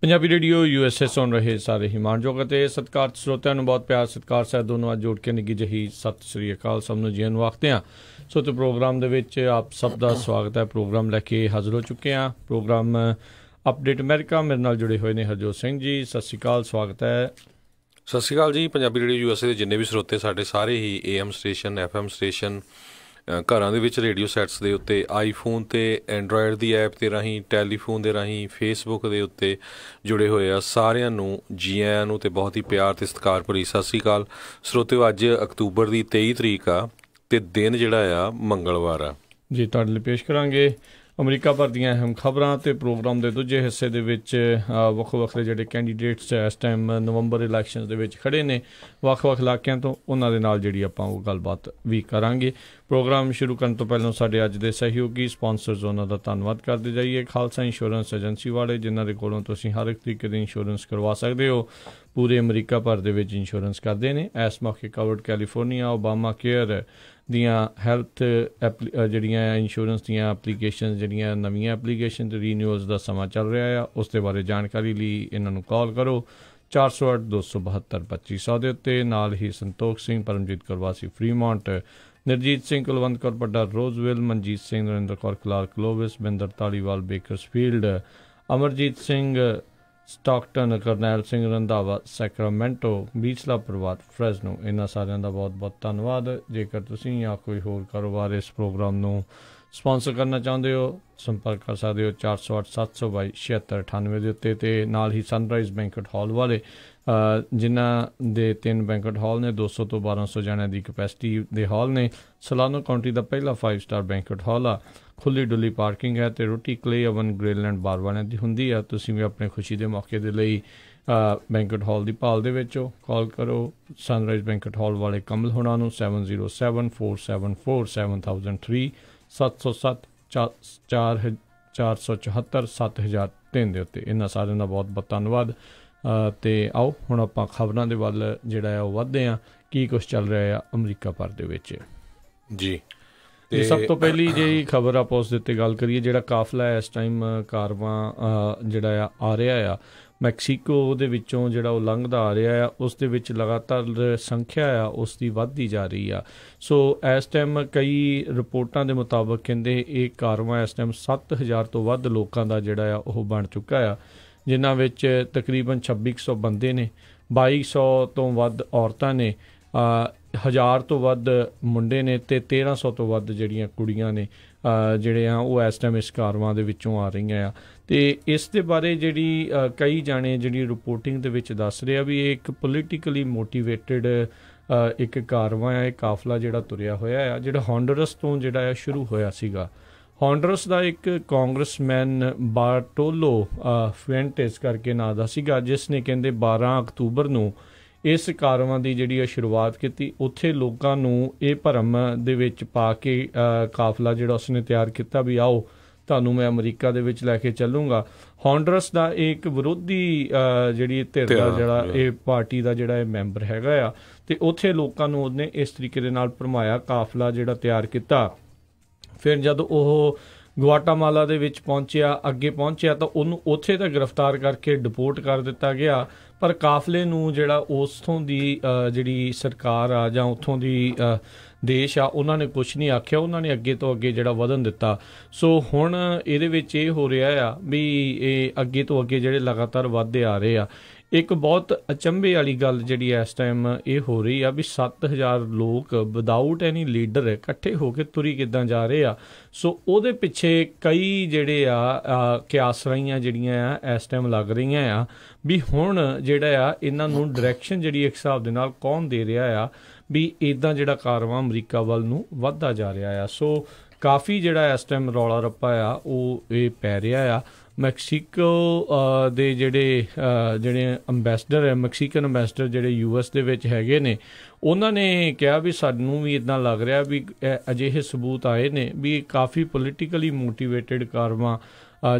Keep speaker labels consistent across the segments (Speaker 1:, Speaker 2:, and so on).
Speaker 1: Punjabi radio USA सुन रहे सारे ही मानयोग ਅਤੇ ਸਤਿਕਾਰ ਸਰੋਤਿਆਂ ਨੂੰ ਬਹੁਤ ਪਿਆਰ ਸਤਿਕਾਰ ਸਾਹਿਬ ਦੋਨੋਂ ਅੱਜ ਜੋੜ ਕੇ ਨਿੱਘੀ ਜਿਹੀ ਸਤਿ ਸ੍ਰੀ ਅਕਾਲ ਸਭ ਨੂੰ ਜੀਣ ਵਾਖਦੇ ਹਾਂ। ਸੋ ਤੇ ਪ੍ਰੋਗਰਾਮ ਦੇ ਵਿੱਚ ਆਪ ਸਭ ਦਾ ਸਵਾਗਤ ਹੈ। ਪ੍ਰੋਗਰਾਮ ਲੈ ਕੇ ਹਾਜ਼ਰ ਹੋ ਚੁੱਕੇ ਹਾਂ। ਪ੍ਰੋਗਰਾਮ ਅਪਡੇਟ ਅਮਰੀਕਾ ਮੇਰੇ ਨਾਲ ਜੁੜੇ ਹੋਏ ਨੇ ਹਰਜੋਤ ਸਿੰਘ ਜੀ, ਸਤਿ ਸ਼੍ਰੀ ਅਕਾਲ, ਸਵਾਗਤ ਹੈ।
Speaker 2: ਸਤਿ ਸ਼੍ਰੀ ਅਕਾਲ ਜੀ। ਪੰਜਾਬੀ ਰੇਡੀਓ USA ਦੇ ਜਿੰਨੇ ਵੀ ਸਰੋਤੇ ਸਾਡੇ ਸਾਰੇ ਹੀ AM ਸਟੇਸ਼ਨ FM ਸਟੇਸ਼ਨ ਘਰਾਂ ਦੇ ਵਿੱਚ ਰੇਡੀਓ ਸੈਟਸ ਦੇ ਉੱਤੇ ਆਈਫੋਨ ਅਤੇ ਐਂਡਰਾਇਡ ਦੀ ਐਪ ਦੇ ਰਾਹੀਂ ਟੈਲੀਫੋਨ ਦੇ ਰਾਹੀਂ ਫੇਸਬੁੱਕ ਦੇ ਉੱਤੇ ਜੁੜੇ ਹੋਏ ਆ ਸਾਰਿਆਂ ਨੂੰ ਜੀ ਆਇਆਂ ਨੂੰ ਅਤੇ ਬਹੁਤ ਹੀ ਪਿਆਰ ਅਤੇ ਸਤਿਕਾਰ ਭਰੀ ਸਤਿ ਸ਼੍ਰੀ ਅਕਾਲ। ਸਰੋਤਿਓ ਅੱਜ ਅਕਤੂਬਰ ਦੀ 23 ਤਰੀਕ ਆ ਅਤੇ ਦਿਨ ਜਿਹੜਾ ਆ ਮੰਗਲਵਾਰ ਆ
Speaker 1: ਜੀ। ਤੁਹਾਡੇ ਲਈ ਪੇਸ਼ ਕਰਾਂਗੇ ਅਮਰੀਕਾ ਭਰ ਦੀਆਂ ਅਹਿਮ ਖਬਰਾਂ ਅਤੇ ਪ੍ਰੋਗਰਾਮ ਦੇ ਦੂਜੇ ਹਿੱਸੇ ਦੇ ਵਿੱਚ ਵੱਖੋ ਵੱਖਰੇ ਜਿਹੜੇ ਕੈਂਡੀਡੇਟਸ ਇਸ ਟਾਈਮ ਨਵੰਬਰ ਇਲੈਕਸ਼ਨ ਦੇ ਵਿੱਚ ਖੜ੍ਹੇ ਨੇ ਵੱਖ ਵੱਖ ਇਲਾਕਿਆਂ ਤੋਂ, ਉਹਨਾਂ ਦੇ ਨਾਲ ਜਿਹੜੀ ਆਪਾਂ ਉਹ ਗੱਲਬਾਤ ਵੀ ਕਰਾਂਗੇ। ਪ੍ਰੋਗਰਾਮ ਸ਼ੁਰੂ ਕਰਨ ਤੋਂ ਪਹਿਲਾਂ ਸਾਡੇ ਅੱਜ ਦੇ ਸਹਿਯੋਗੀ ਸਪਾਂਸਰਸ ਉਹਨਾਂ ਦਾ ਧੰਨਵਾਦ ਕਰਦੇ ਜਾਈਏ। ਖਾਲਸਾ ਇੰਸ਼ੋਰੈਂਸ ਏਜੰਸੀ ਵਾਲੇ, ਜਿਨ੍ਹਾਂ ਦੇ ਕੋਲੋਂ ਤੁਸੀਂ ਹਰ ਇੱਕ ਤਰੀਕੇ ਦੀ ਇੰਸ਼ੋਰੈਂਸ ਕਰਵਾ ਸਕਦੇ ਹੋ। ਪੂਰੇ ਅਮਰੀਕਾ ਭਰ ਦੇ ਵਿੱਚ ਇੰਸ਼ੋਰੈਂਸ ਕਰਦੇ ਨੇ। ਇਸ ਮੌਕੇ ਕਵਰਡ ਕੈਲੀਫੋਰਨੀਆ ਓਬਾਮਾ ਕੇਅਰ ਦੀਆਂ ਹੈਲਥ ਜਿਹੜੀਆਂ ਇੰਸ਼ੋਰੈਂਸ ਦੀਆਂ ਐਪਲੀਕੇਸ਼ਨ, ਜਿਹੜੀਆਂ ਨਵੀਆਂ ਐਪਲੀਕੇਸ਼ਨ ਅਤੇ ਰੀਨਿਊਅਲਸ ਦਾ ਸਮਾਂ ਚੱਲ ਰਿਹਾ ਆ, ਉਸ ਦੇ ਬਾਰੇ ਜਾਣਕਾਰੀ ਲਈ ਇਹਨਾਂ ਨੂੰ ਕਾਲ ਕਰੋ 408-272-2500 ਦੇ ਉੱਤੇ। ਨਾਲ ਹੀ ਸੰਤੋਖ ਸਿੰਘ, ਪਰਮਜੀਤ ਕੌਰ ਵਾਸੀ Fremont, Nirjit Singh Kulwant Kaur Padda Roseville, Manjit Singh, Narinder Kaur Clark ਲੋਵਿਸ, Binder Dhaliwal Bakersfield, Amarjit Singh Stockton, Karnail Singh Randhawa Sacramento, ਬੀਚਲਾ ਪਰਿਵਾਰ ਫਰੈਜ਼ਨੋ, ਇਹਨਾਂ ਸਾਰਿਆਂ ਦਾ ਬਹੁਤ ਬਹੁਤ ਧੰਨਵਾਦ। ਜੇਕਰ ਤੁਸੀਂ ਜਾਂ ਕੋਈ ਹੋਰ ਕਾਰੋਬਾਰ ਇਸ ਪ੍ਰੋਗਰਾਮ ਨੂੰ ਸਪਾਂਸਰ ਕਰਨਾ ਚਾਹੁੰਦੇ ਹੋ, ਸੰਪਰਕ ਕਰ ਸਕਦੇ ਹੋ 408-722-7698 ਦੇ ਉੱਤੇ। ਅਤੇ ਨਾਲ ਹੀ ਸਨਰਾਈਜ਼ ਬੈਂਕਟ ਹਾਲ ਵਾਲੇ, ਜਿਨ੍ਹਾਂ ਦੇ 3 ਬੈਂਕਟ ਹਾਲ ਨੇ, 200 ਤੋਂ 1200 ਜਣਿਆਂ ਦੀ ਕਪੈਸਿਟੀ ਦੇ ਹਾਲ ਨੇ। ਸਲਾਨੋ ਕਾਉਂਟੀ ਦਾ ਪਹਿਲਾ 5 ਸਟਾਰ ਬੈਂਕਟ ਹਾਲ ਆ। ਖੁੱਲ੍ਹੀ ਡੁੱਲੀ ਪਾਰਕਿੰਗ ਹੈ ਅਤੇ ਰੋਟੀ ਕਲੇ ਓਵਨ ਗ੍ਰਿਲ ਐਂਡ ਬਾਰ ਵਾਲਿਆਂ ਦੀ ਹੁੰਦੀ ਆ। ਤੁਸੀਂ ਵੀ ਆਪਣੇ ਖੁਸ਼ੀ ਦੇ ਮੌਕੇ ਦੇ ਲਈ ਬੈਂਕਟ ਹਾਲ ਦੀ ਭਾਲ ਦੇ ਵਿੱਚ ਹੋ, ਕਾਲ ਕਰੋ ਸਨਰਾਈਜ਼ ਬੈਂਕਟ ਹਾਲ ਵਾਲੇ ਕਮਲ ਹੋਣਾ ਨੂੰ 7074747003 707-474-7003 ਦੇ ਉੱਤੇ। ਇਹਨਾਂ ਸਾਰਿਆਂ ਦਾ ਬਹੁਤ ਬਹੁਤ ਧੰਨਵਾਦ। ਅਤੇ ਆਓ ਹੁਣ ਆਪਾਂ ਖਬਰਾਂ ਦੇ ਵੱਲ ਜਿਹੜਾ ਆ ਉਹ ਵੱਧਦੇ ਹਾਂ। ਕੀ ਕੁਛ ਚੱਲ ਰਿਹਾ ਆ ਅਮਰੀਕਾ ਭਰ ਦੇ ਵਿੱਚ
Speaker 2: ਜੀ।
Speaker 1: ਸਭ ਤੋਂ ਪਹਿਲੀ ਜਿਹੜੀ ਖਬਰ ਆਪਾਂ ਉਸ ਦੇ ਉੱਤੇ ਗੱਲ ਕਰੀਏ, ਜਿਹੜਾ ਕਾਫਲਾ ਇਸ ਟਾਈਮ ਕਾਰਵਾਂ ਜਿਹੜਾ ਆ ਰਿਹਾ ਆ ਮੈਕਸੀਕੋ ਦੇ ਵਿੱਚੋਂ, ਜਿਹੜਾ ਉਹ ਲੰਘਦਾ ਆ ਰਿਹਾ ਆ, ਉਸ ਦੇ ਵਿੱਚ ਲਗਾਤਾਰ ਸੰਖਿਆ ਆ ਉਸ ਦੀ ਵੱਧਦੀ ਜਾ ਰਹੀ ਆ। ਸੋ ਇਸ ਟਾਈਮ ਕਈ ਰਿਪੋਰਟਾਂ ਦੇ ਮੁਤਾਬਕ ਕਹਿੰਦੇ ਇਹ ਕਾਰਵਾਂ ਇਸ ਟਾਈਮ 7000 ਤੋਂ ਵੱਧ ਲੋਕਾਂ ਦਾ ਜਿਹੜਾ ਆ ਉਹ ਬਣ ਚੁੱਕਾ ਆ, ਜਿਨ੍ਹਾਂ ਵਿੱਚ ਤਕਰੀਬਨ 2600 ਬੰਦੇ ਨੇ, 2200 ਤੋਂ ਵੱਧ ਔਰਤਾਂ ਨੇ, 1000 ਤੋਂ ਵੱਧ ਮੁੰਡੇ ਨੇ ਅਤੇ 1300 ਤੋਂ ਵੱਧ ਜਿਹੜੀਆਂ ਕੁੜੀਆਂ ਨੇ ਜਿਹੜੇ ਆ ਉਹ ਇਸ ਟਾਈਮ ਇਸ ਕਾਰਵਾਂ ਦੇ ਵਿੱਚੋਂ ਆ ਰਹੀਆਂ ਆ। ਅਤੇ ਇਸ ਦੇ ਬਾਰੇ ਜਿਹੜੀ ਕਈ ਜਾਣੇ ਜਿਹੜੀ ਰਿਪੋਰਟਿੰਗ ਦੇ ਵਿੱਚ ਦੱਸ ਰਹੇ ਆ ਵੀ ਇਹ ਇੱਕ ਪੋਲੀਟੀਕਲੀ ਮੋਟੀਵੇਟਡ ਇੱਕ ਕਾਰਵਾਂ ਆ। ਇਹ ਕਾਫਲਾ ਜਿਹੜਾ ਤੁਰਿਆ ਹੋਇਆ ਆ, ਜਿਹੜਾ ਹੌਂਡਰਸ ਤੋਂ ਜਿਹੜਾ ਆ ਸ਼ੁਰੂ ਹੋਇਆ ਸੀਗਾ। ਹੌਂਡਰਸ ਦਾ ਇੱਕ ਕਾਂਗਰਸਮੈਨ ਬਾਰਟੋਲੋ ਫੁਐਂਟੇਸ ਕਰਕੇ ਨਾਂ ਦਾ ਸੀਗਾ, ਜਿਸ ਨੇ ਕਹਿੰਦੇ 12 ਅਕਤੂਬਰ ਨੂੰ ਇਸ ਕਾਰਵਾਂ ਦੀ ਜਿਹੜੀ ਆ ਸ਼ੁਰੂਆਤ ਕੀਤੀ। ਉੱਥੇ ਲੋਕਾਂ ਨੂੰ ਇਹ ਭਰਮ ਦੇ ਵਿੱਚ ਪਾ ਕੇ ਕਾਫਲਾ ਜਿਹੜਾ ਉਸਨੇ ਤਿਆਰ ਕੀਤਾ ਵੀ ਆਓ ਤੁਹਾਨੂੰ ਮੈਂ ਅਮਰੀਕਾ ਦੇ ਵਿੱਚ ਲੈ ਕੇ ਚੱਲੂੰਗਾ। ਹੌਂਡਰਸ ਦਾ ਇੱਕ ਵਿਰੋਧੀ ਜਿਹੜੀ ਧਿਰ ਦਾ ਜਿਹੜਾ ਇਹ ਪਾਰਟੀ ਦਾ ਜਿਹੜਾ ਇਹ ਮੈਂਬਰ ਹੈਗਾ ਆ, ਅਤੇ ਉੱਥੇ ਲੋਕਾਂ ਨੂੰ ਉਹਨੇ ਇਸ ਤਰੀਕੇ ਦੇ ਨਾਲ ਭਰਮਾਇਆ, ਕਾਫਲਾ ਜਿਹੜਾ ਤਿਆਰ ਕੀਤਾ। ਫਿਰ ਜਦੋਂ ਉਹ ਗੁਆਟਾਮਾਲਾ ਦੇ ਵਿੱਚ ਅੱਗੇ ਪਹੁੰਚਿਆ ਤਾਂ ਉਹਨੂੰ ਉੱਥੇ ਤਾਂ ਗ੍ਰਿਫਤਾਰ ਕਰਕੇ ਡਿਪੋਰਟ ਕਰ ਦਿੱਤਾ ਗਿਆ। ਪਰ ਕਾਫਲੇ ਨੂੰ ਜਿਹੜਾ ਉੱਥੋਂ ਦੀ ਜਿਹੜੀ ਸਰਕਾਰ ਆ ਜਾਂ ਉੱਥੋਂ ਦੀ ਦੇਸ਼ ਆ, ਉਹਨਾਂ ਨੇ ਕੁਛ ਨਹੀਂ ਆਖਿਆ, ਉਹਨਾਂ ਨੇ ਅੱਗੇ ਤੋਂ ਅੱਗੇ ਜਿਹੜਾ ਵਧਣ ਦਿੱਤਾ। ਸੋ ਹੁਣ ਇਹਦੇ ਵਿੱਚ ਇਹ ਹੋ ਰਿਹਾ ਆ ਵੀ ਇਹ ਅੱਗੇ ਤੋਂ ਅੱਗੇ ਜਿਹੜੇ ਲਗਾਤਾਰ ਵੱਧਦੇ ਆ ਰਹੇ ਆ। ਇੱਕ ਬਹੁਤ ਅਚੰਭੇ ਵਾਲੀ ਗੱਲ ਜਿਹੜੀ ਇਸ ਟਾਈਮ ਇਹ ਹੋ ਰਹੀ ਆ ਵੀ 7000 ਲੋਕ ਵਿਦਾਊਟ ਐਨੀ ਲੀਡਰ ਇਕੱਠੇ ਹੋ ਕੇ ਤੁਰੀ ਕਿੱਦਾਂ ਜਾ ਰਹੇ ਆ। ਸੋ ਉਹਦੇ ਪਿੱਛੇ ਕਈ ਜਿਹੜੇ ਆ ਕਿਆਸਰਾਈਆਂ ਜਿਹੜੀਆਂ ਆ ਇਸ ਟਾਈਮ ਲੱਗ ਰਹੀਆਂ ਆ ਵੀ ਹੁਣ ਜਿਹੜਾ ਆ ਇਹਨਾਂ ਨੂੰ ਡਾਇਰੈਕਸ਼ਨ ਜਿਹੜੀ ਇੱਕ ਹਿਸਾਬ ਦੇ ਨਾਲ ਕੌਣ ਦੇ ਰਿਹਾ ਆ ਵੀ ਇੱਦਾਂ ਜਿਹੜਾ ਕਾਰਵਾਂ ਅਮਰੀਕਾ ਵੱਲ ਨੂੰ ਵੱਧਦਾ ਜਾ ਰਿਹਾ ਆ। ਸੋ ਕਾਫੀ ਜਿਹੜਾ ਇਸ ਟਾਈਮ ਰੌਲਾ ਰੱਪਾ ਆ ਉਹ ਇਹ ਪੈ ਰਿਹਾ ਆ। ਮੈਕਸੀਕੋ ਦੇ ਜਿਹੜੇ ਅੰਬੈਸਡਰ ਹੈ, ਮੈਕਸੀਕਨ ਅੰਬੈਸਡਰ ਜਿਹੜੇ US ਦੇ ਵਿੱਚ ਹੈਗੇ ਨੇ, ਉਹਨਾਂ ਨੇ ਕਿਹਾ ਵੀ ਸਾਨੂੰ ਵੀ ਇੱਦਾਂ ਲੱਗ ਰਿਹਾ ਵੀ ਅਜਿਹੇ ਸਬੂਤ ਆਏ ਨੇ ਵੀ ਕਾਫੀ ਪੋਲੀਟੀਕਲੀ ਮੋਟੀਵੇਟਡ ਕਾਰਵਾਂ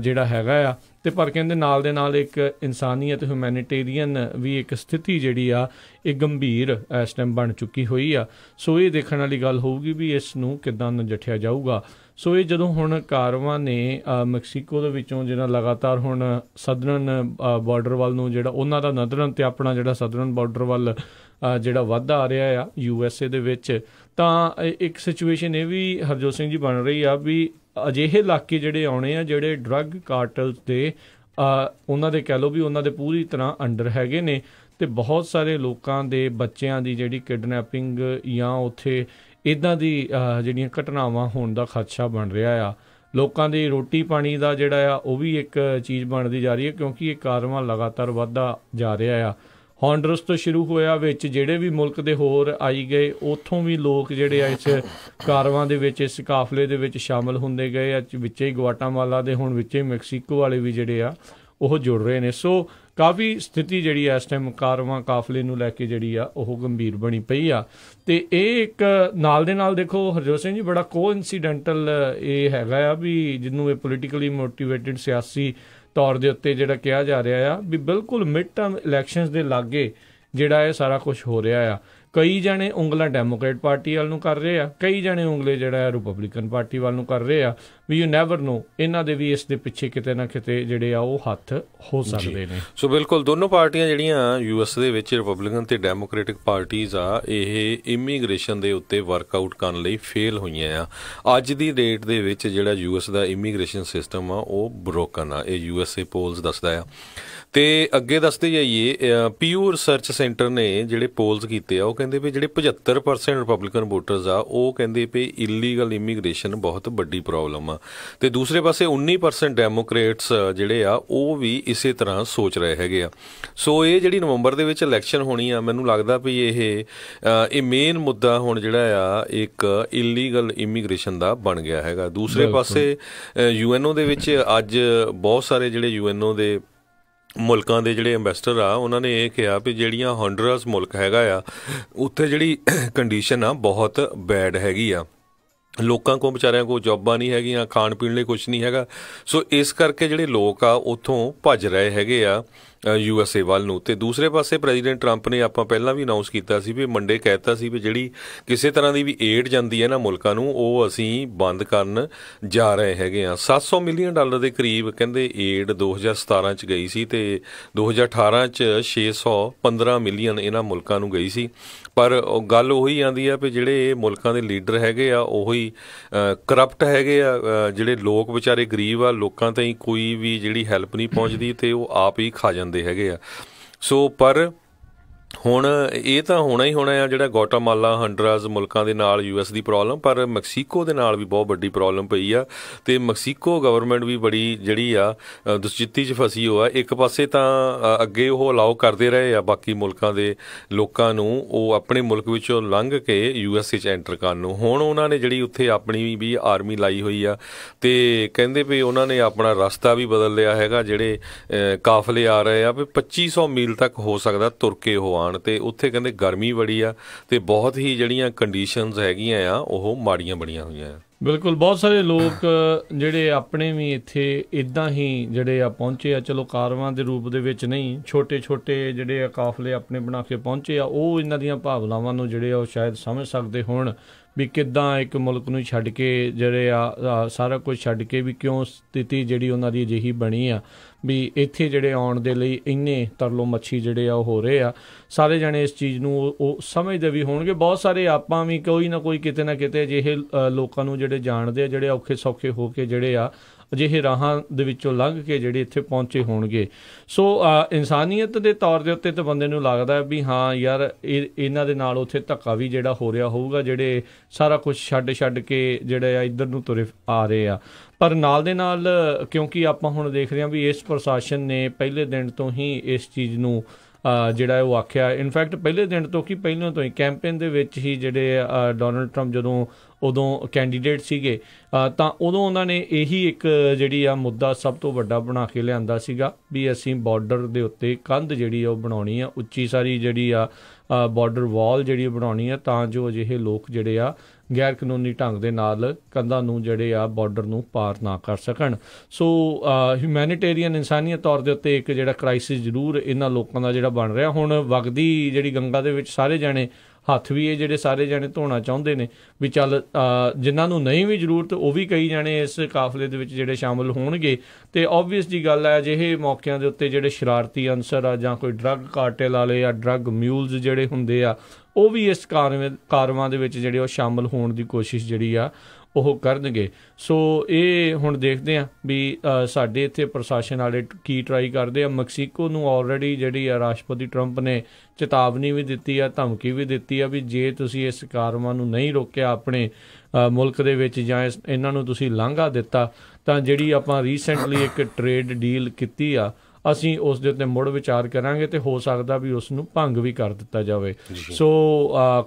Speaker 1: ਜਿਹੜਾ ਹੈਗਾ ਆ। ਅਤੇ ਪਰ ਕਹਿੰਦੇ ਨਾਲ ਦੇ ਨਾਲ ਇੱਕ ਇਨਸਾਨੀਅਤ ਹਿਊਮੈਨੀਟੇਰੀਅਨ ਵੀ ਇੱਕ ਸਥਿਤੀ ਜਿਹੜੀ ਆ ਇਹ ਗੰਭੀਰ ਇਸ ਟਾਈਮ ਬਣ ਚੁੱਕੀ ਹੋਈ ਆ। ਸੋ ਇਹ ਦੇਖਣ ਵਾਲੀ ਗੱਲ ਹੋਊਗੀ ਵੀ ਇਸ ਨੂੰ ਕਿੱਦਾਂ ਨਜਿੱਠਿਆ ਜਾਊਗਾ। ਸੋ ਇਹ ਜਦੋਂ ਹੁਣ ਕਾਰਵਾਂ ਨੇ ਮੈਕਸੀਕੋ ਦੇ ਵਿੱਚੋਂ ਜਿਹੜਾ ਲਗਾਤਾਰ ਹੁਣ ਸਦਰਨ ਬਾਰਡਰ ਵੱਲ ਨੂੰ ਜਿਹੜਾ ਉਹਨਾਂ ਦਾ ਨਦਰਨ ਅਤੇ ਆਪਣਾ ਜਿਹੜਾ ਸਦਰਨ ਬਾਰਡਰ ਵੱਲ ਜਿਹੜਾ ਵਾਧਾ ਆ ਰਿਹਾ ਆ USA ਦੇ ਵਿੱਚ, ਤਾਂ ਇੱਕ ਸਿਚੁਏਸ਼ਨ ਇਹ ਵੀ ਹਰਜੋਤ ਸਿੰਘ ਜੀ ਬਣ ਰਹੀ ਆ ਵੀ ਅਜਿਹੇ ਇਲਾਕੇ ਜਿਹੜੇ ਆਉਣੇ ਆ ਜਿਹੜੇ ਡਰੱਗ ਕਾਰਟਲਸ ਦੇ ਉਹਨਾਂ ਦੇ ਕਹਿ ਲਓ ਵੀ ਉਹਨਾਂ ਦੇ ਪੂਰੀ ਤਰ੍ਹਾਂ ਅੰਡਰ ਹੈਗੇ ਨੇ, ਅਤੇ ਬਹੁਤ ਸਾਰੇ ਲੋਕਾਂ ਦੇ ਬੱਚਿਆਂ ਦੀ ਜਿਹੜੀ ਕਿਡਨੈਪਿੰਗ ਜਾਂ ਉੱਥੇ ਇੱਦਾਂ ਦੀ ਜਿਹੜੀਆਂ ਘਟਨਾਵਾਂ ਹੋਣ ਦਾ ਖਦਸ਼ਾ ਬਣ ਰਿਹਾ ਆ। ਲੋਕਾਂ ਦੀ ਰੋਟੀ ਪਾਣੀ ਦਾ ਜਿਹੜਾ ਆ ਉਹ ਵੀ ਇੱਕ ਚੀਜ਼ ਬਣਦੀ ਜਾ ਰਹੀ ਹੈ, ਕਿਉਂਕਿ ਇਹ ਕਾਰਵਾਂ ਲਗਾਤਾਰ ਵੱਧਦਾ ਜਾ ਰਿਹਾ ਆ। ਹੌਂਡਰਸ ਤੋਂ ਸ਼ੁਰੂ ਹੋਇਆ, ਵਿੱਚ ਜਿਹੜੇ ਵੀ ਮੁਲਕ ਦੇ ਹੋਰ ਆਈ ਗਏ, ਉੱਥੋਂ ਵੀ ਲੋਕ ਜਿਹੜੇ ਆ ਇਸ ਕਾਰਵਾਂ ਦੇ ਵਿੱਚ, ਇਸ ਕਾਫਲੇ ਦੇ ਵਿੱਚ ਸ਼ਾਮਲ ਹੁੰਦੇ ਗਏ ਆ। ਵਿੱਚੇ ਹੀ ਗੁਆਟਾਮਾਲਾ ਦੇ, ਹੁਣ ਵਿੱਚੇ ਮੈਕਸੀਕੋ ਵਾਲੇ ਵੀ ਜਿਹੜੇ ਆ ਉਹ ਜੁੜ ਰਹੇ ਨੇ। ਸੋ ਕਾਫੀ ਸਥਿਤੀ ਜਿਹੜੀ ਆ ਇਸ ਟਾਈਮ ਕਾਰਵਾਂ ਕਾਫਲੇ ਨੂੰ ਲੈ ਕੇ ਜਿਹੜੀ ਆ ਉਹ ਗੰਭੀਰ ਬਣੀ ਪਈ ਆ। ਅਤੇ ਇਹ ਇੱਕ ਨਾਲ ਦੇ ਨਾਲ ਦੇਖੋ ਹਰਜੋਤ ਸਿੰਘ ਜੀ ਬੜਾ ਕੋਇਨਸੀਡੈਂਟਲ ਇਹ ਹੈਗਾ ਆ ਵੀ ਜਿਹਨੂੰ ਇਹ ਪੋਲੀਟੀਕਲੀ ਮੋਟੀਵੇਟਿਡ ਸਿਆਸੀ ਤੌਰ ਦੇ ਉੱਤੇ ਜਿਹੜਾ ਕਿਹਾ ਜਾ ਰਿਹਾ ਆ ਵੀ ਬਿਲਕੁਲ ਮਿਡ ਟਰਮ ਇਲੈਕਸ਼ਨਸ ਦੇ ਲਾਗੇ ਜਿਹੜਾ ਇਹ ਸਾਰਾ ਕੁਛ ਹੋ ਰਿਹਾ ਆ। ਕਈ ਜਣੇ ਉਂਗਲਾਂ ਡੈਮੋਕ੍ਰੇਟ ਪਾਰਟੀ ਵੱਲ ਨੂੰ ਕਰ ਰਹੇ ਆ, ਕਈ ਜਣੇ ਉਂਗਲੇ ਜਿਹੜਾ ਰਿਪਬਲਿਕਨ ਪਾਰਟੀ ਵੱਲ ਨੂੰ ਕਰ ਰਹੇ ਆ ਵੀ ਯੂ ਨੈਵਰ ਨੋ, ਇਹਨਾਂ ਦੇ ਵੀ ਇਸ ਦੇ ਪਿੱਛੇ ਕਿਤੇ ਨਾ ਕਿਤੇ ਜਿਹੜੇ ਆ ਉਹ ਹੱਥ ਹੋ ਸਕਦੇ ਨੇ।
Speaker 2: ਸੋ ਬਿਲਕੁਲ ਦੋਨੋਂ ਪਾਰਟੀਆਂ ਜਿਹੜੀਆਂ US ਦੇ ਵਿੱਚ ਰਿਪਬਲਿਕਨ ਤੇ ਡੈਮੋਕ੍ਰੈਟਿਕ ਪਾਰਟੀਜ਼ ਆ, ਇਹ ਇਮੀਗ੍ਰੇਸ਼ਨ ਦੇ ਉੱਤੇ ਵਰਕਆਊਟ ਕਰਨ ਲਈ ਫੇਲ ਹੋਈਆਂ ਆ। ਅੱਜ ਦੀ ਡੇਟ ਦੇ ਵਿੱਚ ਜਿਹੜਾ US ਦਾ ਇਮੀਗ੍ਰੇਸ਼ਨ ਸਿਸਟਮ ਆ ਉਹ ਬਰੋਕਨ ਆ, ਇਹ USA ਪੋਲਸ ਦੱਸਦਾ ਆ। ਤੇ ਅੱਗੇ ਦੱਸਦੇ ਜਾਈਏ, ਪੀਯੂ ਰਿਸਰਚ ਸੈਂਟਰ ਨੇ ਜਿਹੜੇ ਪੋਲਸ ਕੀਤੇ ਆ ਉਹ ਕਹਿੰਦੇ ਵੀ ਜਿਹੜੇ 75% ਰਿਪਬਲਿਕਨ ਵੋਟਰਸ ਆ ਉਹ ਕਹਿੰਦੇ ਵੀ ਇਲੀਗਲ ਇਮੀਗ੍ਰੇਸ਼ਨ ਬਹੁਤ ਵੱਡੀ ਪ੍ਰੋਬਲਮ ਆ, ਤੇ ਦੂਸਰੇ ਪਾਸੇ 19% ਡੈਮੋਕ੍ਰੇਟਸ ਜਿਹੜੇ ਆ ਉਹ ਵੀ ਇਸੇ ਤਰ੍ਹਾਂ ਸੋਚ ਰਹੇ ਹੈਗੇ ਆ। ਸੋ ਇਹ ਜਿਹੜੀ ਨਵੰਬਰ ਦੇ ਵਿੱਚ ਇਲੈਕਸ਼ਨ ਹੋਣੀ ਆ, ਮੈਨੂੰ ਲੱਗਦਾ ਵੀ ਇਹ ਮੇਨ ਮੁੱਦਾ ਹੁਣ ਜਿਹੜਾ ਆ ਇੱਕ ਇਲੀਗਲ ਇਮੀਗ੍ਰੇਸ਼ਨ ਦਾ ਬਣ ਗਿਆ ਹੈਗਾ। ਦੂਸਰੇ ਪਾਸੇ UNO ਦੇ ਵਿੱਚ ਅੱਜ ਬਹੁਤ ਸਾਰੇ ਜਿਹੜੇ UNO ਦੇ ਮੁਲਕਾਂ ਦੇ ਜਿਹੜੇ ਅੰਬੈਸਡਰ ਆ ਉਹਨਾਂ ਨੇ ਇਹ ਕਿਹਾ ਵੀ ਜਿਹੜੀਆਂ ਹੌਂਡਰਸ ਮੁਲਕ ਹੈਗਾ ਆ ਉੱਥੇ ਜਿਹੜੀ ਕੰਡੀਸ਼ਨ ਆ ਬਹੁਤ ਬੈਡ ਹੈਗੀ ਆ। ਲੋਕਾਂ ਕੋਲ ਵਿਚਾਰਿਆਂ ਕੋਲ ਜੋਬਾਂ ਨਹੀਂ ਹੈਗੀਆਂ, ਖਾਣ ਪੀਣ ਲਈ ਕੁਛ ਨਹੀਂ ਹੈਗਾ। ਸੋ ਇਸ ਕਰਕੇ ਜਿਹੜੇ ਲੋਕ ਆ ਉੱਥੋਂ ਭੱਜ ਰਹੇ ਹੈਗੇ ਆ USA ਵੱਲ ਨੂੰ। ਤੇ ਦੂਸਰੇ ਪਾਸੇ ਪ੍ਰੈਜ਼ੀਡੈਂਟ ਟਰੰਪ ਨੇ ਆਪਾਂ ਪਹਿਲਾਂ ਵੀ ਅਨਾਊਂਸ ਕੀਤਾ ਸੀ ਵੀ ਮੰਡੇ ਕਹਿਤਾ ਸੀ ਵੀ ਜਿਹੜੀ ਕਿਸੇ ਤਰ੍ਹਾਂ ਦੀ ਵੀ ਏਡ ਜਾਂਦੀ ਹੈ ਨਾ ਮੁਲਕਾਂ ਨੂੰ ਉਹ ਅਸੀਂ ਬੰਦ ਕਰਨ ਜਾ ਰਹੇ ਹੈਗੇ ਆ। $700 ਮਿਲੀਅਨ ਦੇ ਕਰੀਬ ਕਹਿੰਦੇ ਏਡ 2017 'ਚ ਗਈ ਸੀ ਤੇ 2018 'ਚ 615 ਮਿਲੀਅਨ ਇਹਨਾਂ ਮੁਲਕਾਂ ਨੂੰ ਗਈ ਸੀ। ਪਰ ਗੱਲ ਉਹੀ ਆਉਂਦੀ ਆ ਵੀ ਜਿਹੜੇ ਮੁਲਕਾਂ ਦੇ ਲੀਡਰ ਹੈਗੇ ਆ ਉਹੀ ਕਰਪਟ ਹੈਗੇ ਆ। ਜਿਹੜੇ ਲੋਕ ਵਿਚਾਰੇ ਗਰੀਬ ਆ, ਲੋਕਾਂ ਤਾਈਂ ਕੋਈ ਵੀ ਜਿਹੜੀ ਹੈਲਪ ਨਹੀਂ ਪਹੁੰਚਦੀ ਤੇ ਉਹ ਆਪ ਹੀ ਖਾ ਜਾਂਦੇ ਹੈਗੇ ਆ। ਸੋ ਪਰ ਹੁਣ ਇਹ ਤਾਂ ਹੋਣਾ ਹੀ ਹੋਣਾ ਆ ਜਿਹੜਾ ਗੁਆਟਾਮਾਲਾ, ਹੰਡਰਾਸ ਮੁਲਕਾਂ ਦੇ ਨਾਲ US ਦੀ ਪ੍ਰੋਬਲਮ, ਪਰ ਮੈਕਸੀਕੋ ਦੇ ਨਾਲ ਵੀ ਬਹੁਤ ਵੱਡੀ ਪ੍ਰੋਬਲਮ ਪਈ ਆ। ਅਤੇ ਮੈਕਸੀਕੋ ਗਵਰਨਮੈਂਟ ਵੀ ਬੜੀ ਜਿਹੜੀ ਆ ਦੁਸ਼ਚਿੱਤੀ 'ਚ ਫਸੀ ਹੋ ਆ। ਇੱਕ ਪਾਸੇ ਤਾਂ ਅੱਗੇ ਉਹ ਅਲਾਓ ਕਰਦੇ ਰਹੇ ਆ ਬਾਕੀ ਮੁਲਕਾਂ ਦੇ ਲੋਕਾਂ ਨੂੰ ਉਹ ਆਪਣੇ ਮੁਲਕ ਵਿੱਚੋਂ ਲੰਘ ਕੇ USA 'ਚ ਐਂਟਰ ਕਰਨ ਨੂੰ। ਹੁਣ ਉਹਨਾਂ ਨੇ ਜਿਹੜੀ ਉੱਥੇ ਆਪਣੀ ਵੀ ਆਰਮੀ ਲਾਈ ਹੋਈ ਆ ਅਤੇ ਕਹਿੰਦੇ ਵੀ ਉਹਨਾਂ ਨੇ ਆਪਣਾ ਰਸਤਾ ਵੀ ਬਦਲ ਲਿਆ ਹੈਗਾ। ਜਿਹੜੇ ਕਾਫਲੇ ਆ ਰਹੇ ਆ ਵੀ 2500 ਮੀਲ ਤੱਕ ਹੋ ਸਕਦਾ ਤੁਰ ਕੇ ਉਹ ਆਉਣ, ਤੇ ਉੱਥੇ ਕਹਿੰਦੇ ਗਰਮੀ ਬੜੀ ਆ ਤੇ ਬਹੁਤ ਹੀ ਜਿਹੜੀਆਂ ਕੰਡੀਸ਼ਨਸ ਹੈਗੀਆਂ ਆ ਉਹ ਮਾੜੀਆਂ ਬਣੀਆਂ ਹੋਈਆਂ ਆ।
Speaker 1: ਬਿਲਕੁਲ, ਬਹੁਤ ਸਾਰੇ ਲੋਕ ਜਿਹੜੇ ਆਪਣੇ ਵੀ ਇੱਥੇ ਇੱਦਾਂ ਹੀ ਜਿਹੜੇ ਆ ਪਹੁੰਚੇ ਆ, ਚਲੋ ਕਾਰਵਾਂ ਦੇ ਰੂਪ ਦੇ ਵਿੱਚ ਨਹੀਂ, ਛੋਟੇ ਛੋਟੇ ਜਿਹੜੇ ਆ ਕਾਫਲੇ ਆਪਣੇ ਬਣਾ ਕੇ ਪਹੁੰਚੇ ਆ, ਉਹ ਇਹਨਾਂ ਦੀਆਂ ਭਾਵਨਾਵਾਂ ਨੂੰ ਜਿਹੜੇ ਆ ਉਹ ਸ਼ਾਇਦ ਸਮਝ ਸਕਦੇ ਹੋਣ ਵੀ ਕਿੱਦਾਂ ਇੱਕ ਮੁਲਕ ਨੂੰ ਛੱਡ ਕੇ ਜਿਹੜੇ ਆ ਸਾਰਾ ਕੁਝ ਛੱਡ ਕੇ ਵੀ ਕਿਉਂ ਸਥਿਤੀ ਜਿਹੜੀ ਉਹਨਾਂ ਦੀ ਅਜਿਹੀ ਬਣੀ ਆ ਵੀ ਇੱਥੇ ਜਿਹੜੇ ਆਉਣ ਦੇ ਲਈ ਇੰਨੇ ਤਰਲੋ ਮੱਛੀ ਜਿਹੜੇ ਆ ਉਹ ਹੋ ਰਹੇ ਆ। ਸਾਰੇ ਜਾਣੇ ਇਸ ਚੀਜ਼ ਨੂੰ ਉਹ ਸਮਝਦੇ ਵੀ ਹੋਣਗੇ। ਬਹੁਤ ਸਾਰੇ ਆਪਾਂ ਵੀ ਕੋਈ ਨਾ ਕੋਈ ਕਿਤੇ ਨਾ ਕਿਤੇ ਅਜਿਹੇ ਲੋਕਾਂ ਨੂੰ ਜਿਹੜੇ ਜਾਣਦੇ ਆ ਜਿਹੜੇ ਔਖੇ ਸੌਖੇ ਹੋ ਕੇ ਜਿਹੜੇ ਆ ਅਜਿਹੇ ਰਾਹਾਂ ਦੇ ਵਿੱਚੋਂ ਲੰਘ ਕੇ ਜਿਹੜੇ ਇੱਥੇ ਪਹੁੰਚੇ ਹੋਣਗੇ। ਸੋ ਇਨਸਾਨੀਅਤ ਦੇ ਤੌਰ ਦੇ ਉੱਤੇ ਤਾਂ ਬੰਦੇ ਨੂੰ ਲੱਗਦਾ ਵੀ ਹਾਂ ਯਾਰ ਇਹਨਾਂ ਦੇ ਨਾਲ ਉੱਥੇ ਧੱਕਾ ਵੀ ਜਿਹੜਾ ਹੋ ਰਿਹਾ ਹੋਊਗਾ, ਜਿਹੜੇ ਸਾਰਾ ਕੁਛ ਛੱਡ ਕੇ ਜਿਹੜੇ ਆ ਇੱਧਰ ਨੂੰ ਤੁਰੇ ਆ ਰਹੇ ਆ। ਪਰ ਨਾਲ ਦੇ ਨਾਲ ਕਿਉਂਕਿ ਆਪਾਂ ਹੁਣ ਦੇਖ ਰਹੇ ਹਾਂ ਵੀ ਇਸ ਪ੍ਰਸ਼ਾਸਨ ਨੇ ਪਹਿਲੇ ਦਿਨ ਤੋਂ ਹੀ ਇਸ ਚੀਜ਼ ਨੂੰ ਜਿਹੜਾ ਉਹ ਆਖਿਆ, ਇਨਫੈਕਟ ਪਹਿਲੇ ਦਿਨ ਤੋਂ ਕੀ ਪਹਿਲਾਂ ਤੋਂ ਹੀ ਕੈਂਪੇਨ ਦੇ ਵਿੱਚ ਹੀ ਜਿਹੜੇ ਡੋਨਲਡ ਟਰੰਪ ਜਦੋਂ ਉਦੋਂ ਕੈਂਡੀਡੇਟ ਸੀਗੇ ਤਾਂ ਉਦੋਂ ਉਹਨਾਂ ਨੇ ਇਹੀ ਇੱਕ ਜਿਹੜੀ ਆ ਮੁੱਦਾ ਸਭ ਤੋਂ ਵੱਡਾ ਬਣਾ ਕੇ ਲਿਆਂਦਾ ਸੀਗਾ ਵੀ ਅਸੀਂ ਬਾਰਡਰ ਦੇ ਉੱਤੇ ਕੰਧ ਜਿਹੜੀ ਆ ਉਹ ਬਣਾਉਣੀ ਆ, ਉੱਚੀ ਸਾਰੀ ਜਿਹੜੀ ਆ ਬਾਰਡਰ ਵਾਲ ਜਿਹੜੀ ਬਣਾਉਣੀ ਆ ਤਾਂ ਜੋ ਅਜਿਹੇ ਲੋਕ ਜਿਹੜੇ ਆ ਗੈਰ ਕਾਨੂੰਨੀ ਢੰਗ ਦੇ ਨਾਲ ਕੰਧਾਂ ਨੂੰ ਜਿਹੜੇ ਆ ਬਾਰਡਰ ਨੂੰ ਪਾਰ ਨਾ ਕਰ ਸਕਣ। ਸੋ ਹਿਊਮੈਨੀਟੇਰੀਅਨ ਇਨਸਾਨੀਅਤ ਤੌਰ ਦੇ ਉੱਤੇ ਇੱਕ ਜਿਹੜਾ ਕ੍ਰਾਈਸਿਸ ਜ਼ਰੂਰ ਇਹਨਾਂ ਲੋਕਾਂ ਦਾ ਜਿਹੜਾ ਬਣ ਰਿਹਾ। ਹੁਣ ਵਗਦੀ ਜਿਹੜੀ ਗੰਗਾ ਦੇ ਵਿੱਚ ਸਾਰੇ ਜਾਣੇ ਹੱਥ ਵੀ ਇਹ ਜਿਹੜੇ ਸਾਰੇ ਜਾਣੇ ਧੋਣਾ ਚਾਹੁੰਦੇ ਨੇ ਵੀ ਚੱਲ ਜਿਨ੍ਹਾਂ ਨੂੰ ਨਹੀਂ ਵੀ ਜ਼ਰੂਰਤ ਉਹ ਵੀ ਕਈ ਜਾਣੇ ਇਸ ਕਾਫਲੇ ਦੇ ਵਿੱਚ ਜਿਹੜੇ ਸ਼ਾਮਲ ਹੋਣਗੇ। ਅਤੇ ਓਬਵੀਅਸ ਜੀ ਗੱਲ ਹੈ ਅਜਿਹੇ ਮੌਕਿਆਂ ਦੇ ਉੱਤੇ ਜਿਹੜੇ ਸ਼ਰਾਰਤੀ ਅਨਸਰ ਆ ਜਾਂ ਕੋਈ ਡਰੱਗ ਕਾਰਟੇਲ ਵਾਲੇ ਜਾਂ ਡਰੱਗ ਮਿਊਲਸ ਜਿਹੜੇ ਹੁੰਦੇ ਆ ਉਹ ਵੀ ਇਸ ਕਾਰਵਾਂ ਦੇ ਵਿੱਚ ਜਿਹੜੇ ਉਹ ਸ਼ਾਮਲ ਹੋਣ ਦੀ ਕੋਸ਼ਿਸ਼ ਜਿਹੜੀ ਆ ਉਹ ਕਰਨਗੇ। ਸੋ ਇਹ ਹੁਣ ਦੇਖਦੇ ਹਾਂ ਵੀ ਸਾਡੇ ਇੱਥੇ ਪ੍ਰਸ਼ਾਸਨ ਵਾਲੇ ਕੀ ਟਰਾਈ ਕਰਦੇ ਆ। ਮੈਕਸੀਕੋ ਨੂੰ ਆਲਰੇਡੀ ਜਿਹੜੀ ਆ ਰਾਸ਼ਟਰਪਤੀ ਟਰੰਪ ਨੇ ਚੇਤਾਵਨੀ ਵੀ ਦਿੱਤੀ ਆ, ਧਮਕੀ ਵੀ ਦਿੱਤੀ ਆ ਵੀ ਜੇ ਤੁਸੀਂ ਇਸ ਕਾਰਵਾਂ ਨੂੰ ਨਹੀਂ ਰੋਕਿਆ ਆਪਣੇ ਮੁਲਕ ਦੇ ਵਿੱਚ ਜਾਂ ਇਹਨਾਂ ਨੂੰ ਤੁਸੀਂ ਲਾਂਘਾ ਦਿੱਤਾ ਤਾਂ ਜਿਹੜੀ ਆਪਾਂ ਰੀਸੈਂਟਲੀ ਇੱਕ ਟਰੇਡ ਡੀਲ ਕੀਤੀ ਆ ਅਸੀਂ ਉਸ ਦੇ ਉੱਤੇ ਮੁੜ ਵਿਚਾਰ ਕਰਾਂਗੇ ਅਤੇ ਹੋ ਸਕਦਾ ਵੀ ਉਸ ਨੂੰ ਭੰਗ ਵੀ ਕਰ ਦਿੱਤਾ ਜਾਵੇ। ਸੋ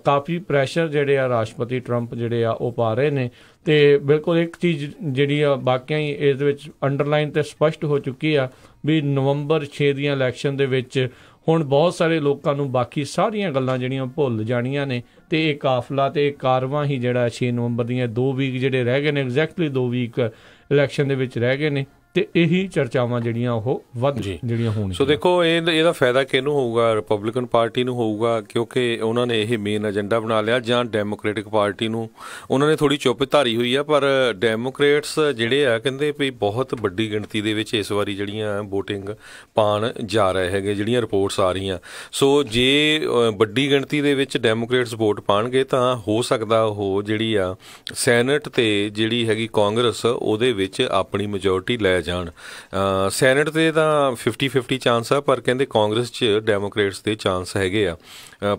Speaker 1: ਕਾਫੀ ਪ੍ਰੈਸ਼ਰ ਜਿਹੜੇ ਆ ਰਾਸ਼ਟਰਪਤੀ ਟਰੰਪ ਜਿਹੜੇ ਆ ਉਹ ਪਾ ਰਹੇ ਨੇ ਅਤੇ ਬਿਲਕੁਲ ਇੱਕ ਚੀਜ਼ ਜਿਹੜੀ ਆ ਬਾਕੀਆਂ ਹੀ ਇਸ ਦੇ ਵਿੱਚ ਅੰਡਰਲਾਈਨ ਅਤੇ ਸਪਸ਼ਟ ਹੋ ਚੁੱਕੀ ਆ ਵੀ ਨਵੰਬਰ 6 ਦੀਆਂ ਇਲੈਕਸ਼ਨ ਦੇ ਵਿੱਚ ਹੁਣ ਬਹੁਤ ਸਾਰੇ ਲੋਕਾਂ ਨੂੰ ਬਾਕੀ ਸਾਰੀਆਂ ਗੱਲਾਂ ਜਿਹੜੀਆਂ ਭੁੱਲ ਜਾਣੀਆਂ ਨੇ ਅਤੇ ਇਹ ਕਾਫਲਾ ਅਤੇ ਇਹ ਕਾਰਵਾਂ ਹੀ ਜਿਹੜਾ 6 ਨਵੰਬਰ ਦੀਆਂ 2 ਵੀਕ ਜਿਹੜੇ ਰਹਿ ਗਏ ਨੇ ਐਗਜ਼ੈਕਟਲੀ 2 ਵੀਕ ਇਲੈਕਸ਼ਨ ਦੇ ਵਿੱਚ ਰਹਿ ਗਏ ਨੇ ਅਤੇ ਇਹੀ ਚਰਚਾਵਾਂ ਜਿਹੜੀਆਂ ਉਹ ਵੱਧ ਜਿਹੜੀਆਂ ਹੋਣਗੀਆਂ।
Speaker 2: ਸੋ ਦੇਖੋ ਇਹਦਾ ਫਾਇਦਾ ਕਿਹਨੂੰ ਹੋਊਗਾ? ਰਿਪਬਲਿਕਨ ਪਾਰਟੀ ਨੂੰ ਹੋਊਗਾ ਕਿਉਂਕਿ ਉਹਨਾਂ ਨੇ ਇਹ ਮੇਨ ਏਜੰਡਾ ਬਣਾ ਲਿਆ, ਜਾਂ ਡੈਮੋਕ੍ਰੈਟਿਕ ਪਾਰਟੀ ਨੂੰ ਉਹਨਾਂ ਨੇ ਥੋੜ੍ਹੀ ਚੁੱਪ ਧਾਰੀ ਹੋਈ ਆ। ਪਰ ਡੈਮੋਕ੍ਰੇਟਸ ਜਿਹੜੇ ਆ ਕਹਿੰਦੇ ਵੀ ਬਹੁਤ ਵੱਡੀ ਗਿਣਤੀ ਦੇ ਵਿੱਚ ਇਸ ਵਾਰੀ ਜਿਹੜੀਆਂ ਵੋਟਿੰਗ ਪਾਉਣ ਜਾ ਰਹੇ ਹੈਗੇ, ਜਿਹੜੀਆਂ ਰਿਪੋਰਟਸ ਆ ਰਹੀਆਂ। ਸੋ ਜੇ ਵੱਡੀ ਗਿਣਤੀ ਦੇ ਵਿੱਚ ਡੈਮੋਕ੍ਰੇਟਸ ਵੋਟ ਪਾਉਣਗੇ ਤਾਂ ਹੋ ਸਕਦਾ ਉਹ ਜਿਹੜੀ ਆ ਸੈਨੇਟ ਅਤੇ ਜਿਹੜੀ ਹੈਗੀ ਕਾਂਗਰਸ ਉਹਦੇ ਵਿੱਚ ਆਪਣੀ ਮੈਜੋਰਟੀ ਲੈ ਜਾਣ। ਸੈਨੇਟ ਤੇ ਤਾਂ 50-50 ਚਾਂਸ ਆ, ਪਰ ਕਹਿੰਦੇ ਕਾਂਗਰਸ 'ਚ ਡੈਮੋਕ੍ਰੇਟਸ ਦੇ ਚਾਂਸ ਹੈਗੇ ਆ।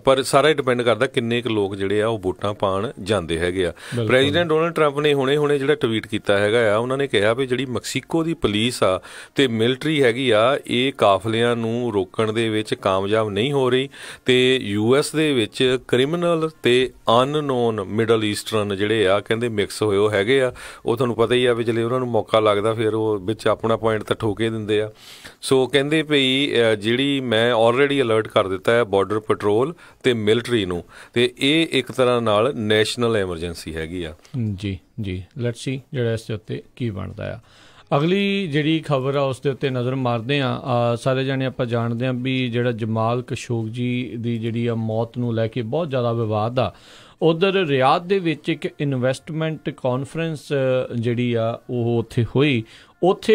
Speaker 2: ਪਰ ਸਾਰਾ ਹੀ ਡਿਪੈਂਡ ਕਰਦਾ ਕਿੰਨੇ ਕੁ ਲੋਕ ਜਿਹੜੇ ਆ ਉਹ ਵੋਟਾਂ ਪਾਉਣ ਜਾਂਦੇ ਹੈਗੇ ਆ। ਪ੍ਰੈਜ਼ੀਡੈਂਟ ਡੋਨਲਡ ਟਰੰਪ ਨੇ ਹੁਣੇ ਜਿਹੜਾ ਟਵੀਟ ਕੀਤਾ ਹੈਗਾ ਆ, ਉਹਨਾਂ ਨੇ ਕਿਹਾ ਵੀ ਜਿਹੜੀ ਮੈਕਸੀਕੋ ਦੀ ਪੁਲਿਸ ਆ ਤੇ ਮਿਲਟਰੀ ਹੈਗੀ ਆ ਇਹ ਕਾਫਲਿਆਂ ਨੂੰ ਰੋਕਣ ਦੇ ਵਿੱਚ ਕਾਮਯਾਬ ਨਹੀਂ ਹੋ ਰਹੀ ਅਤੇ US ਦੇ ਵਿੱਚ ਕ੍ਰਿਮੀਨਲ ਤੇ ਅਨਨੋਨ ਮਿਡਲ ਈਸਟਰਨ ਜਿਹੜੇ ਆ ਕਹਿੰਦੇ ਮਿਕਸ ਹੋਏ ਉਹ ਹੈਗੇ ਆ। ਉਹ ਤੁਹਾਨੂੰ ਪਤਾ ਹੀ ਆ ਵੀ ਜਦੋਂ ਉਹਨਾਂ ਨੂੰ ਮੌਕਾ ਲੱਗਦਾ ਫਿਰ ਉਹ ਵਿੱਚ ਆਪਣਾ ਪੁਆਇੰਟ ਤਾਂ ਠੋਕੇ ਦਿੰਦੇ ਆ। ਸੋ ਕਹਿੰਦੇ ਭਈ ਜਿਹੜੀ ਮੈਂ ਆਲਰੇਡੀ ਅਲਰਟ ਕਰ ਦਿੱਤਾ ਹੈ ਬਾਰਡਰ ਪੈਟਰੋਲ ਤੇ ਮਿਲਟਰੀ ਨੂੰ, ਤੇ ਇਹ ਇੱਕ ਤਰ੍ਹਾਂ ਨਾਲ ਨੈਸ਼ਨਲ ਐਮਰਜੈਂਸੀ ਹੈਗੀ ਆ।
Speaker 1: ਜੀ ਲੈਟਸ ਸੀ ਜਿਹੜਾ ਇਸ ਦੇ ਉੱਤੇ ਕੀ ਬਣਦਾ ਆ। ਅਗਲੀ ਜਿਹੜੀ ਖਬਰ ਆ ਉਸ ਦੇ ਉੱਤੇ ਨਜ਼ਰ ਮਾਰਦੇ ਹਾਂ। ਸਾਰੇ ਜਾਣੇ ਆਪਾਂ ਜਾਣਦੇ ਹਾਂ ਵੀ ਜਿਹੜਾ ਜਮਾਲ ਖਸ਼ੋਗੀ ਦੀ ਜਿਹੜੀ ਆ ਮੌਤ ਨੂੰ ਲੈ ਕੇ ਬਹੁਤ ਜ਼ਿਆਦਾ ਵਿਵਾਦ ਆ। ਉੱਧਰ ਰਿਆਦ ਦੇ ਵਿੱਚ ਇੱਕ ਇਨਵੈਸਟਮੈਂਟ ਕਾਨਫਰੰਸ ਜਿਹੜੀ ਆ ਉਹ ਉੱਥੇ ਹੋਈ। ਉੱਥੇ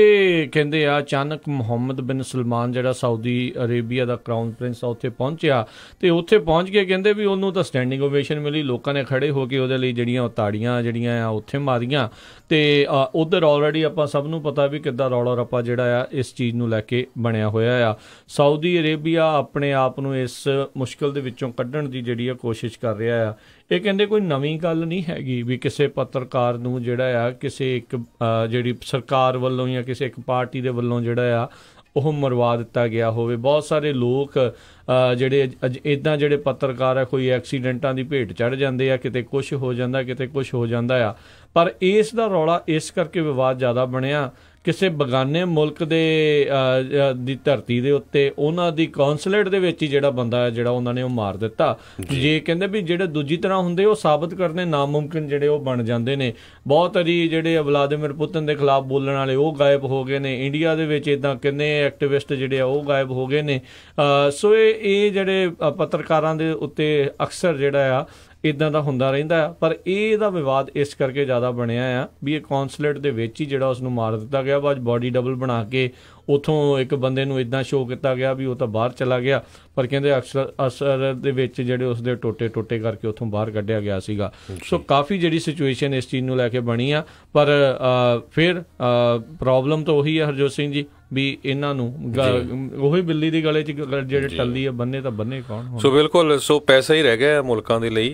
Speaker 1: ਕਹਿੰਦੇ ਆ ਅਚਾਨਕ ਮੁਹੰਮਦ ਬਿਨ ਸਲਮਾਨ ਜਿਹੜਾ ਸਾਊਦੀ ਅਰੇਬੀਆ ਦਾ ਕਰਾਊਨ ਪ੍ਰਿੰਸ ਆ ਉੱਥੇ ਪਹੁੰਚਿਆ ਅਤੇ ਉੱਥੇ ਪਹੁੰਚ ਕੇ ਕਹਿੰਦੇ ਵੀ ਉਹਨੂੰ ਤਾਂ ਸਟੈਂਡਿੰਗ ਓਵੇਸ਼ਨ ਮਿਲੀ, ਲੋਕਾਂ ਨੇ ਖੜ੍ਹੇ ਹੋ ਕੇ ਉਹਦੇ ਲਈ ਜਿਹੜੀਆਂ ਉਹ ਤਾੜੀਆਂ ਜਿਹੜੀਆਂ ਆ ਉੱਥੇ ਮਾਰੀਆਂ। ਅਤੇ ਉੱਧਰ ਆਲਰੇਡੀ ਆਪਾਂ ਸਭ ਨੂੰ ਪਤਾ ਵੀ ਕਿੱਦਾਂ ਰੌਲਾ ਰੱਪਾ ਜਿਹੜਾ ਆ ਇਸ ਚੀਜ਼ ਨੂੰ ਲੈ ਕੇ ਬਣਿਆ ਹੋਇਆ ਆ। ਸਾਊਦੀ ਅਰੇਬੀਆ ਆਪਣੇ ਆਪ ਨੂੰ ਇਸ ਮੁਸ਼ਕਿਲ ਦੇ ਵਿੱਚੋਂ ਕੱਢਣ ਦੀ ਜਿਹੜੀ ਆ ਕੋਸ਼ਿਸ਼ ਕਰ ਰਿਹਾ ਆ। ਇਹ ਕਹਿੰਦੇ ਕੋਈ ਨਵੀਂ ਗੱਲ ਨਹੀਂ ਹੈਗੀ ਵੀ ਕਿਸੇ ਪੱਤਰਕਾਰ ਨੂੰ ਜਿਹੜਾ ਆ ਕਿਸੇ ਇੱਕ ਜਿਹੜੀ ਸਰਕਾਰ ਵੱਲੋਂ ਜਾਂ ਕਿਸੇ ਇੱਕ ਪਾਰਟੀ ਦੇ ਵੱਲੋਂ ਜਿਹੜਾ ਆ ਉਹ ਮਰਵਾ ਦਿੱਤਾ ਗਿਆ ਹੋਵੇ। ਬਹੁਤ ਸਾਰੇ ਲੋਕ ਜਿਹੜੇ ਇੱਦਾਂ ਜਿਹੜੇ ਪੱਤਰਕਾਰ ਆ ਕੋਈ ਐਕਸੀਡੈਂਟਾਂ ਦੀ ਭੇਟ ਚੜ੍ਹ ਜਾਂਦੇ ਆ, ਕਿਤੇ ਕੁਛ ਹੋ ਜਾਂਦਾ ਕਿਤੇ ਕੁਛ ਹੋ ਜਾਂਦਾ ਆ। ਪਰ ਇਸ ਦਾ ਰੌਲਾ ਇਸ ਕਰਕੇ ਵਿਵਾਦ ਜ਼ਿਆਦਾ ਬਣਿਆ ਕਿਸੇ ਬਗਾਨੇ ਮੁਲਕ ਦੀ ਧਰਤੀ ਦੇ ਉੱਤੇ ਉਹਨਾਂ ਦੀ ਕੌਂਸਲੇਟ ਦੇ ਵਿੱਚ ਹੀ ਜਿਹੜਾ ਬੰਦਾ ਹੈ ਜਿਹੜਾ ਉਹਨਾਂ ਨੇ ਉਹ ਮਾਰ ਦਿੱਤਾ। ਜੇ ਕਹਿੰਦੇ ਵੀ ਜਿਹੜੇ ਦੂਜੀ ਤਰ੍ਹਾਂ ਹੁੰਦੇ ਉਹ ਸਾਬਤ ਕਰਨੇ ਨਾਮੁਮਕਿਨ ਜਿਹੜੇ ਉਹ ਬਣ ਜਾਂਦੇ ਨੇ। ਬਹੁਤ ਵਾਰੀ ਜਿਹੜੇ ਵਲਾਦੀਮਿਰ ਪੁਤਿਨ ਦੇ ਖਿਲਾਫ ਬੋਲਣ ਵਾਲੇ ਉਹ ਗਾਇਬ ਹੋ ਗਏ ਨੇ। ਇੰਡੀਆ ਦੇ ਵਿੱਚ ਇੱਦਾਂ ਕਿੰਨੇ ਐਕਟਿਵਿਸਟ ਜਿਹੜੇ ਆ ਉਹ ਗਾਇਬ ਹੋ ਗਏ ਨੇ। ਸੋ ਇਹ ਜਿਹੜੇ ਪੱਤਰਕਾਰਾਂ ਦੇ ਉੱਤੇ ਅਕਸਰ ਜਿਹੜਾ ਆ ਇੱਦਾਂ ਦਾ ਹੁੰਦਾ ਰਹਿੰਦਾ ਆ। ਪਰ ਇਹਦਾ ਵਿਵਾਦ ਇਸ ਕਰਕੇ ਜ਼ਿਆਦਾ ਬਣਿਆ ਆ ਵੀ ਇਹ ਕੌਂਸਲੇਟ ਦੇ ਵਿੱਚ ਹੀ ਜਿਹੜਾ ਉਸਨੂੰ ਮਾਰ ਦਿੱਤਾ ਗਿਆ। ਬਾਅਦ ਬੋਡੀ ਡਬਲ ਬਣਾ ਕੇ ਉੱਥੋਂ ਇੱਕ ਬੰਦੇ ਨੂੰ ਇੱਦਾਂ ਸ਼ੋਅ ਕੀਤਾ ਗਿਆ ਵੀ ਉਹ ਤਾਂ ਬਾਹਰ ਚਲਾ ਗਿਆ, ਪਰ ਕਹਿੰਦੇ ਅਸਰ ਦੇ ਵਿੱਚ ਜਿਹੜੇ ਉਸਦੇ ਟੋਟੇ ਕਰਕੇ ਉੱਥੋਂ ਬਾਹਰ ਕੱਢਿਆ ਗਿਆ ਸੀਗਾ। ਸੋ ਕਾਫੀ ਜਿਹੜੀ ਸਿਚੁਏਸ਼ਨ ਇਸ ਚੀਜ਼ ਨੂੰ ਲੈ ਕੇ ਬਣੀ ਆ। ਪਰ ਫਿਰ ਪ੍ਰੋਬਲਮ ਤਾਂ ਉਹੀ ਹੈ ਹਰਜੋਤ ਸਿੰਘ ਜੀ ਵੀ ਇਹਨਾਂ ਨੂੰ ਉਹੀ ਬਿੱਲੀ ਦੀ ਗਲੇ 'ਚ ਜਿਹੜੇ ਟੱਲੀ ਆ ਬੰਨੇ ਤਾਂ ਬੰਨੇ ਕੌਣ।
Speaker 2: ਸੋ ਬਿਲਕੁਲ, ਸੋ ਪੈਸਾ ਹੀ ਰਹਿ ਗਿਆ ਮੁਲਕਾਂ ਦੇ ਲਈ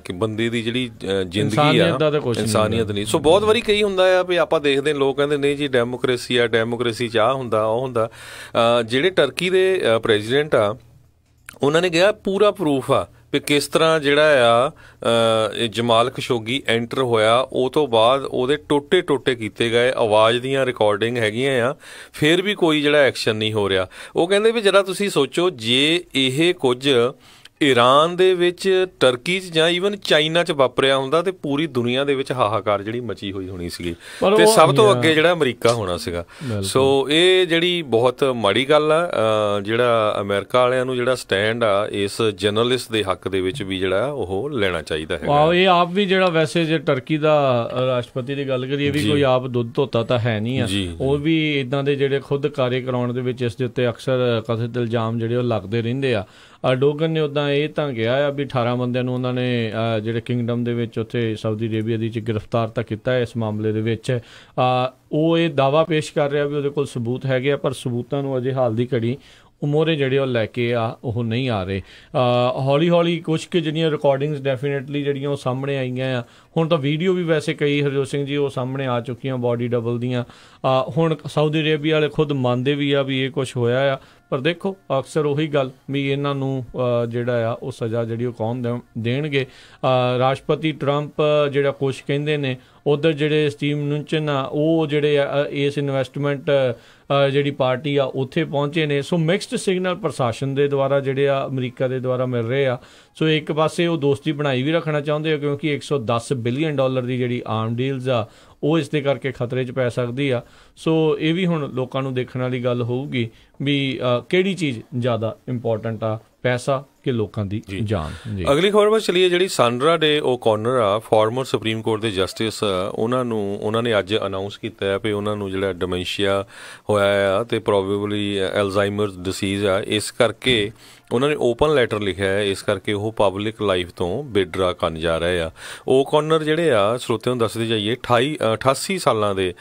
Speaker 2: ਕਿ ਬੰਦੇ ਦੀ ਜਿਹੜੀ ਜ਼ਿੰਦਗੀ ਆ ਇਨਸਾਨੀਅਤ ਨਹੀਂ। ਸੋ ਬਹੁਤ ਵਾਰੀ ਕਈ ਹੁੰਦਾ ਆ ਵੀ ਆਪਾਂ ਦੇਖਦੇ ਲੋਕ ਕਹਿੰਦੇ ਨਹੀਂ ਜੀ ਡੈਮੋਕ੍ਰੇਸੀ ਆ, ਡੈਮੋਕ੍ਰੇਸੀ 'ਚ ਆਹ ਹੁੰਦਾ ਉਹ ਹੁੰਦਾ। ਜਿਹੜੇ ਟਰਕੀ ਦੇ ਪ੍ਰੈਜ਼ੀਡੈਂਟ ਆ ਉਹਨਾਂ ਨੇ ਕਿਹਾ ਪੂਰਾ ਪ੍ਰੂਫ ਆ ਵੀ ਕਿਸ ਤਰ੍ਹਾਂ ਜਿਹੜਾ ਆ ਜਮਾਲ ਖਸ਼ੋਗੀ ਐਂਟਰ ਹੋਇਆ, ਉਹ ਤੋਂ ਬਾਅਦ ਉਹਦੇ ਟੋਟੇ ਕੀਤੇ ਗਏ, ਆਵਾਜ਼ ਦੀਆਂ ਰਿਕਾਰਡਿੰਗ ਹੈਗੀਆਂ ਆ, ਫਿਰ ਵੀ ਕੋਈ ਜਿਹੜਾ ਐਕਸ਼ਨ ਨਹੀਂ ਹੋ ਰਿਹਾ। ਉਹ ਕਹਿੰਦੇ ਵੀ ਜਰਾ ਤੁਸੀਂ ਸੋਚੋ ਜੇ ਇਹ ਕੁਝ ਈਰਾਨ ਦੇ ਵਿੱਚ, ਟਰਕੀ 'ਚ ਜਾਂ ਈਵਨ ਚਾਈਨਾ 'ਚ ਵਾਪਰਿਆ ਹੁੰਦਾ ਤੇ ਪੂਰੀ ਦੁਨੀਆ ਦੇ ਵਿੱਚ ਹਾਹਾਕਾਰ ਜਿਹੜੀ ਮਚੀ ਹੋਈ ਹੋਣੀ ਸੀਗੀ ਤੇ ਸਭ ਤੋਂ ਅੱਗੇ ਜਿਹੜਾ ਅਮਰੀਕਾ ਹੋਣਾ ਸੀਗਾ। ਸੋ ਇਹ ਜਿਹੜੀ ਬਹੁਤ ਮਾੜੀ ਗੱਲ ਆ, ਜਿਹੜਾ ਅਮਰੀਕਾ ਵਾਲਿਆਂ ਨੂੰ ਜਿਹੜਾ ਸਟੈਂਡ ਆ ਇਸ ਜਰਨਲਿਸਟ ਦੇ ਹੱਕ ਦੇ ਵਿੱਚ ਵੀ ਜਿਹੜਾ ਉਹ ਲੈਣਾ ਚਾਹੀਦਾ ਹੈ।
Speaker 1: ਇਹ ਆਪ ਵੀ ਜਿਹੜਾ ਵੈਸੇ ਜੇ ਟਰਕੀ ਦਾ ਰਾਸ਼ਟਰਪਤੀ ਦੀ ਗੱਲ ਕਰੀਏ ਵੀ ਕੋਈ ਆਪ ਦੁੱਧ ਧੋਤਾ ਤਾਂ ਹੈ ਨਹੀਂ ਆ, ਉਹ ਵੀ ਇੱਦਾਂ ਦੇ ਜਿਹੜੇ ਖੁਦ ਕਾਰਜ ਕਰਾਉਣ ਦੇ ਵਿੱਚ ਇਸ ਦੇ ਉੱਤੇ ਅਕਸਰ ਕਥਿਤ ਇਲਜ਼ਾਮ ਜਿਹੜੇ ਉਹ ਲੱਗਦੇ ਰਹਿੰਦੇ ਆ। ਡੋਗਨ ਨੇ ਉੱਦਾਂ ਇਹ ਤਾਂ ਕਿਹਾ ਆ ਵੀ 18 ਬੰਦਿਆਂ ਨੂੰ ਉਹਨਾਂ ਨੇ ਜਿਹੜੇ ਕਿੰਗਡਮ ਦੇ ਵਿੱਚ ਉੱਥੇ ਸਾਊਦੀ ਅਰੇਬੀਆ ਦੀ 'ਚ ਗ੍ਰਿਫਤਾਰ ਤਾਂ ਕੀਤਾ ਹੈ ਇਸ ਮਾਮਲੇ ਦੇ ਵਿੱਚ। ਉਹ ਇਹ ਦਾਅਵਾ ਪੇਸ਼ ਕਰ ਰਿਹਾ ਵੀ ਉਹਦੇ ਕੋਲ ਸਬੂਤ ਹੈਗੇ ਆ, ਪਰ ਸਬੂਤਾਂ ਨੂੰ ਅਜੇ ਹਾਲ ਦੀ ਘੜੀ ਮੋਹਰੇ ਜਿਹੜੇ ਉਹ ਲੈ ਕੇ ਉਹ ਨਹੀਂ ਆ ਰਹੇ। ਹੌਲੀ ਹੌਲੀ ਕੁਛ ਕੁ ਜਿਹੜੀਆਂ ਰਿਕਾਰਡਿੰਗਸ ਡੈਫੀਨੇਟਲੀ ਜਿਹੜੀਆਂ ਉਹ ਸਾਹਮਣੇ ਆਈਆਂ ਆ। ਹੁਣ ਤਾਂ ਵੀਡੀਓ ਵੀ ਵੈਸੇ ਕਈ ਹਰਜੋਤ ਸਿੰਘ ਜੀ ਉਹ ਸਾਹਮਣੇ ਆ ਚੁੱਕੀਆਂ ਬੋਡੀ ਡਬਲ ਦੀਆਂ। ਹੁਣ ਸਾਊਦੀ ਅਰੇਬੀਆ ਵਾਲੇ ਖੁਦ ਮੰਨਦੇ ਵੀ ਆ ਵੀ ਇਹ ਕੁਛ ਹੋਇਆ ਆ, ਪਰ ਦੇਖੋ ਅਕਸਰ ਉਹੀ ਗੱਲ ਵੀ ਇਹਨਾਂ ਨੂੰ ਜਿਹੜਾ ਆ ਉਹ ਸਜ਼ਾ ਜਿਹੜੀ ਉਹ ਕੌਣ ਦੇਣਗੇ। ਰਾਸ਼ਟਰਪਤੀ ਟਰੰਪ ਜਿਹੜਾ ਕੁਛ ਕਹਿੰਦੇ ਨੇ, ਉੱਧਰ ਜਿਹੜੇ ਸਟੀਵ ਨੂਚਨ ਆ ਉਹ ਜਿਹੜੇ ਆ ਇਸ ਇਨਵੈਸਟਮੈਂਟ ਜਿਹੜੀ ਪਾਰਟੀ ਆ ਉੱਥੇ ਪਹੁੰਚੇ ਨੇ। ਸੋ ਮਿਕਸਡ ਸਿਗਨਲ ਪ੍ਰਸ਼ਾਸਨ ਦੇ ਦੁਆਰਾ ਜਿਹੜੇ ਆ ਅਮਰੀਕਾ ਦੇ ਦੁਆਰਾ ਮਿਲ ਰਹੇ ਆ। ਸੋ ਇੱਕ ਪਾਸੇ ਉਹ ਦੋਸਤੀ ਬਣਾਈ ਵੀ ਰੱਖਣਾ ਚਾਹੁੰਦੇ ਆ ਕਿਉਂਕਿ $110 ਬਿਲੀਅਨ ਦੀ ਜਿਹੜੀ ਆਰਮ ਡੀਲਸ ਆ ਉਹ ਇਸ ਦੇ ਕਰਕੇ ਖਤਰੇ 'ਚ ਪੈ ਸਕਦੀ ਆ। ਸੋ ਇਹ ਵੀ ਹੁਣ ਲੋਕਾਂ ਨੂੰ ਦੇਖਣ ਵਾਲੀ ਗੱਲ ਹੋਊਗੀ ਵੀ ਕਿਹੜੀ ਚੀਜ਼ ਜ਼ਿਆਦਾ ਇੰਪੋਰਟੈਂਟ ਆ, ਪੈਸਾ ਕਿ ਲੋਕਾਂ ਦੀ ਜਾਨ।
Speaker 2: ਅਗਲੀ ਖਬਰ ਵੱਲ ਚਲੀਏ, ਜਿਹੜੀ ਸਾਂਡਰਾ ਡੇ ਓਕੋਨਰ ਆ, ਫਾਰਮਰ ਸੁਪਰੀਮ ਕੋਰਟ ਦੇ ਜਸਟਿਸ, ਉਹਨਾਂ ਨੇ ਅੱਜ ਅਨਾਊਂਸ ਕੀਤਾ ਹੈ ਵੀ ਉਹਨਾਂ ਨੂੰ ਜਿਹੜਾ ਡਿਮੈਂਸ਼ੀਆ ਹੋਇਆ ਆ ਤੇ ਪ੍ਰੋਬੇਬਲੀ ਐਲਜ਼ਾਈਮਰ ਡਿਸੀਜ਼ ਆ, ਇਸ ਕਰਕੇ ਉਹਨਾਂ ਨੇ ਓਪਨ ਲੈਟਰ ਲਿਖਿਆ ਹੈ, ਇਸ ਕਰਕੇ ਉਹ ਪਬਲਿਕ ਲਾਈਫ ਤੋਂ ਵਿਦਡਰਾ ਕਰਨ ਜਾ ਰਹੇ ਆ। ਓਕੋਨਰ ਜਿਹੜੇ ਆ, ਸਰੋਤਿਆਂ ਨੂੰ ਦੱਸਦੇ ਜਾਈਏ, 88 ਸਾਲਾਂ ਦੇ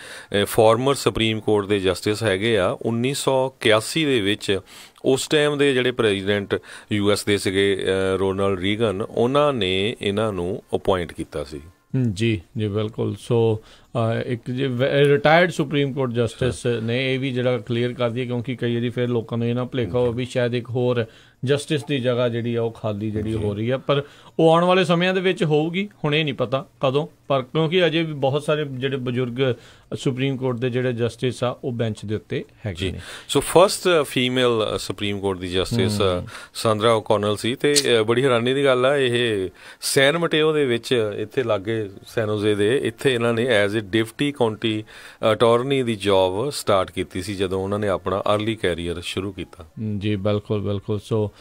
Speaker 2: ਫਾਰਮਰ ਸੁਪਰੀਮ ਕੋਰਟ ਦੇ ਜਸਟਿਸ ਹੈਗੇ ਆ। 1981 ਦੇ ਵਿੱਚ ਉਸ ਟਾਈਮ ਦੇ ਜਿਹੜੇ ਪ੍ਰੈਜ਼ੀਡੈਂਟ US ਦੇ ਸੀਗੇ ਰੋਨਾਲਡ ਰੀਗਨ, ਉਹਨਾਂ ਨੇ ਇਹਨਾਂ ਨੂੰ ਅਪੁਆਇੰਟ ਕੀਤਾ ਸੀ।
Speaker 1: ਜੀ ਬਿਲਕੁਲ। ਸੋ ਇੱਕ ਜੇ ਰਿਟਾਇਰਡ ਸੁਪਰੀਮ ਕੋਰਟ ਜਸਟਿਸ ਨੇ ਇਹ ਵੀ ਜਿਹੜਾ ਕਲੀਅਰ ਕਰ ਦਈਏ ਕਿਉਂਕਿ ਕਈ ਵਾਰੀ ਫਿਰ ਲੋਕਾਂ ਨੂੰ ਇਹ ਨਾ ਭੁਲੇਖਾ ਹੋਵੇ ਵੀ ਸ਼ਾਇਦ ਇੱਕ ਹੋਰ ਜਸਟਿਸ ਦੀ ਜਗ੍ਹਾ ਜਿਹੜੀ ਆ ਉਹ ਖਾਲੀ ਜਿਹੜੀ ਹੋ ਰਹੀ ਆ, ਪਰ ਉਹ ਆਉਣ ਵਾਲੇ ਸਮਿਆਂ ਦੇ ਵਿੱਚ ਹੋਊਗੀ। ਹੁਣ ਇਹ ਨਹੀਂ ਪਤਾ ਕਦੋਂ, ਪਰ ਕਿਉਂਕਿ ਅਜੇ ਵੀ ਬਹੁਤ ਸਾਰੇ ਜਿਹੜੇ ਬਜ਼ੁਰਗ ਸੁਪਰੀਮ ਕੋਰਟ ਦੇ ਜਿਹੜੇ ਜਸਟਿਸ ਆ ਉਹ ਬੈਂਚ ਦੇ ਉੱਤੇ ਹੈਗੇ ਨੇ।
Speaker 2: So first female supreme court ਦੀ ਜਸਟਿਸ ਸਾਂਡਰਾ ਓਕੋਨਰ ਸੀ ਤੇ ਬੜੀ ਹੈਰਾਨੀ ਦੀ ਗੱਲ ਆ, ਇਹ ਸੈਨ ਮਟੇਓ ਦੇ ਵਿੱਚ ਇੱਥੇ ਲਾਗੇ ਸੈਨੋਜ਼ੇ ਦੇ ਇੱਥੇ ਇਹਨਾਂ ਨੇ as a deputy County attorney the job start ਕੀਤੀ ਸੀ ਜਦੋਂ ਉਹਨਾਂ ਨੇ ਆਪਣਾ ਅਰਲੀ ਕੈਰੀਅਰ ਸ਼ੁਰੂ ਕੀਤਾ। ਜੀ
Speaker 1: ਬਿਲਕੁਲ। ਸੋ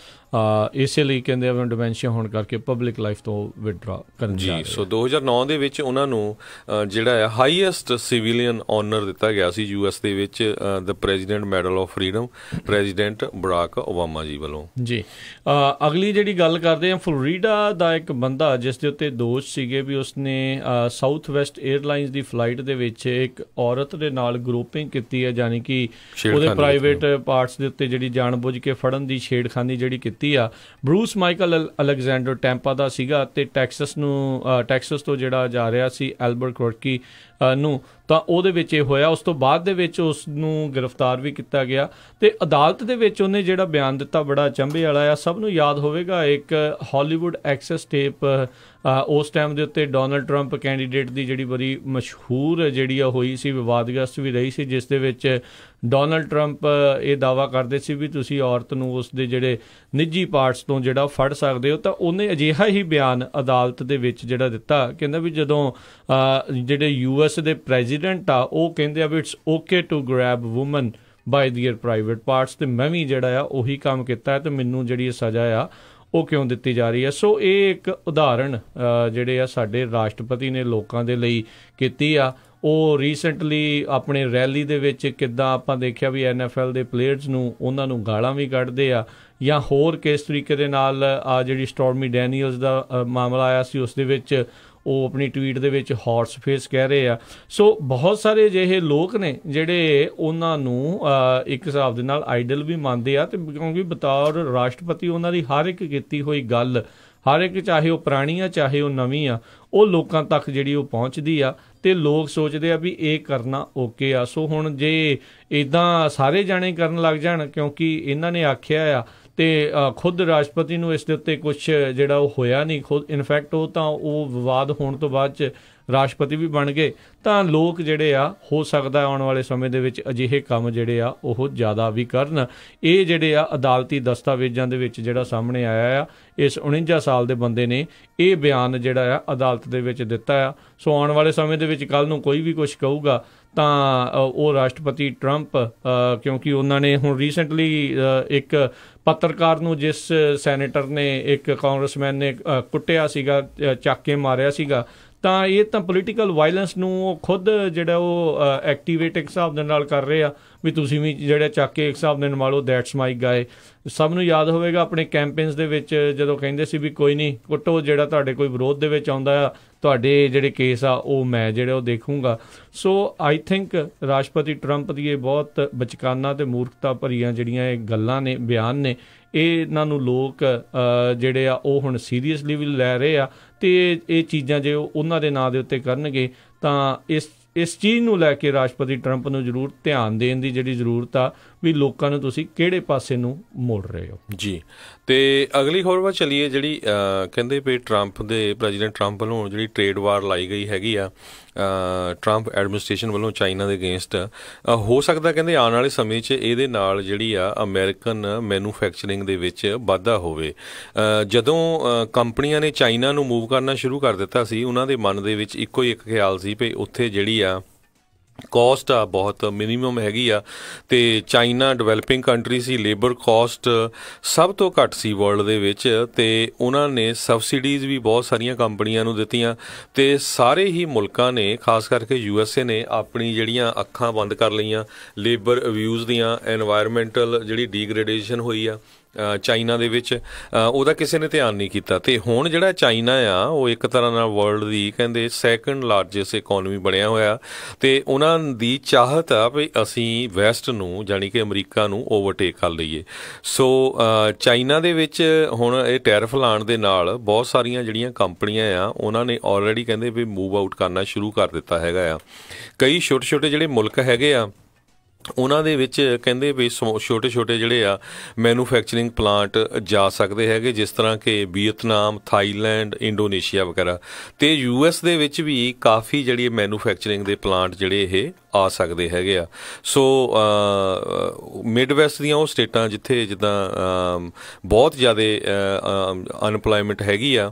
Speaker 1: ਇਸੇ ਲਈ ਕਹਿੰਦੇ ਆ ਡਿਮੈਂਸ਼ੀਆ ਹੋਣ ਕਰਕੇ ਪਬਲਿਕ ਲਾਈਫ ਤੋਂ ਵਿਦਡਰਾ ਕਰਨ ਜਾ ਰਹੇ।
Speaker 2: ਸੋ 2009 ਦੇ ਵਿੱਚ ਉਹਨਾਂ ਨੂੰ ਜਿਹੜਾ ਆ ਹਾਈਐਸਟ ਸਿਵਿਲੀਅਨ ਆਨਰ ਦਿੱਤਾ ਗਿਆ ਸੀ US ਦੇ ਵਿੱਚ, the president medal of freedom, president Barack Obama ji ਵੱਲੋਂ।
Speaker 1: ਜੀ ਅਗਲੀ ਜਿਹੜੀ ਗੱਲ ਕਰਦੇ ਆ, ਫਲੋਰੀਡਾ ਦਾ ਇੱਕ ਬੰਦਾ ਜਿਸ ਦੇ ਉੱਤੇ ਦੋਸ਼ ਸੀਗੇ ਵੀ ਉਸਨੇ ਸਾਊਥ ਵੈਸਟ 에ਅਰਲਾਈਨਸ ਦੀ ਫਲਾਈਟ ਦੇ ਵਿੱਚ ਇੱਕ ਔਰਤ ਦੇ ਨਾਲ ਗਰੁੱਪਿੰਗ ਕੀਤੀ ਹੈ, ਯਾਨੀ ਕਿ ਉਹਦੇ ਪ੍ਰਾਈਵੇਟ ਪਾਰਟਸ ਦੇ ਉੱਤੇ ਜਿਹੜੀ ਜਾਣਬੁੱਝ ਕੇ ਫੜਨ ਦੀ ਛੇੜਖਾਨੀ ਜਿਹੜੀ ਕੀਤੀ ਆ। ਬਰੂਸ ਮਾਈਕਲ ਅਲੈਗਜ਼ੈਂਡਰ ਟੈਂਪਾ ਦਾ ਸੀਗਾ ਤੇ ਟੈਕਸਸ ਤੋਂ ਜਿਹੜਾ ਜਾ ਰਿਹਾ ਸੀ ਐਲਬਰਕਰਕੀ ਨੂੰ, ਤਾਂ ਉਹਦੇ ਵਿੱਚ ਇਹ ਹੋਇਆ। ਉਸ ਤੋਂ ਬਾਅਦ ਦੇ ਵਿੱਚ ਉਸ ਨੂੰ ਗ੍ਰਿਫਤਾਰ ਵੀ ਕੀਤਾ ਗਿਆ ਤੇ ਅਦਾਲਤ ਦੇ ਵਿੱਚ ਉਹਨੇ ਜਿਹੜਾ ਬਿਆਨ ਦਿੱਤਾ ਬੜਾ ਅਚੰਭੇ ਵਾਲਾ ਆ। ਸਭ ਨੂੰ ਯਾਦ ਹੋਵੇਗਾ ਇੱਕ ਹਾਲੀਵੁੱਡ ਐਕਸੈਸ ਟੇਪ ਉਸ ਟਾਈਮ ਦੇ ਉੱਤੇ ਡੋਨਲਡ ਟਰੰਪ ਕੈਂਡੀਡੇਟ ਦੀ ਜਿਹੜੀ ਬੜੀ ਮਸ਼ਹੂਰ ਜਿਹੜੀ ਆ ਹੋਈ ਸੀ, ਵਿਵਾਦਗ੍ਰਸਤ ਵੀ ਰਹੀ ਸੀ, ਜਿਸ ਦੇ ਵਿੱਚ ਡੋਨਲਡ ਟਰੰਪ ਇਹ ਦਾਅਵਾ ਕਰਦੇ ਸੀ ਵੀ ਤੁਸੀਂ ਔਰਤ ਨੂੰ ਉਸ ਦੇ ਜਿਹੜੇ ਨਿੱਜੀ ਪਾਰਟਸ ਤੋਂ ਜਿਹੜਾ ਫੜ ਸਕਦੇ ਹੋ। ਤਾਂ ਉਹਨੇ ਅਜਿਹਾ ਹੀ ਬਿਆਨ ਅਦਾਲਤ ਦੇ ਵਿੱਚ ਜਿਹੜਾ ਦਿੱਤਾ, ਕਹਿੰਦਾ ਵੀ ਜਦੋਂ ਜਿਹੜੇ US ਦੇ ਪ੍ਰੈਜ਼ੀਡੈਂਟ ਆ ਉਹ ਕਹਿੰਦੇ ਆ ਵੀ it's okay to grab woman by their private parts, ਤੇ ਮੈਂ ਵੀ ਜਿਹੜਾ ਆ ਉਹੀ ਕੰਮ ਕੀਤਾ ਤੇ ਮੈਨੂੰ ਜਿਹੜੀ ਸਜ਼ਾ ਆ ਉਹ ਕਿਉਂ ਦਿੱਤੀ ਜਾ ਰਹੀ ਹੈ। ਸੋ ਇਹ ਇੱਕ ਉਦਾਹਰਣ ਜਿਹੜੇ ਆ ਸਾਡੇ ਰਾਸ਼ਟਰਪਤੀ ਨੇ ਲੋਕਾਂ ਦੇ ਲਈ ਕੀਤੀ ਆ। ਉਹ ਰੀਸੈਂਟਲੀ ਆਪਣੇ ਰੈਲੀ ਦੇ ਵਿੱਚ ਕਿੱਦਾਂ ਆਪਾਂ ਦੇਖਿਆ ਵੀ NFL ਦੇ ਪਲੇਅਰਸ ਨੂੰ ਉਹਨਾਂ ਨੂੰ ਗਾਲਾਂ ਵੀ ਕੱਢਦੇ ਆ, ਜਾਂ ਹੋਰ ਕਿਸ ਤਰੀਕੇ ਦੇ ਨਾਲ ਜਿਹੜੀ ਸਟੋਰਮੀ ਡੈਨੀਅਲਸ ਦਾ ਮਾਮਲਾ ਆਇਆ ਸੀ ਉਸ ਦੇ ਵਿੱਚ ਉਹ ਆਪਣੀ ਟਵੀਟ ਦੇ ਵਿੱਚ ਹਾਰਸ ਫੇਸ ਕਹਿ ਰਹੇ ਆ। ਸੋ ਬਹੁਤ ਸਾਰੇ ਅਜਿਹੇ ਲੋਕ ਨੇ ਜਿਹੜੇ ਉਹਨਾਂ ਨੂੰ ਇੱਕ ਹਿਸਾਬ ਦੇ ਨਾਲ ਆਈਡਲ ਵੀ ਮੰਨਦੇ ਆ, ਤੇ ਕਿਉਂਕਿ ਬਤੌਰ ਰਾਸ਼ਟਰਪਤੀ ਉਹਨਾਂ ਦੀ ਹਰ ਇੱਕ ਕੀਤੀ ਹੋਈ ਗੱਲ, ਹਰ ਇੱਕ ਚਾਹੇ ਉਹ ਪੁਰਾਣੀ ਆ ਚਾਹੇ ਉਹ ਨਵੀਂ ਆ, ਉਹ ਲੋਕਾਂ ਤੱਕ ਜਿਹੜੀ ਉਹ ਪਹੁੰਚਦੀ ਆ ਤੇ ਲੋਕ ਸੋਚਦੇ ਆ ਵੀ ਇਹ ਕਰਨਾ ਓਕੇ ਆ। ਸੋ ਹੁਣ ਜੇ ਇੱਦਾਂ ਸਾਰੇ ਜਾਣੇ ਕਰਨ ਲੱਗ ਜਾਣ ਕਿਉਂਕਿ ਇਹਨਾਂ ਨੇ ਆਖਿਆ ਆ, ਤੇ ਖੁਦ ਰਾਸ਼ਟਰਪਤੀ ਨੂੰ ਇਸ ਦੇ ਉੱਤੇ ਕੁਛ ਜਿਹੜਾ ਉਹ ਹੋਇਆ ਨਹੀਂ, ਖੁਦ ਇਨਫੈਕਟ ਉਹ ਤਾਂ ਉਹ ਵਿਵਾਦ ਹੋਣ ਤੋਂ ਬਾਅਦ 'ਚ ਰਾਸ਼ਟਰਪਤੀ ਵੀ ਬਣ ਗਏ ਤਾਂ ਲੋਕ ਜਿਹੜੇ ਆ ਹੋ ਸਕਦਾ ਆਉਣ ਵਾਲੇ ਸਮੇਂ ਦੇ ਵਿੱਚ ਅਜਿਹੇ ਕੰਮ ਜਿਹੜੇ ਆ ਉਹ ਜ਼ਿਆਦਾ ਵੀ ਕਰਨ। ਇਹ ਜਿਹੜੇ ਆ ਅਦਾਲਤੀ ਦਸਤਾਵੇਜ਼ਾਂ ਦੇ ਵਿੱਚ ਜਿਹੜਾ ਸਾਹਮਣੇ ਆਇਆ ਆ, ਇਸ 49 ਸਾਲ ਦੇ ਬੰਦੇ ਨੇ ਇਹ ਬਿਆਨ ਜਿਹੜਾ ਆ ਅਦਾਲਤ ਦੇ ਵਿੱਚ ਦਿੱਤਾ ਆ। ਸੋ ਆਉਣ ਵਾਲੇ ਸਮੇਂ ਦੇ ਵਿੱਚ ਕੱਲ੍ਹ ਨੂੰ ਕੋਈ ਵੀ ਕੁਛ ਕਹੂਗਾ ਤਾਂ ਉਹ ਰਾਸ਼ਟਰਪਤੀ ਟਰੰਪ, ਕਿਉਂਕਿ ਉਹਨਾਂ ਨੇ ਹੁਣ ਰੀਸੈਂਟਲੀ ਇੱਕ ਪੱਤਰਕਾਰ ਨੂੰ, ਜਿਸ ਸੈਨੇਟਰ ਨੇ, ਇੱਕ ਕਾਂਗਰਸਮੈਨ ਨੇ ਕੁੱਟਿਆ ਸੀਗਾ, ਚੱਕ ਕੇ ਮਾਰਿਆ ਸੀਗਾ, ਤਾਂ ਇਹ ਤਾਂ ਪੋਲੀਟੀਕਲ ਵਾਇਲੈਂਸ ਨੂੰ ਉਹ ਖੁਦ ਜਿਹੜਾ ਉਹ ਐਕਟੀਵੇਟ ਇੱਕ ਹਿਸਾਬ ਦੇ ਨਾਲ ਕਰ ਰਹੇ ਆ ਵੀ ਤੁਸੀਂ ਵੀ ਜਿਹੜਾ ਚੱਕ ਕੇ ਇੱਕ ਹਿਸਾਬ ਦੇ ਨਾਲ ਮਾਰੋ, ਦੈਟਸ ਮਾਈ ਗਾਏ। ਸਭ ਨੂੰ ਯਾਦ ਹੋਵੇਗਾ ਆਪਣੇ ਕੈਂਪੇਨਸ ਦੇ ਵਿੱਚ ਜਦੋਂ ਕਹਿੰਦੇ ਸੀ ਵੀ ਕੋਈ ਨਹੀਂ ਕੁੱਟੋ, ਜਿਹੜਾ ਤੁਹਾਡੇ ਕੋਈ ਵਿਰੋਧ ਦੇ ਵਿੱਚ ਆਉਂਦਾ ਆ, ਤੁਹਾਡੇ ਜਿਹੜੇ ਕੇਸ ਆ ਉਹ ਮੈਂ ਜਿਹੜੇ ਉਹ ਦੇਖੂੰਗਾ। ਸੋ ਆਈ ਥਿੰਕ ਰਾਸ਼ਟਰਪਤੀ ਟਰੰਪ ਦੀ ਇਹ ਬਹੁਤ ਬਚਕਾਨਾ ਅਤੇ ਮੂਰਖਤਾ ਭਰੀਆਂ ਜਿਹੜੀਆਂ ਇਹ ਗੱਲਾਂ ਨੇ, ਬਿਆਨ ਨੇ, ਇਹਨਾਂ ਨੂੰ ਲੋਕ ਜਿਹੜੇ ਆ ਉਹ ਹੁਣ ਸੀਰੀਅਸਲੀ ਵੀ ਲੈ ਰਹੇ ਆ ਅਤੇ ਇਹ ਚੀਜ਼ਾਂ ਜੇ ਉਹਨਾਂ ਦੇ ਨਾਂ ਦੇ ਉੱਤੇ ਕਰਨਗੇ ਤਾਂ ਇਸ ਚੀਜ਼ ਨੂੰ ਲੈ ਕੇ ਰਾਸ਼ਟਰਪਤੀ ਟਰੰਪ ਨੂੰ ਜ਼ਰੂਰ ਧਿਆਨ ਦੇਣ ਦੀ ਜਿਹੜੀ ਜ਼ਰੂਰਤ ਆ ਵੀ ਲੋਕਾਂ ਨੂੰ ਤੁਸੀਂ ਕਿਹੜੇ ਪਾਸੇ ਨੂੰ ਮੋੜ ਰਹੇ ਹੋ।
Speaker 2: ਜੀ, ਅਤੇ ਅਗਲੀ ਖਬਰ ਵੱਲ ਚੱਲੀਏ, ਜਿਹੜੀ ਕਹਿੰਦੇ ਵੀ ਪ੍ਰੈਜ਼ੀਡੈਂਟ ਟਰੰਪ ਵੱਲੋਂ ਜਿਹੜੀ ਟ੍ਰੇਡ ਵਾਰ ਲਾਈ ਗਈ ਹੈਗੀ ਆ ਟਰੰਪ ਐਡਮਿਨਿਸਟ੍ਰੇਸ਼ਨ ਵੱਲੋਂ ਚਾਈਨਾ ਦੇ ਅਗੇਂਸਟ, ਹੋ ਸਕਦਾ ਕਹਿੰਦੇ ਆਉਣ ਵਾਲੇ ਸਮੇਂ 'ਚ ਇਹਦੇ ਨਾਲ ਜਿਹੜੀ ਆ ਅਮਰੀਕਨ ਮੈਨੂਫੈਕਚਰਿੰਗ ਦੇ ਵਿੱਚ ਵਾਧਾ ਹੋਵੇ। ਜਦੋਂ ਕੰਪਨੀਆਂ ਨੇ ਚਾਈਨਾ ਨੂੰ ਮੂਵ ਕਰਨਾ ਸ਼ੁਰੂ ਕਰ ਦਿੱਤਾ ਸੀ, ਉਹਨਾਂ ਦੇ ਮਨ ਦੇ ਵਿੱਚ ਇੱਕੋ ਹੀ ਇੱਕ ਖਿਆਲ ਸੀ ਵੀ ਉੱਥੇ ਜਿਹੜੀ ਆ ਕੋਸਟ ਆ ਬਹੁਤ ਮਿਨੀਮਮ ਹੈਗੀ ਆ, ਅਤੇ ਚਾਈਨਾ ਡਿਵੈਲਪਿੰਗ ਕੰਟਰੀ ਸੀ, ਲੇਬਰ ਕੋਸਟ ਸਭ ਤੋਂ ਘੱਟ ਸੀ ਵਰਲਡ ਦੇ ਵਿੱਚ, ਅਤੇ ਉਹਨਾਂ ਨੇ ਸਬਸਿਡੀਜ਼ ਵੀ ਬਹੁਤ ਸਾਰੀਆਂ ਕੰਪਨੀਆਂ ਨੂੰ ਦਿੱਤੀਆਂ, ਅਤੇ ਸਾਰੇ ਹੀ ਮੁਲਕਾਂ ਨੇ, ਖਾਸ ਕਰਕੇ USA ਨੇ ਆਪਣੀ ਜਿਹੜੀਆਂ ਅੱਖਾਂ ਬੰਦ ਕਰ ਲਈਆਂ ਲੇਬਰ ਅਬਿਊਜ਼ ਦੀਆਂ। ਐਨਵਾਇਰਮੈਂਟਲ ਜਿਹੜੀ ਡੀਗ੍ਰੇਡੇਸ਼ਨ ਹੋਈ ਆ ਚਾਈਨਾ ਦੇ ਵਿੱਚ, ਉਹਦਾ ਕਿਸੇ ਨੇ ਧਿਆਨ ਨਹੀਂ ਕੀਤਾ। ਅਤੇ ਹੁਣ ਜਿਹੜਾ ਚਾਈਨਾ ਆ ਉਹ ਇੱਕ ਤਰ੍ਹਾਂ ਨਾਲ ਵਰਲਡ ਦੀ ਕਹਿੰਦੇ ਸੈਕਿੰਡ ਲਾਰਜੈਸਟ ਇਕੋਨਮੀ ਬਣਿਆ ਹੋਇਆ, ਅਤੇ ਉਹਨਾਂ ਦੀ ਚਾਹਤ ਆ ਵੀ ਅਸੀਂ ਵੈਸਟ ਨੂੰ, ਜਾਣੀ ਕਿ ਅਮਰੀਕਾ ਨੂੰ ਓਵਰਟੇਕ ਕਰ ਲਈਏ। ਸੋ ਚਾਈਨਾ ਦੇ ਵਿੱਚ ਹੁਣ ਇਹ ਟੈਰਿਫ ਲਾਉਣ ਦੇ ਨਾਲ ਬਹੁਤ ਸਾਰੀਆਂ ਜਿਹੜੀਆਂ ਕੰਪਨੀਆਂ ਆ ਉਹਨਾਂ ਨੇ ਆਲਰੇਡੀ ਕਹਿੰਦੇ ਵੀ ਮੂਵ ਆਊਟ ਕਰਨਾ ਸ਼ੁਰੂ ਕਰ ਦਿੱਤਾ ਹੈਗਾ ਆ। ਕਈ ਛੋਟੇ ਛੋਟੇ ਜਿਹੜੇ ਮੁਲਕ ਹੈਗੇ ਆ ਉਹਨਾਂ ਦੇ ਵਿੱਚ ਕਹਿੰਦੇ ਵੀ ਛੋਟੇ ਛੋਟੇ ਜਿਹੜੇ ਆ ਮੈਨੂਫੈਕਚਰਿੰਗ ਪਲਾਂਟ ਜਾ ਸਕਦੇ ਹੈਗੇ, ਜਿਸ ਤਰ੍ਹਾਂ ਕਿ ਵੀਅਤਨਾਮ, ਥਾਈਲੈਂਡ, ਇੰਡੋਨੇਸ਼ੀਆ ਵਗੈਰਾ, ਅਤੇ US ਦੇ ਵਿੱਚ ਵੀ ਕਾਫੀ ਜਿਹੜੀ ਮੈਨੂਫੈਕਚਰਿੰਗ ਦੇ ਪਲਾਂਟ ਜਿਹੜੇ ਇਹ ਆ ਸਕਦੇ ਹੈਗੇ ਆ। ਸੋ ਮਿਡ ਵੈਸਟ ਦੀਆਂ ਉਹ ਸਟੇਟਾਂ ਜਿੱਥੇ ਜਿੱਦਾਂ ਬਹੁਤ ਜ਼ਿਆਦਾ ਅਨਪਲਾਇਮੈਂਟ ਹੈਗੀ ਆ,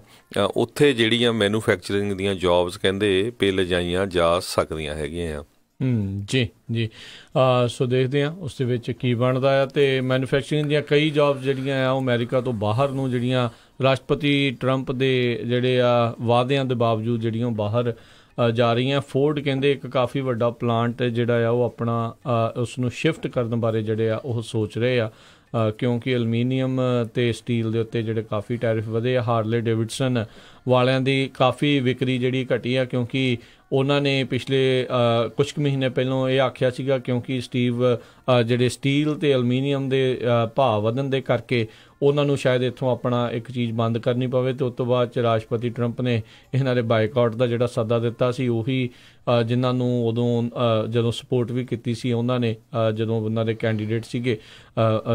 Speaker 2: ਉੱਥੇ ਜਿਹੜੀਆਂ ਮੈਨੂਫੈਕਚਰਿੰਗ ਦੀਆਂ ਜੋਬਸ ਕਹਿੰਦੇ ਪੇ ਲਿਜਾਈਆਂ ਜਾ ਸਕਦੀਆਂ ਹੈਗੀਆਂ ਆ।
Speaker 1: ਜੀ ਜੀ, ਸੋ ਦੇਖਦੇ ਹਾਂ ਉਸ ਦੇ ਵਿੱਚ ਕੀ ਬਣਦਾ ਆ। ਅਤੇ ਮੈਨੂਫੈਕਚਰਿੰਗ ਦੀਆਂ ਕਈ ਜੋਬਸ ਜਿਹੜੀਆਂ ਆ ਉਹ ਅਮਰੀਕਾ ਤੋਂ ਬਾਹਰ ਨੂੰ, ਜਿਹੜੀਆਂ ਰਾਸ਼ਟਰਪਤੀ ਟਰੰਪ ਦੇ ਜਿਹੜੇ ਆ ਵਾਅਦਿਆਂ ਦੇ ਬਾਵਜੂਦ ਜਿਹੜੀਆਂ ਬਾਹਰ ਜਾ ਰਹੀਆਂ। ਫੋਰਡ ਕਹਿੰਦੇ ਇੱਕ ਕਾਫੀ ਵੱਡਾ ਪਲਾਂਟ ਜਿਹੜਾ ਆ ਉਹ ਆਪਣਾ ਉਸ ਨੂੰ ਸ਼ਿਫਟ ਕਰਨ ਬਾਰੇ ਜਿਹੜੇ ਆ ਉਹ ਸੋਚ ਰਹੇ ਆ, ਕਿਉਂਕਿ ਐਲੂਮੀਨੀਅਮ ਅਤੇ ਸਟੀਲ ਦੇ ਉੱਤੇ ਜਿਹੜੇ ਕਾਫੀ ਟੈਰਿਫ ਵਧੇ ਆ। ਹਾਰਲੇ ਡੇਵਿਡਸਨ ਵਾਲਿਆਂ ਦੀ ਕਾਫੀ ਵਿਕਰੀ ਜਿਹੜੀ ਘਟੀ ਆ, ਕਿਉਂਕਿ ਉਹਨਾਂ ਨੇ ਪਿਛਲੇ ਕੁਛ ਕੁ ਮਹੀਨੇ ਪਹਿਲਾਂ ਇਹ ਆਖਿਆ ਸੀਗਾ ਕਿਉਂਕਿ ਜਿਹੜੇ ਸਟੀਲ ਅਤੇ ਐਲੂਮੀਨੀਅਮ ਦੇ ਭਾਅ ਵਧਣ ਦੇ ਕਰਕੇ ਉਹਨਾਂ ਨੂੰ ਸ਼ਾਇਦ ਇੱਥੋਂ ਆਪਣਾ ਇੱਕ ਚੀਜ਼ ਬੰਦ ਕਰਨੀ ਪਵੇ, ਅਤੇ ਉਸ ਤੋਂ ਬਾਅਦ 'ਚ ਰਾਸ਼ਟਰਪਤੀ ਟਰੰਪ ਨੇ ਇਹਨਾਂ ਦੇ ਬਾਈਕਾਟ ਦਾ ਜਿਹੜਾ ਸੱਦਾ ਦਿੱਤਾ ਸੀ, ਉਹੀ ਜਿਨ੍ਹਾਂ ਨੂੰ ਉਦੋਂ ਜਦੋਂ ਸਪੋਰਟ ਵੀ ਕੀਤੀ ਸੀ ਉਹਨਾਂ ਨੇ, ਜਦੋਂ ਉਹਨਾਂ ਦੇ ਕੈਂਡੀਡੇਟ ਸੀਗੇ,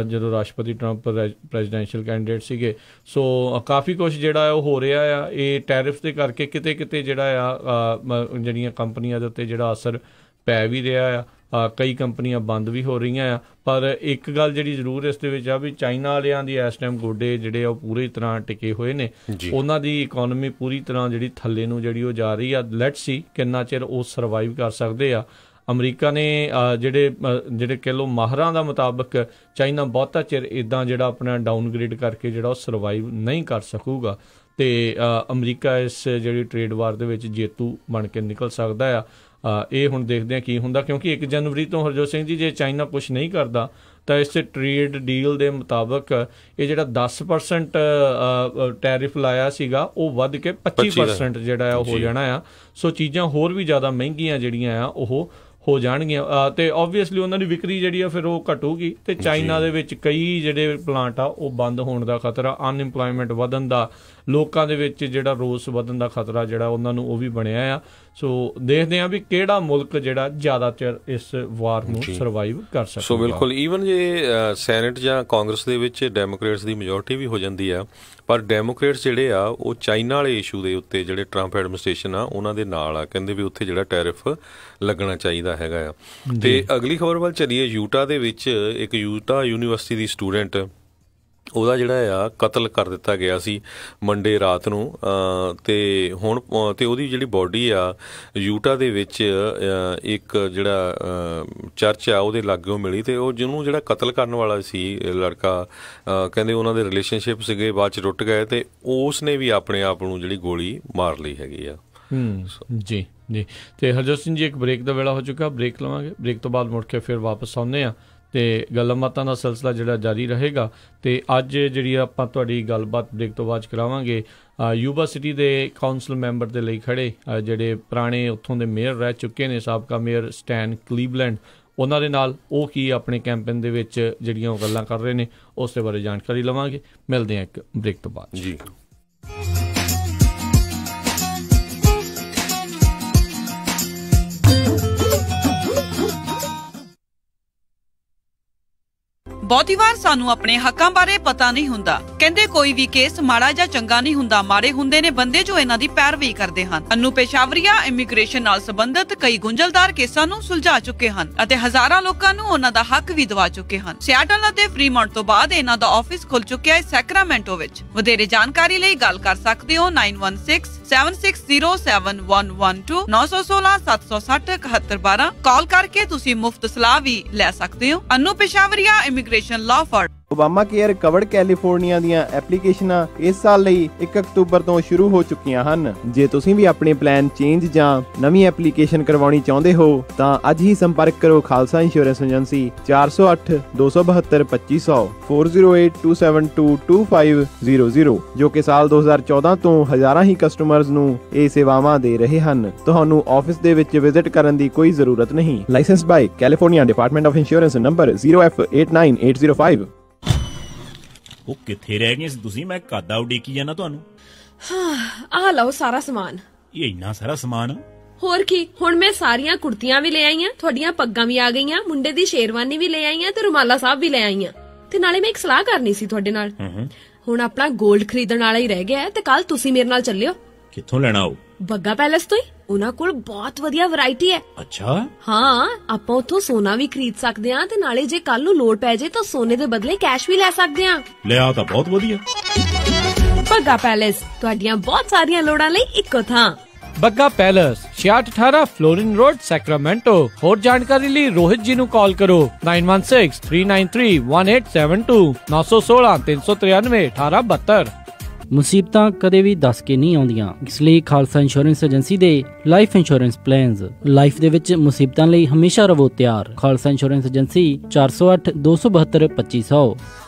Speaker 1: ਜਦੋਂ ਰਾਸ਼ਟਰਪਤੀ ਟਰੰਪ ਪ੍ਰੈਜ਼ੀਡੈਂਸ਼ੀਅਲ ਕੈਂਡੀਡੇਟ ਸੀਗੇ। ਸੋ ਕਾਫੀ ਕੁਛ ਜਿਹੜਾ ਉਹ ਹੋ ਰਿਹਾ ਆ ਇਹ ਟੈਰਿਫ ਦੇ ਕਰਕੇ, ਕਿਤੇ ਕਿਤੇ ਜਿਹੜਾ ਆ ਜਿਹੜੀਆਂ ਕੰਪਨੀਆਂ ਦੇ ਉੱਤੇ ਜਿਹੜਾ ਅਸਰ ਪੈ ਵੀ ਰਿਹਾ ਆ, ਕਈ ਕੰਪਨੀਆਂ ਬੰਦ ਵੀ ਹੋ ਰਹੀਆਂ ਆ। ਪਰ ਇੱਕ ਗੱਲ ਜਿਹੜੀ ਜ਼ਰੂਰ ਇਸ ਦੇ ਵਿੱਚ ਆ ਵੀ ਚਾਈਨਾ ਵਾਲਿਆਂ ਦੀ ਇਸ ਟਾਈਮ ਗੋਡੇ ਜਿਹੜੇ ਆ ਉਹ ਪੂਰੀ ਤਰ੍ਹਾਂ ਟਿਕੇ ਹੋਏ ਨੇ, ਉਹਨਾਂ ਦੀ ਇਕੋਨਮੀ ਪੂਰੀ ਤਰ੍ਹਾਂ ਜਿਹੜੀ ਥੱਲੇ ਨੂੰ ਜਿਹੜੀ ਉਹ ਜਾ ਰਹੀ ਆ। ਲੈਟਸ ਸੀ ਕਿੰਨਾ ਚਿਰ ਉਹ ਸਰਵਾਈਵ ਕਰ ਸਕਦੇ ਆ। ਅਮਰੀਕਾ ਨੇ ਜਿਹੜੇ ਕਹਿ ਲਓ ਮਾਹਰਾਂ ਦਾ ਮੁਤਾਬਕ ਚਾਈਨਾ ਬਹੁਤਾ ਚਿਰ ਇੱਦਾਂ ਜਿਹੜਾ ਆਪਣਾ ਡਾਊਨਗ੍ਰੇਡ ਕਰਕੇ ਜਿਹੜਾ ਉਹ ਸਰਵਾਈਵ ਨਹੀਂ ਕਰ ਸਕੂਗਾ, ਅਤੇ ਅਮਰੀਕਾ ਇਸ ਜਿਹੜੀ ਟ੍ਰੇਡ ਵਾਰ ਦੇ ਵਿੱਚ ਜੇਤੂ ਬਣ ਕੇ ਨਿਕਲ ਸਕਦਾ ਆ। ਇਹ ਹੁਣ ਦੇਖਦੇ ਹਾਂ ਕੀ ਹੁੰਦਾ, ਕਿਉਂਕਿ 1 ਜਨਵਰੀ ਤੋਂ ਹਰਜੋਤ ਸਿੰਘ ਜੀ ਜੇ ਚਾਈਨਾ ਕੁਛ ਨਹੀਂ ਕਰਦਾ ਤਾਂ ਇਸ ਟ੍ਰੇਡ ਡੀਲ ਦੇ ਮੁਤਾਬਕ ਇਹ ਜਿਹੜਾ 10% ਟੈਰਿਫ ਲਾਇਆ ਸੀਗਾ ਉਹ ਵੱਧ ਕੇ 25% ਜਿਹੜਾ ਆ ਉਹ ਹੋ ਜਾਣਾ ਆ। ਸੋ ਚੀਜ਼ਾਂ ਹੋਰ ਵੀ ਜ਼ਿਆਦਾ ਮਹਿੰਗੀਆਂ ਜਿਹੜੀਆਂ ਆ ਉਹ ਹੋ ਜਾਣਗੀਆਂ, ਅਤੇ ਓਬਵੀਅਸਲੀ ਉਹਨਾਂ ਦੀ ਵਿਕਰੀ ਜਿਹੜੀ ਆ ਫਿਰ ਉਹ ਘਟੂਗੀ, ਅਤੇ ਚਾਈਨਾ ਦੇ ਵਿੱਚ ਕਈ ਜਿਹੜੇ ਪਲਾਂਟ ਆ ਉਹ ਬੰਦ ਹੋਣ ਦਾ ਖਤਰਾ, ਅਨਇੰਪਲੋਇਮੈਂਟ ਵਧਣ ਦਾ, ਲੋਕਾਂ ਦੇ ਵਿੱਚ ਜਿਹੜਾ ਰੋਸ ਵਧਣ ਦਾ ਖਤਰਾ ਜਿਹੜਾ ਉਹਨਾਂ ਨੂੰ ਉਹ ਵੀ ਬਣਿਆ ਆ। ਸੋ ਦੇਖਦੇ ਹਾਂ ਵੀ ਕਿਹੜਾ ਮੁਲਕ ਜਿਹੜਾ ਜ਼ਿਆਦਾ ਚਿਰ ਇਸ ਵਾਰ ਨੂੰ ਸਰਵਾਈਵ ਕਰ ਸਕਦਾ।
Speaker 2: ਸੋ ਬਿਲਕੁਲ, ਈਵਨ ਜੇ ਸੈਨੇਟ ਜਾਂ ਕਾਂਗਰਸ ਦੇ ਵਿੱਚ ਡੈਮੋਕ੍ਰੇਟਸ ਦੀ ਮੈਜੋਰਟੀ ਵੀ ਹੋ ਜਾਂਦੀ ਆ, ਪਰ ਡੈਮੋਕ੍ਰੇਟਸ ਜਿਹੜੇ ਆ ਉਹ ਚਾਈਨਾ ਵਾਲੇ ਇਸ਼ੂ ਦੇ ਉੱਤੇ ਜਿਹੜੇ ਟਰੰਪ ਐਡਮਿਨਿਸਟ੍ਰੇਸ਼ਨ ਆ ਉਹਨਾਂ ਦੇ ਨਾਲ ਆ, ਕਹਿੰਦੇ ਵੀ ਉੱਥੇ ਜਿਹੜਾ ਟੈਰਿਫ ਲੱਗਣਾ ਚਾਹੀਦਾ ਹੈਗਾ ਆ। ਤੇ ਅਗਲੀ ਖਬਰ ਵੱਲ ਚੱਲੀਏ। ਯੂਟਾ ਦੇ ਵਿੱਚ ਇੱਕ ਯੂਟਾ ਯੂਨੀਵਰਸਿਟੀ ਦੀ ਸਟੂਡੈਂਟ, ਉਹਦਾ ਜਿਹੜਾ ਆ ਕਤਲ ਕਰ ਦਿੱਤਾ ਗਿਆ ਸੀ ਮੰਡੇ ਰਾਤ ਨੂੰ, ਤੇ ਹੁਣ ਤੇ ਉਹਦੀ ਜਿਹੜੀ ਬੋਡੀ ਆ ਯੂਟਾ ਦੇ ਵਿੱਚ ਇੱਕ ਜਿਹੜਾ ਚਰਚ ਆ ਉਹਦੇ ਲਾਗਿਓਂ ਮਿਲੀ, ਤੇ ਉਹ ਜਿਹਨੂੰ ਜਿਹੜਾ ਕਤਲ ਕਰਨ ਵਾਲਾ ਸੀ ਲੜਕਾ, ਕਹਿੰਦੇ ਉਹਨਾਂ ਦੇ ਰਿਲੇਸ਼ਨਸ਼ਿਪ ਸੀਗੇ, ਬਾਅਦ 'ਚ ਟੁੱਟ ਗਏ ਤੇ ਉਸ ਨੇ ਵੀ ਆਪਣੇ ਆਪ ਨੂੰ ਜਿਹੜੀ ਗੋਲੀ ਮਾਰ ਲਈ ਹੈਗੀ ਆ।
Speaker 1: ਜੀ ਜੀ। ਤੇ ਹਰਜੋਤ ਸਿੰਘ ਜੀ, ਇੱਕ ਬ੍ਰੇਕ ਦਾ ਵੇਲਾ ਹੋ ਚੁੱਕਾ, ਬ੍ਰੇਕ ਲਵਾਂਗੇ, ਬ੍ਰੇਕ ਤੋਂ ਬਾਅਦ ਮੁੜ ਕੇ ਫਿਰ ਵਾਪਸ ਆਉਂਦੇ ਹਾਂ ਤੇ ਗੱਲਾਂ ਬਾਤਾਂ ਦਾ ਸਿਲਸਿਲਾ ਜਿਹੜਾ ਜਾਰੀ ਰਹੇਗਾ। ਤੇ ਅੱਜ ਜਿਹੜੀ ਆਪਾਂ ਤੁਹਾਡੀ ਗੱਲਬਾਤ ਬ੍ਰੇਕ ਤੋਂ ਬਾਅਦ ਕਰਾਵਾਂਗੇ ਯੂਬਾ ਸਿਟੀ ਦੇ ਕਾਉਂਸਲ ਮੈਂਬਰ ਦੇ ਲਈ ਖੜੇ ਜਿਹੜੇ ਪੁਰਾਣੇ ਉੱਥੋਂ ਦੇ ਮੇਅਰ ਰਹਿ ਚੁੱਕੇ ਨੇ, ਸਾਬਕਾ ਮੇਅਰ ਸਟੈਨ ਕਲੀਵਲੈਂਡ, ਉਹਨਾਂ ਦੇ ਨਾਲ ਉਹ ਕੀ ਆਪਣੇ ਕੈਂਪੇਨ ਦੇ ਵਿੱਚ ਜਿਹੜੀਆਂ ਉਹ ਗੱਲਾਂ ਕਰ ਰਹੇ ਨੇ ਉਸ ਦੇ ਬਾਰੇ ਜਾਣਕਾਰੀ ਲਵਾਂਗੇ। ਮਿਲਦੇ ਹਾਂ ਇੱਕ ਬ੍ਰੇਕ ਤੋਂ ਬਾਅਦ ਜੀ।
Speaker 3: ਬਹੁਤੀ ਵਾਰ ਸਾਨੂੰ ਆਪਣੇ ਹੱਕਾਂ ਬਾਰੇ ਪਤਾ ਨਹੀਂ ਹੁੰਦਾ। ਕਹਿੰਦੇ ਕੋਈ ਵੀ ਕੇਸ ਮਾੜਾ ਜਾਂ ਚੰਗਾ ਨਹੀਂ ਹੁੰਦਾ, ਮਾੜੇ ਹੁੰਦੇ ਨੇ ਬੰਦੇ ਜੋ ਇਹਨਾਂ ਦੀ ਪੈਰਵੀ ਕਰਦੇ ਹਨ। ਅਨੂ ਪੇਸ਼ਾਵਰੀਆ ਇਮੀਗ੍ਰੇਸ਼ਨ ਨਾਲ ਸੰਬੰਧਿਤ ਕਈ ਗੁੰਝਲਦਾਰ ਕੇਸਾਂ ਨੂੰ ਸੁਲਝਾ ਚੁੱਕੇ ਹਨ ਅਤੇ ਹਜ਼ਾਰਾਂ ਲੋਕਾਂ ਨੂੰ ਉਹਨਾਂ ਦਾ ਹੱਕ ਵੀ ਦਿਵਾ ਚੁੱਕੇ ਹਨ। ਸਿਆਟਲ ਅਤੇ ਫਰੀਮੌਂਟ ਤੋਂ ਬਾਅਦ ਇਹਨਾਂ ਦਾ ਆਫਿਸ ਖੁੱਲ ਚੁੱਕਿਆ ਹੈ ਸੈਕਰਾਮੈਂਟੋ ਵਿੱਚ। ਵਧੇਰੇ ਜਾਣਕਾਰੀ ਲਈ ਗੱਲ ਕਰ ਸਕਦੇ ਹੋ 9167607112 916-760-7112। ਕਾਲ ਕਰਕੇ ਤੁਸੀਂ ਮੁਫਤ ਸਲਾਹ ਵੀ ਲੈ ਸਕਦੇ ਹੋ। Anu Peshawaria immigration law firm.
Speaker 4: Obamacare Covered California ਦੀਆਂ ਐਪਲੀਕੇਸ਼ਨਾਂ ਇਸ ਸਾਲ ਲਈ 1 ਅਕਤੂਬਰ ਤੋਂ ਸ਼ੁਰੂ ਹੋ ਚੁੱਕੀਆਂ ਹਨ। ਜੇ ਤੁਸੀਂ ਵੀ ਆਪਣੇ ਪਲਾਨ ਚੇਂਜ ਜਾਂ ਨਵੀਂ ਐਪਲੀਕੇਸ਼ਨ ਕਰਵਾਉਣੀ ਚਾਹੁੰਦੇ ਹੋ ਤਾਂ ਅੱਜ ਹੀ ਸੰਪਰਕ ਕਰੋ ਖਾਲਸਾ ਇੰਸ਼ੋਰੈਂਸ ਏਜੰਸੀ 408-272-2500 4082722500 ਜੋ ਕਿ ਸਾਲ 2014 ਤੋਂ ਹਜ਼ਾਰਾਂ ਹੀ ਕਸਟਮਰਜ਼ ਨੂੰ ਇਹ ਸੇਵਾਵਾਂ ਦੇ ਰਹੇ ਹਨ। ਤੁਹਾਨੂੰ ਆਫਿਸ ਦੇ ਵਿੱਚ ਵਿਜ਼ਿਟ ਕਰਨ ਦੀ ਕੋਈ ਜ਼ਰੂਰਤ ਨਹੀਂ। Licensed by California Department of Insurance number 0F89805।
Speaker 5: ਉਹ ਕਿੱਥੇ ਰਹਿ ਗਏ ਸੀ ਤੁਸੀਂ? ਮੈਂ ਕਾਦਾ ਉਡੀਕੀ ਜਾਣਾ ਤੁਹਾਨੂੰ।
Speaker 6: ਹਾਂ, ਆਹ ਲਓ ਸਾਰਾ ਸਮਾਨ।
Speaker 5: ਇਹ ਇੰਨਾ ਸਾਰਾ ਸਮਾਨ?
Speaker 6: ਹੋਰ ਕੀ, ਹੁਣ ਮੈਂ ਸਾਰੀਆਂ ਕੁੜਤੀਆਂ ਵੀ ਲੈ ਆਈਆਂ, ਤੁਹਾਡੀਆਂ ਪੱਗਾਂ ਵੀ ਆ ਗਈਆਂ, ਮੁੰਡੇ ਦੀ ਸ਼ੇਰਵਾਨੀ ਵੀ ਲੈ ਆਈਆਂ ਤੇ ਰੁਮਾਲਾ ਸਾਹਿਬ ਵੀ ਲੈ ਆਈਆਂ। ਤੇ ਨਾਲੇ ਮੈਂ ਇੱਕ ਸਲਾਹ ਕਰਨੀ ਸੀ ਤੁਹਾਡੇ ਨਾਲ। ਹੁਣ ਆਪਣਾ 골ਡ ਖਰੀਦਣ ਵਾਲਾ ਹੀ ਰਹਿ ਗਿਆ ਤੇ ਕੱਲ ਤੁਸੀਂ ਮੇਰੇ ਨਾਲ ਚੱਲਿਓ।
Speaker 5: ਕਿੱਥੋਂ ਲੈਣਾ ਉਹ?
Speaker 6: ਬੱਗਾ ਪੈਲੇਸ ਤੋਂ ਹੀ। ਉਹਨਾਂ ਕੋਲ ਬਹੁਤ ਵਧੀਆ ਵੈਰਾਈਟੀ ਹੈ।
Speaker 5: ਅੱਛਾ। ਹਾਂ,
Speaker 6: ਆਪਾਂ ਉੱਥੋਂ ਸੋਨਾ ਵੀ ਖਰੀਦ ਸਕਦੇ ਆ ਤੇ ਨਾਲੇ ਜੇ ਕੱਲ ਨੂੰ ਲੋੜ ਪੈ ਜੇ ਤਾਂ ਸੋਨੇ ਦੇ ਬਦਲੇ ਕੈਸ਼ ਵੀ ਲੈ ਸਕਦੇ ਆ।
Speaker 5: ਲਿਆ ਤਾਂ ਬਹੁਤ ਵਧੀਆ।
Speaker 6: ਬੱਗਾ ਪੈਲੇਸ, ਤੁਹਾਡੀਆਂ ਬਹੁਤ ਸਾਰੀਆਂ ਲੋੜਾਂ ਲਈ ਇੱਕੋ ਥਾਂ।
Speaker 1: Bagga Palace 6618 Florin Road Sacramento. ਹੋਰ ਜਾਣਕਾਰੀ ਲਈ ਰੋਹਿਤ ਜੀ ਨੂੰ ਕਾਲ ਕਰੋ 9163931872 916-393-1872।
Speaker 7: ਮੁਸੀਬਤਾਂ ਕਦੇ ਵੀ ਦੱਸ ਕੇ ਨਹੀਂ ਆਉਂਦੀਆਂ, ਇਸ ਲਈ ਖਾਲਸਾ ਇੰਸ਼ੋਰੈਂਸ ਏਜੰਸੀ ਦੇ ਲਾਈਫ ਇੰਸ਼ੋਰੈਂਸ ਪਲਾਨਸ ਲਾਈਫ ਦੇ ਵਿੱਚ ਮੁਸੀਬਤਾਂ ਲਈ ਹਮੇਸ਼ਾ ਰਹੋ ਤਿਆਰ। Khalsa insurance agency 408-272-2500।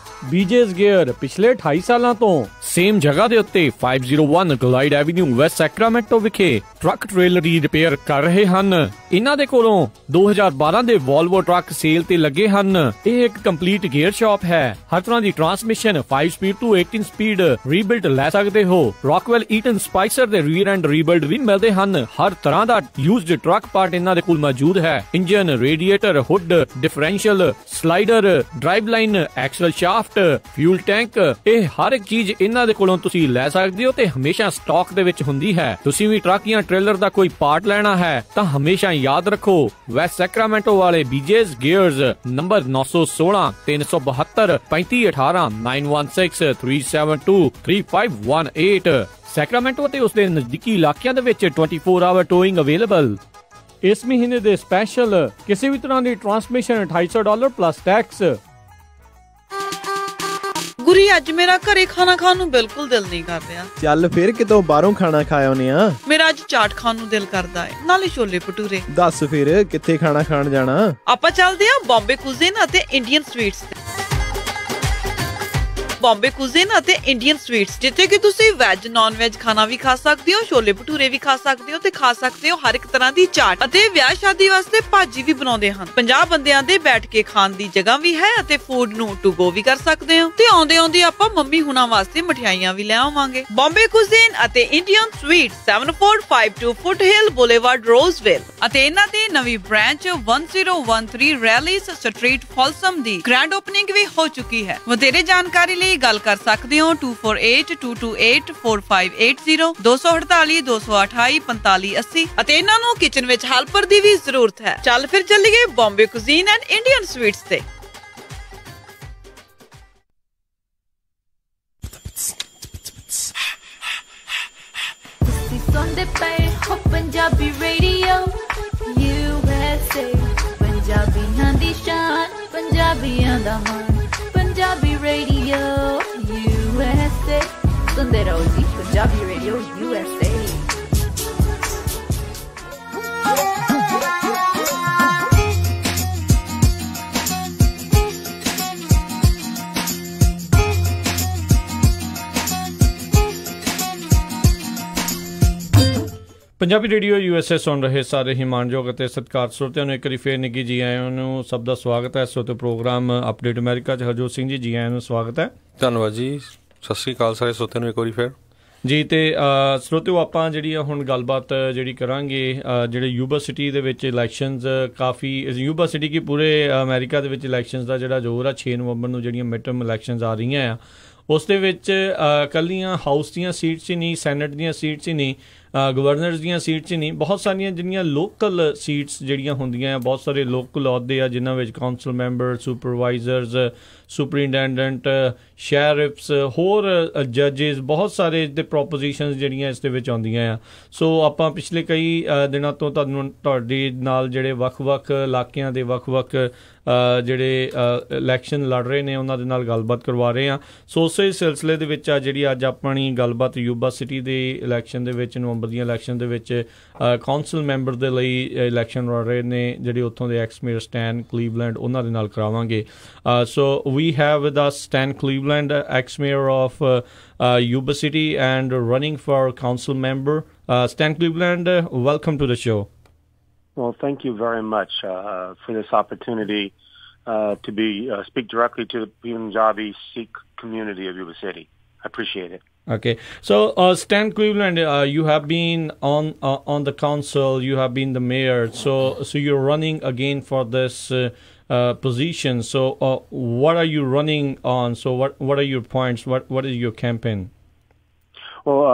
Speaker 1: ਬੀਜੇਸ ਗੇਅਰ ਪਿਛਲੇ 28 ਸਾਲਾਂ ਤੋਂ ਸੇਮ ਜਗ੍ਹਾ ਦੇ ਉੱਤੇ 501 ਗਲਾਈਡ ਐਵੀਨਿਊ ਵੈਸਟ ਸੈਕਰਾਮੈਂਟੋ ਵਿਖੇ ਟਰੱਕ ਟ੍ਰੇਲਰ ਦੀ ਰਿਪੇਅਰ ਕਰ ਰਹੇ ਹਨ। ਇਹਨਾਂ ਦੇ ਕੋਲੋਂ 2012 ਦੇ ਵੋਲਵੋ ਟਰੱਕ ਸੇਲ ਤੇ ਲੱਗੇ ਹਨ। ਇਹ ਇੱਕ ਕੰਪਲੀਟ ਗੇਅਰ ਸ਼ਾਪ ਹੈ। ਹਰ ਤਰ੍ਹਾਂ ਦੀ ਟਰਾਂਸਮਿਸ਼ਨ 5 ਸਪੀਡ ਤੋਂ 18 ਸਪੀਡ ਰੀਬਿਲਡ ਲੈ ਸਕਦੇ ਹੋ। ਰੌਕਵੈਲ ਈਟਨ ਸਪਾਈਸਰ ਦੇ ਰੀਅਰ ਐਂਡ ਰੀਬਿਲਡ ਵੀ ਮਿਲਦੇ ਹਨ। ਹਰ ਤਰ੍ਹਾਂ ਦਾ ਯੂਜ਼ਡ ਟਰੱਕ ਪਾਰਟ ਇਹਨਾਂ ਦੇ ਕੋਲ ਮੌਜੂਦ ਹੈ। Engine, radiator, hood, differential, slider, drive line, axle shaft, fuel tank, ਇਹ ਹਰ ਇੱਕ ਚੀਜ਼ ਇਹਨਾਂ ਦੇ ਕੋਲੋਂ ਤੁਸੀਂ ਲੈ ਸਕਦੇ ਹੋ ਤੇ ਹਮੇਸ਼ਾ ਸਟਾਕ ਦੇ ਵਿੱਚ ਹੁੰਦੀ ਹੈ। ਤੁਸੀਂ ਵੀ ਟਰੱਕ ਜਾਂ ਟ੍ਰੇਲਰ ਦਾ ਕੋਈ ਪਾਰਟ ਲੈਣਾ ਹੈ ਤਾਂ ਹਮੇਸ਼ਾ ਯਾਦ ਰੱਖੋ ਵੈਸਟ ਸੈਕਰਾਮੈਂਟੋ ਵਾਲੇ ਬੀਜੇਸ ਗੇਅਰਸ ਨੰਬਰ 916-372-3518 9163723518। ਸੈਕਰਾਮੈਂਟੋ ਤੇ ਉਸਦੇ ਨਜ਼ਦੀਕੀ ਇਲਾਕਿਆਂ ਦੇ ਵਿੱਚ 24 ਆਵਰ ਟੋਇੰਗ ਅਵੇਲੇਬਲ। ਇਸ ਮਹੀਨੇ ਦੇ ਸਪੈਸ਼ਲ ਕਿਸੇ ਵੀ ਤਰ੍ਹਾਂ ਦੀ ਟਰਾਂਸਮਿਸ਼ਨ $250 ਪਲੱਸ ਟੈਕਸ।
Speaker 3: ਗੁਰੀ, ਅੱਜ ਮੇਰਾ ਘਰੇ ਖਾਣਾ ਖਾਣ ਨੂੰ ਬਿਲਕੁਲ ਦਿਲ ਨਹੀਂ ਕਰ ਰਿਹਾ।
Speaker 4: ਚੱਲ ਫਿਰ ਕਿਤੋਂ ਬਾਹਰੋਂ ਖਾਣਾ ਖਾ ਆਉਨੇ ਆ।
Speaker 3: ਮੇਰਾ ਅੱਜ ਚਾਟ ਖਾਣ ਨੂੰ ਦਿਲ ਕਰਦਾ ਹੈ, ਨਾਲੇ ਛੋਲੇ ਭਟੂਰੇ।
Speaker 4: ਦੱਸ ਫਿਰ ਕਿੱਥੇ ਖਾਣਾ ਖਾਣ ਜਾਣਾ?
Speaker 3: ਆਪਾਂ ਚੱਲਦੇ ਆ ਬੰਬੇ ਕੁਜ਼ੀਨ ਅਤੇ ਇੰਡੀਅਨ ਸਵੀਟਸ ਤੇ। ਬੰਬੇ ਕੁਜ਼ੀਨ ਅਤੇ ਇੰਡੀਅਨ ਸਵੀਟਸ, ਜਿੱਥੇ ਕਿ ਤੁਸੀਂ ਵੈਜ ਨਾਨ ਵੈਜ ਖਾਣਾ ਵੀ ਖਾ ਸਕਦੇ ਹੋ, ਛੋਲੇ ਭਟੂਰੇ ਵੀ ਖਾ ਸਕਦੇ ਹੋ ਤੇ ਖਾ ਸਕਦੇ ਹੋ ਹਰ ਇੱਕ ਤਰ੍ਹਾਂ ਦੀ ਚਾਟ, ਅਤੇ ਵਿਆਹ ਸ਼ਾਦੀ ਵਾਸਤੇ ਭਾਜੀ ਵੀ ਬਣਾਉਂਦੇ ਹਨ। 50 ਬੰਦਿਆਂ ਦੇ ਬੈਠ ਕੇ ਖਾਣ ਦੀ ਜਗ੍ਹਾ ਵੀ ਹੈ ਅਤੇ ਫੂਡ ਨੂੰ ਟੂ ਗੋ ਵੀ ਕਰ ਸਕਦੇ ਹੋ। ਤੇ ਆਉਂਦੇ ਆਪਾਂ ਮੰਮੀ ਹੁਣਾਂ ਵਾਸਤੇ ਮਠਿਆਈਆਂ ਵੀ ਲੈ ਆਵਾਂਗੇ। ਬੰਬੇ ਕੁਜ਼ੀਨ ਅਤੇ ਇੰਡੀਅਨ ਸਵੀਟ 7452 ਫੁੱਟਹਿਲ ਬੁਲੇਵਾਰਡ ਰੋਜ਼ਵਿਲ, ਅਤੇ ਇਹਨਾਂ ਦੀ ਨਵੀਂ ਬ੍ਰਾਂਚ 1013 ਰੈਲੀਸ ਸਟਰੀਟ ਫੋਲਸਮ ਦੀ ਗ੍ਰੈਂਡ ਓਪਨਿੰਗ ਵੀ ਹੋ ਚੁੱਕੀ ਹੈ। ਵਧੇਰੇ ਜਾਣਕਾਰੀ ਲਈ ਗੱਲ ਕਰ ਸਕਦੇ ਹੋ 2482284580 248 228 4580, ਅਤੇ ਇਹਨਾਂ ਨੂੰ ਕਿਚਨ ਵਿੱਚ ਹੈਲਪਰ ਦੀ ਵੀ ਜ਼ਰੂਰਤ ਹੈ। ਚੱਲ ਫਿਰ ਚੱਲੀਏ Bombay cuisine and Indian sweets ਤੇ।
Speaker 8: ਸੁਣਦੇ ਪਏ ਹੋ ਪੰਜਾਬੀ ਰੇਡੀਓ USA, ਪੰਜਾਬੀਆਂ ਦੀ ਸ਼ਾਨ, ਪੰਜਾਬੀਆਂ ਦਾ ਮਾਣ, ਪੰਜਾਬੀ ਰੇਡੀਓ USA। ਸੁਣਦੇ ਰਹੋ ਜੀ Punjabi radio USA।
Speaker 1: Punjabi radio USA ਸੁਣ ਰਹੇ ਸਾਰੇ ਹੀ ਮਾਣਯੋਗ ਅਤੇ ਸਤਿਕਾਰਯੋਗ ਸਰੋਤਿਆਂ ਨੂੰ ਇੱਕ ਵਾਰੀ ਫੇਰ ਨਿੱਘੀ ਜੀ ਆਇਆਂ ਨੂੰ ਸਭ ਦਾ ਸਵਾਗਤ ਹੈ। ਸੋ ਤੇ ਪ੍ਰੋਗਰਾਮ ਅਪਡੇਟ ਅਮਰੀਕਾ 'ਚ ਹਰਜੋਤ ਸਿੰਘ ਜੀ ਆਇਆਂ ਨੂੰ ਸਵਾਗਤ ਹੈ।
Speaker 2: ਧੰਨਵਾਦ ਜੀ, ਸਤਿ ਸ਼੍ਰੀ ਅਕਾਲ ਸਾਰੇ ਸਰੋਤਿਆਂ ਨੂੰ ਇੱਕ ਵਾਰੀ ਫੇਰ
Speaker 1: ਜੀ। ਤੇ ਸਰੋਤਿਓ ਆਪਾਂ ਜਿਹੜੀ ਆ ਹੁਣ ਗੱਲਬਾਤ ਜਿਹੜੀ ਕਰਾਂਗੇ ਜਿਹੜੇ ਯੂਬਾ ਸਿਟੀ ਦੇ ਵਿੱਚ ਇਲੈਕਸ਼ਨਸ ਕਾਫੀ, ਯੂਬਾ ਸਿਟੀ ਕੀ ਪੂਰੇ ਅਮਰੀਕਾ ਦੇ ਵਿੱਚ ਇਲੈਕਸ਼ਨਸ ਦਾ ਜਿਹੜਾ ਜ਼ੋਰ ਆ 6 ਨਵੰਬਰ ਨੂੰ ਜਿਹੜੀਆਂ ਮਿਡ ਟਰਮ ਇਲੈਕਸ਼ਨਸ ਆ ਰਹੀਆਂ ਆ, ਉਸ ਦੇ ਵਿੱਚ ਇਕੱਲੀਆਂ ਹਾਊਸ ਦੀਆਂ ਸੀਟਸ ਹੀ ਨਹੀਂ, ਸੈਨੇਟ ਦੀਆਂ ਸੀਟਸ ਹੀ ਨਹੀਂ, ਗਵਰਨਰਸ ਦੀਆਂ ਸੀਟਸ ਹੀ ਨਹੀਂ, ਬਹੁਤ ਸਾਰੀਆਂ ਜਿਹੜੀਆਂ ਲੋਕਲ ਸੀਟਸ ਜਿਹੜੀਆਂ ਹੁੰਦੀਆਂ ਆ, ਬਹੁਤ ਸਾਰੇ ਲੋਕਲ ਅਹੁਦੇ ਆ ਜਿਨ੍ਹਾਂ ਵਿੱਚ ਕਾਉਂਸਲ ਮੈਂਬਰ, ਸੁਪਰਵਾਈਜ਼ਰਸ, ਸੁਪਰਿੰਟੈਂਡੈਂਟ, ਸ਼ੈਰਿਫਸ, ਹੋਰ ਜੱਜਿਸ, ਬਹੁਤ ਸਾਰੇ ਦੇ ਪ੍ਰੋਪੋਜੀਸ਼ਨਸ ਜਿਹੜੀਆਂ ਇਸ ਦੇ ਵਿੱਚ ਆਉਂਦੀਆਂ ਆ। ਸੋ ਆਪਾਂ ਪਿਛਲੇ ਕਈ ਦਿਨਾਂ ਤੋਂ ਤੁਹਾਡੇ ਨਾਲ ਜਿਹੜੇ ਵੱਖ-ਵੱਖ ਇਲਾਕਿਆਂ ਦੇ ਵੱਖ-ਵੱਖ ਜਿਹੜੇ ਇਲੈਕਸ਼ਨ ਲੜ ਰਹੇ ਨੇ ਉਹਨਾਂ ਦੇ ਨਾਲ ਗੱਲਬਾਤ ਕਰਵਾ ਰਹੇ ਹਾਂ। ਸੋ ਉਸੇ ਸਿਲਸਿਲੇ ਦੇ ਵਿੱਚ ਆ ਜਿਹੜੀ ਅੱਜ ਆਪਣੀ ਗੱਲਬਾਤ ਯੂਬਾ ਸਿਟੀ ਦੇ ਇਲੈਕਸ਼ਨ ਦੇ ਵਿੱਚ, ਨਵੰਬਰ ਦੀਆਂ ਇਲੈਕਸ਼ਨ ਦੇ ਵਿੱਚ ਕਾਉਂਸਲ ਮੈਂਬਰ ਦੇ ਲਈ ਇਲੈਕਸ਼ਨ ਲੜ ਰਹੇ ਨੇ ਜਿਹੜੇ ਉੱਥੋਂ ਦੇ ਐਕਸ ਮੇਅਰ ਸਟੈਨ ਕਲੀਵਲੈਂਡ, ਉਹਨਾਂ ਦੇ ਨਾਲ ਕਰਾਵਾਂਗੇ। ਸੋ we have with us Stan Cleveland, ex-mayor of Yuba City and running for council member. Stan Cleveland, welcome to the show.
Speaker 9: Well, thank you very much for this opportunity to speak directly to the Punjabi Sikh community of Yuba City. I appreciate it.
Speaker 1: Okay, so Stan Cleveland, you have been on the council, you have been the mayor, so you're running again for this position. So what are you running on? So what are your points? What is your campaign?
Speaker 9: Well,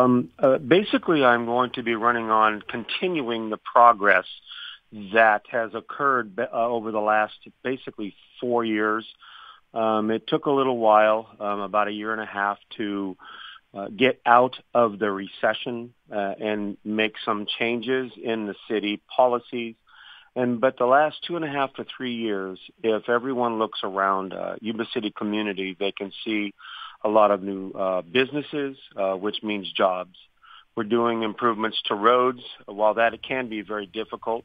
Speaker 9: basically I'm going to be running on continuing the progress that has occurred over the last basically 4 years. It took a little while, about a year and a half, to get out of the recession and make some changes in the city policies. But the last 2.5 to 3 years, if everyone looks around Yuba City community, they can see a lot of new businesses, which means jobs. We're doing improvements to roads. While that it can be very difficult,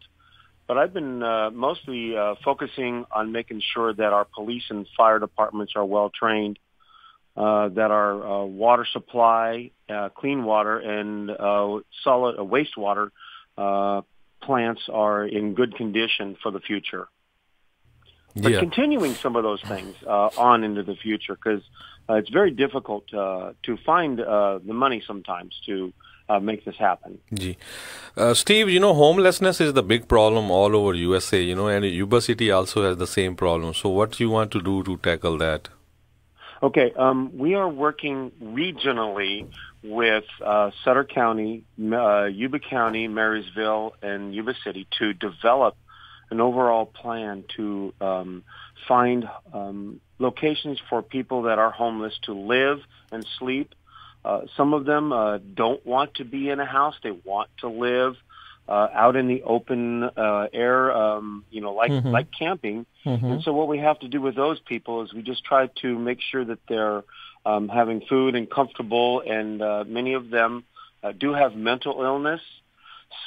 Speaker 9: but I've been mostly focusing on making sure that our police and fire departments are well trained, that our water supply, clean water, and solid wastewater plants are in good condition for the future. But continuing some of those things on into the future, because it's very difficult to find the money sometimes to make this happen.
Speaker 2: Steve, homelessness is the big problem all over USA, and Yuba City also has the same problem. So what do you want to do to tackle that?
Speaker 9: Okay, we are working regionally with Sutter County, Yuba County, Marysville, and Yuba City to develop an overall plan to find locations for people that are homeless to live and sleep. Some of them don't want to be in a house. They want to live out in the open air, like camping. And so what we have to do with those people is we just try to make sure that they're having food and comfortable, and many of them do have mental illness.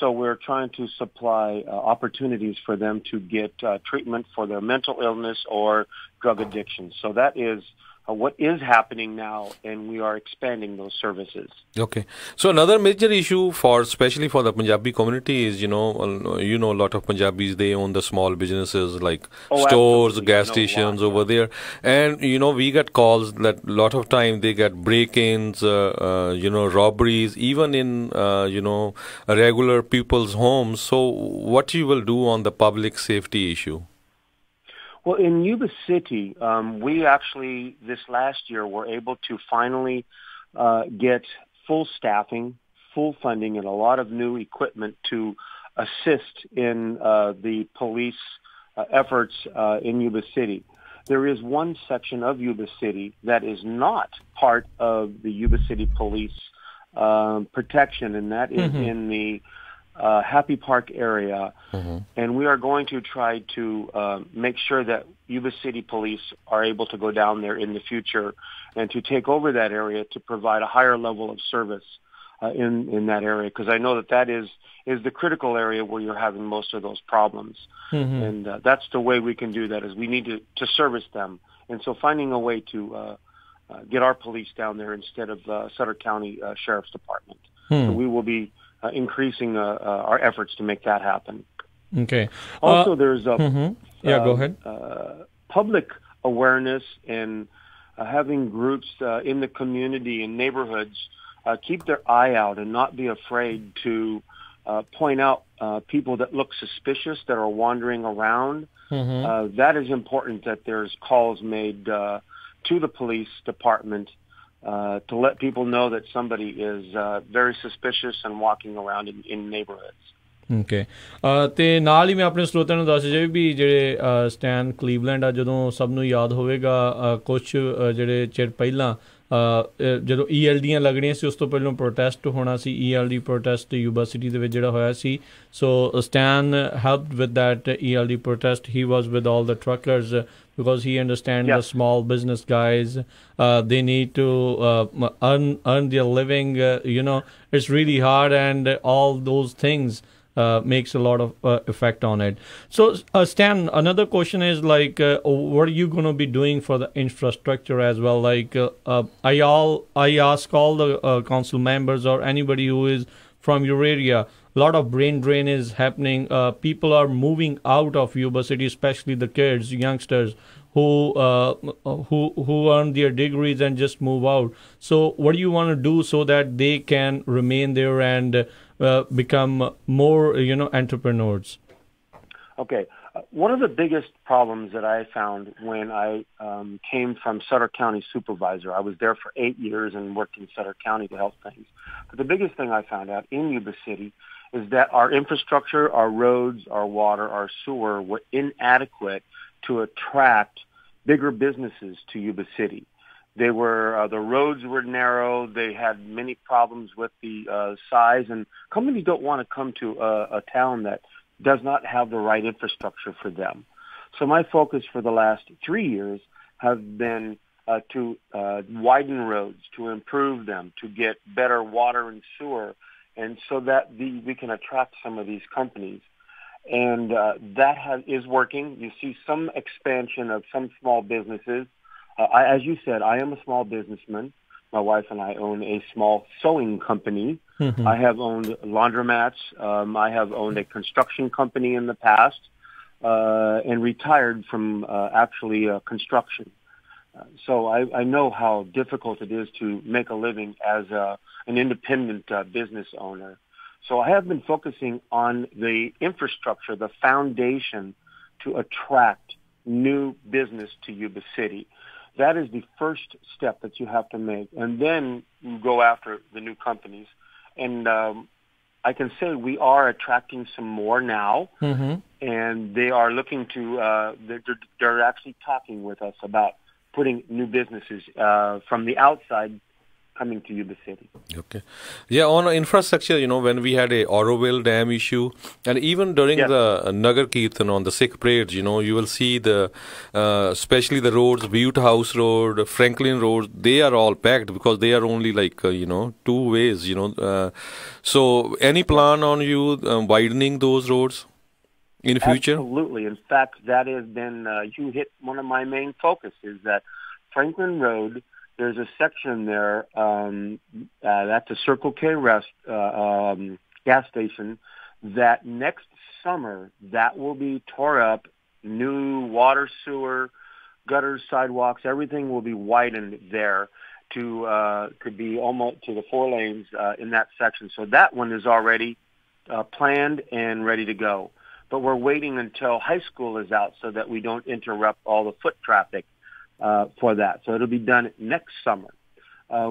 Speaker 9: So we're trying to supply opportunities for them to get treatment for their mental illness or drug addiction. So that is what is happening now, and we are expanding those services.
Speaker 2: Okay. So another major issue especially for the Punjabi community is, a lot of Punjabis, they own the small businesses like stores, gas stations over there. And, we get calls that a lot of time they get break-ins, robberies, even in, regular people's homes. So what you will do on the public safety issue?
Speaker 9: Well, in Yuba City, we actually, this last year, were able to finally get full staffing, full funding, and a lot of new equipment to assist in the police efforts in Yuba City. There is one section of Yuba City that is not part of the Yuba City Police protection, and that is in the Happy Park area, and we are going to try to make sure that Yuba City Police are able to go down there in the future and to take over that area to provide a higher level of service in that area, because I know that is the critical area where you're having most of those problems, and that's the way we can do that, is we need to service them, and so finding a way to get our police down there instead of Sutter County Sheriff's Department. So we will be increasing our efforts to make that happen.
Speaker 1: Okay.
Speaker 9: Also, there's
Speaker 1: go ahead.
Speaker 9: Public awareness and having groups in the community and neighborhoods keep their eye out and not be afraid to point out people that look suspicious that are wandering around. That is important, that there's calls made to the police department to let people know that somebody is very suspicious and walking around in neighborhoods.
Speaker 1: Okay. ਤੇ ਨਾਲ ਹੀ ਮੈਂ ਆਪਣੇ ਸਰੋਤਿਆਂ ਨੂੰ ਦੱਸ ਜੇ ਵੀ ਜਿਹੜੇ Stan Cleveland ਆ, ਜਦੋਂ ਸਭ ਨੂੰ ਯਾਦ ਹੋਵੇਗਾ ਕੁਛ ਜਿਹੜੇ ਚਿਰ ਪਹਿਲਾਂ ਜਦੋਂ ELDਆਂ ਲੱਗਣੀਆਂ ਸੀ, ਉਸ ਤੋਂ ਪਹਿਲਾਂ ਪ੍ਰੋਟੈਸਟ ਹੋਣਾ ਸੀ, ELD ਪ੍ਰੋਟੈਸਟ ਯੂਬਾ ਸਿਟੀ ਦੇ ਵਿੱਚ ਜਿਹੜਾ ਹੋਇਆ ਸੀ. So Stan helped with that ELD protest. He was with all the truckers because he understands the small business guys. They need to earn their living. It's really hard, and all those things makes a lot of effect on it. So, Stan, another question is like, what are you going to be doing for the infrastructure as well? Like, I ask all the council members or anybody who is from your area. A lot of brain drain is happening. People are moving out of Yuba City, especially the kids, youngsters who earn their degrees and just move out. So what do you want to do so that they can remain there and become more, entrepreneurs?
Speaker 9: Okay. One of the biggest problems that I found when I came from Sutter County supervisor, I was there for 8 years and worked in Sutter County to help things. But the biggest thing I found out in Yuba City is that our infrastructure, our roads, our water, our sewer were inadequate to attract bigger businesses to Yuba City. They were the roads were narrow. They had many problems with the size, and companies don't want to come to a town that does not have the right infrastructure for them. So my focus for the last 3 years have been to widen roads, to improve them, to get better water and sewer, and so that we can attract some of these companies. And that is working. You see some expansion of some small businesses. As you said, I am a small businessman. My wife and I own a small sewing company. I have owned laundromats. I have owned a construction company in the past and retired from actually construction. So I know how difficult it is to make a living as an independent business owner. So I have been focusing on the infrastructure, the foundation to attract new business to Yuba City. That is the first step that you have to make. And then you go after the new companies. And I can say we are attracting some more now. And they are looking to, they're actually talking with us about putting new businesses from the outside coming to Yuba City.
Speaker 2: Okay. Yeah, on infrastructure, when we had a Oroville Dam issue, and even during the Nagar Kirtan on the Sikh parades, you will see especially the roads, Butte House Road, Franklin Road, they are all packed because they are only like, 2 ways, So any plan on you widening those roads in future?
Speaker 9: Absolutely. In fact, that has been, you hit one of my main focuses, that Franklin Road. There's a section there that's a Circle K gas station that next summer that will be tore up, new water, sewer, gutters, sidewalks, everything will be widened there to be almost to the 4 lanes in that section. So that one is already planned and ready to go. But we're waiting until high school is out so that we don't interrupt all the foot traffic for that. So it'll be done next summer.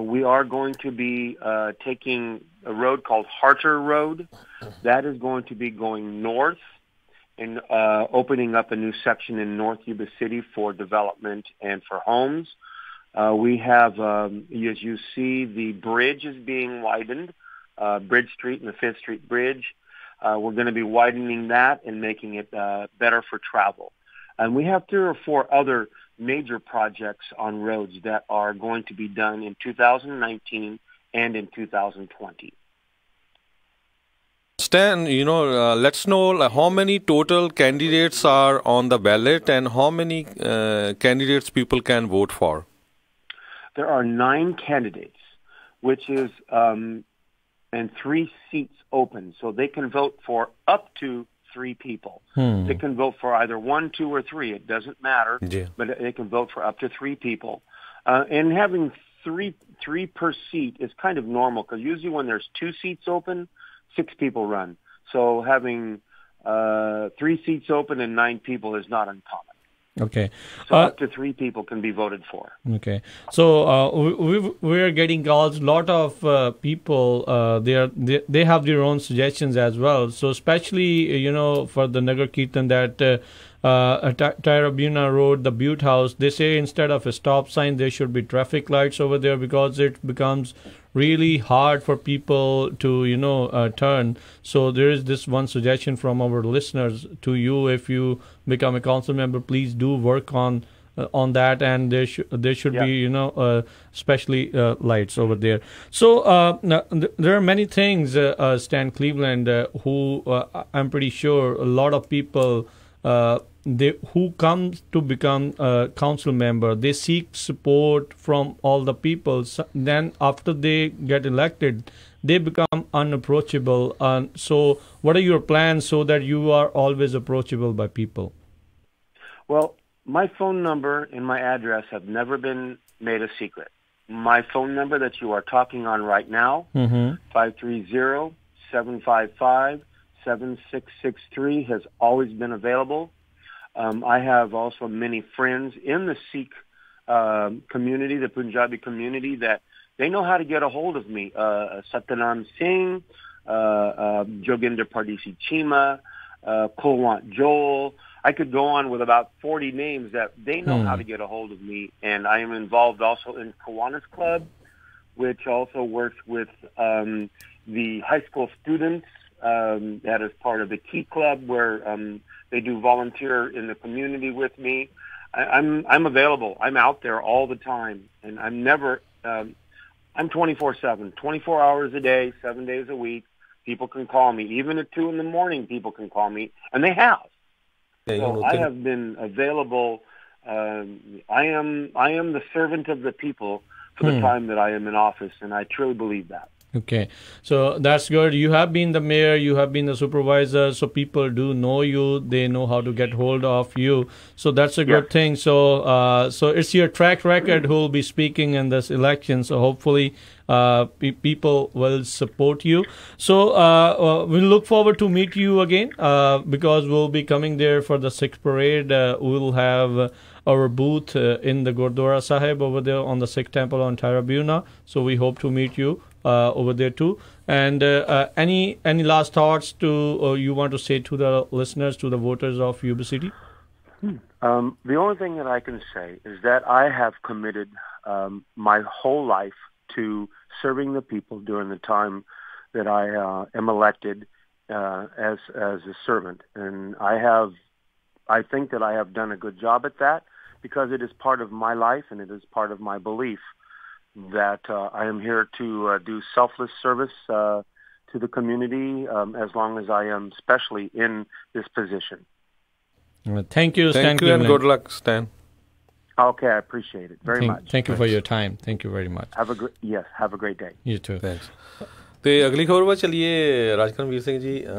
Speaker 9: We are going to be taking a road called Harter Road. That is going to be going north and opening up a new section in North Yuba City for development and for homes. We have, as you see, the bridge is being widened, Bridge Street and the 5th Street Bridge. We're going to be widening that and making it better for travel. And we have 3 or 4 other major projects on roads that are going to be done in 2019 and in 2020.
Speaker 2: Stan, let's know how many total candidates are on the ballot and how many candidates people can vote for.
Speaker 9: There are 9 candidates, which is and 3 seats open, so they can vote for up to 3 people. They can vote for either 1, 2, or 3. It doesn't matter, but they can vote for up to 3 people. And having three per seat is kind of normal because usually when there's 2 seats open, 6 people run. So having 3 seats open and 9 people is not uncommon.
Speaker 1: Okay.
Speaker 9: So up to 3 people can be voted for.
Speaker 1: Okay. So we're getting calls. A lot of people they have their own suggestions as well. So especially for the Nagar Kirtan that Tarabuna Road, the Butte House, they say instead of a stop sign there should be traffic lights over there because it becomes really hard for people to turn. So there is this one suggestion from our listeners to you. If you become a council member, please do work on that, and there should be especially lights over there. So there are many things, Stan Cleveland, who I'm pretty sure a lot of people who come to become a council member, they seek support from all the people. Then after they get elected, they become unapproachable. So what are your plans so that you are always approachable by people?
Speaker 9: Well, my phone number and my address have never been made a secret. My phone number that you are talking on right now, 530-755-7663, has always been available. I have also many friends in the Sikh community, the Punjabi community, that they know how to get a hold of me. Satyanam Singh, Joginder Pardisi Chima, Kulwant Joel. I could go on with about 40 names that they know how to get a hold of me. And I am involved also in Kiwanis Club, which also works with the high school students. That is part of the Key Club, where they do volunteer in the community with me. I'm available. I'm out there all the time, and I'm never. I'm 24/7, 24 hours a day, 7 days a week. People can call me. Even at 2 a.m, people can call me, and they have. So I have been available. I am the servant of the people for the time that I am in office, and I truly believe that.
Speaker 1: Okay, so that's good. You have been the mayor, you have been the supervisor, so people do know you. They know how to get hold of you. So that's a good thing. So so it's your track record who will be speaking in this election. So hopefully people will support you. So we'll look forward to meet you again because we'll be coming there for the Sikh parade. We'll have our booth in the Gurdwara Sahib over there on the Sikh temple on Tarabuna. So we hope to meet you over there too. And any last thoughts to you want to say to the listeners, to the voters of Yuba City?
Speaker 9: The only thing that I can say is that I have committed my whole life to serving the people during the time that I am elected as a servant, and I think that I have done a good job at that because it is part of my life and it is part of my belief that I am here to do selfless service to the community as long as I am especially in this position.
Speaker 1: Thank you, Stan.
Speaker 2: Thank you and good luck, Stan.
Speaker 9: Okay, I appreciate it very much.
Speaker 1: Thank you for your time. Thank you very much.
Speaker 9: Have a great day.
Speaker 1: You too.
Speaker 2: Thanks. ਤੇ ਅਗਲੀ ਖਬਰ ਵੱਲ ਚੱਲੀਏ ਰਾਜਕਰਮਵੀਰ ਸਿੰਘ ਜੀ।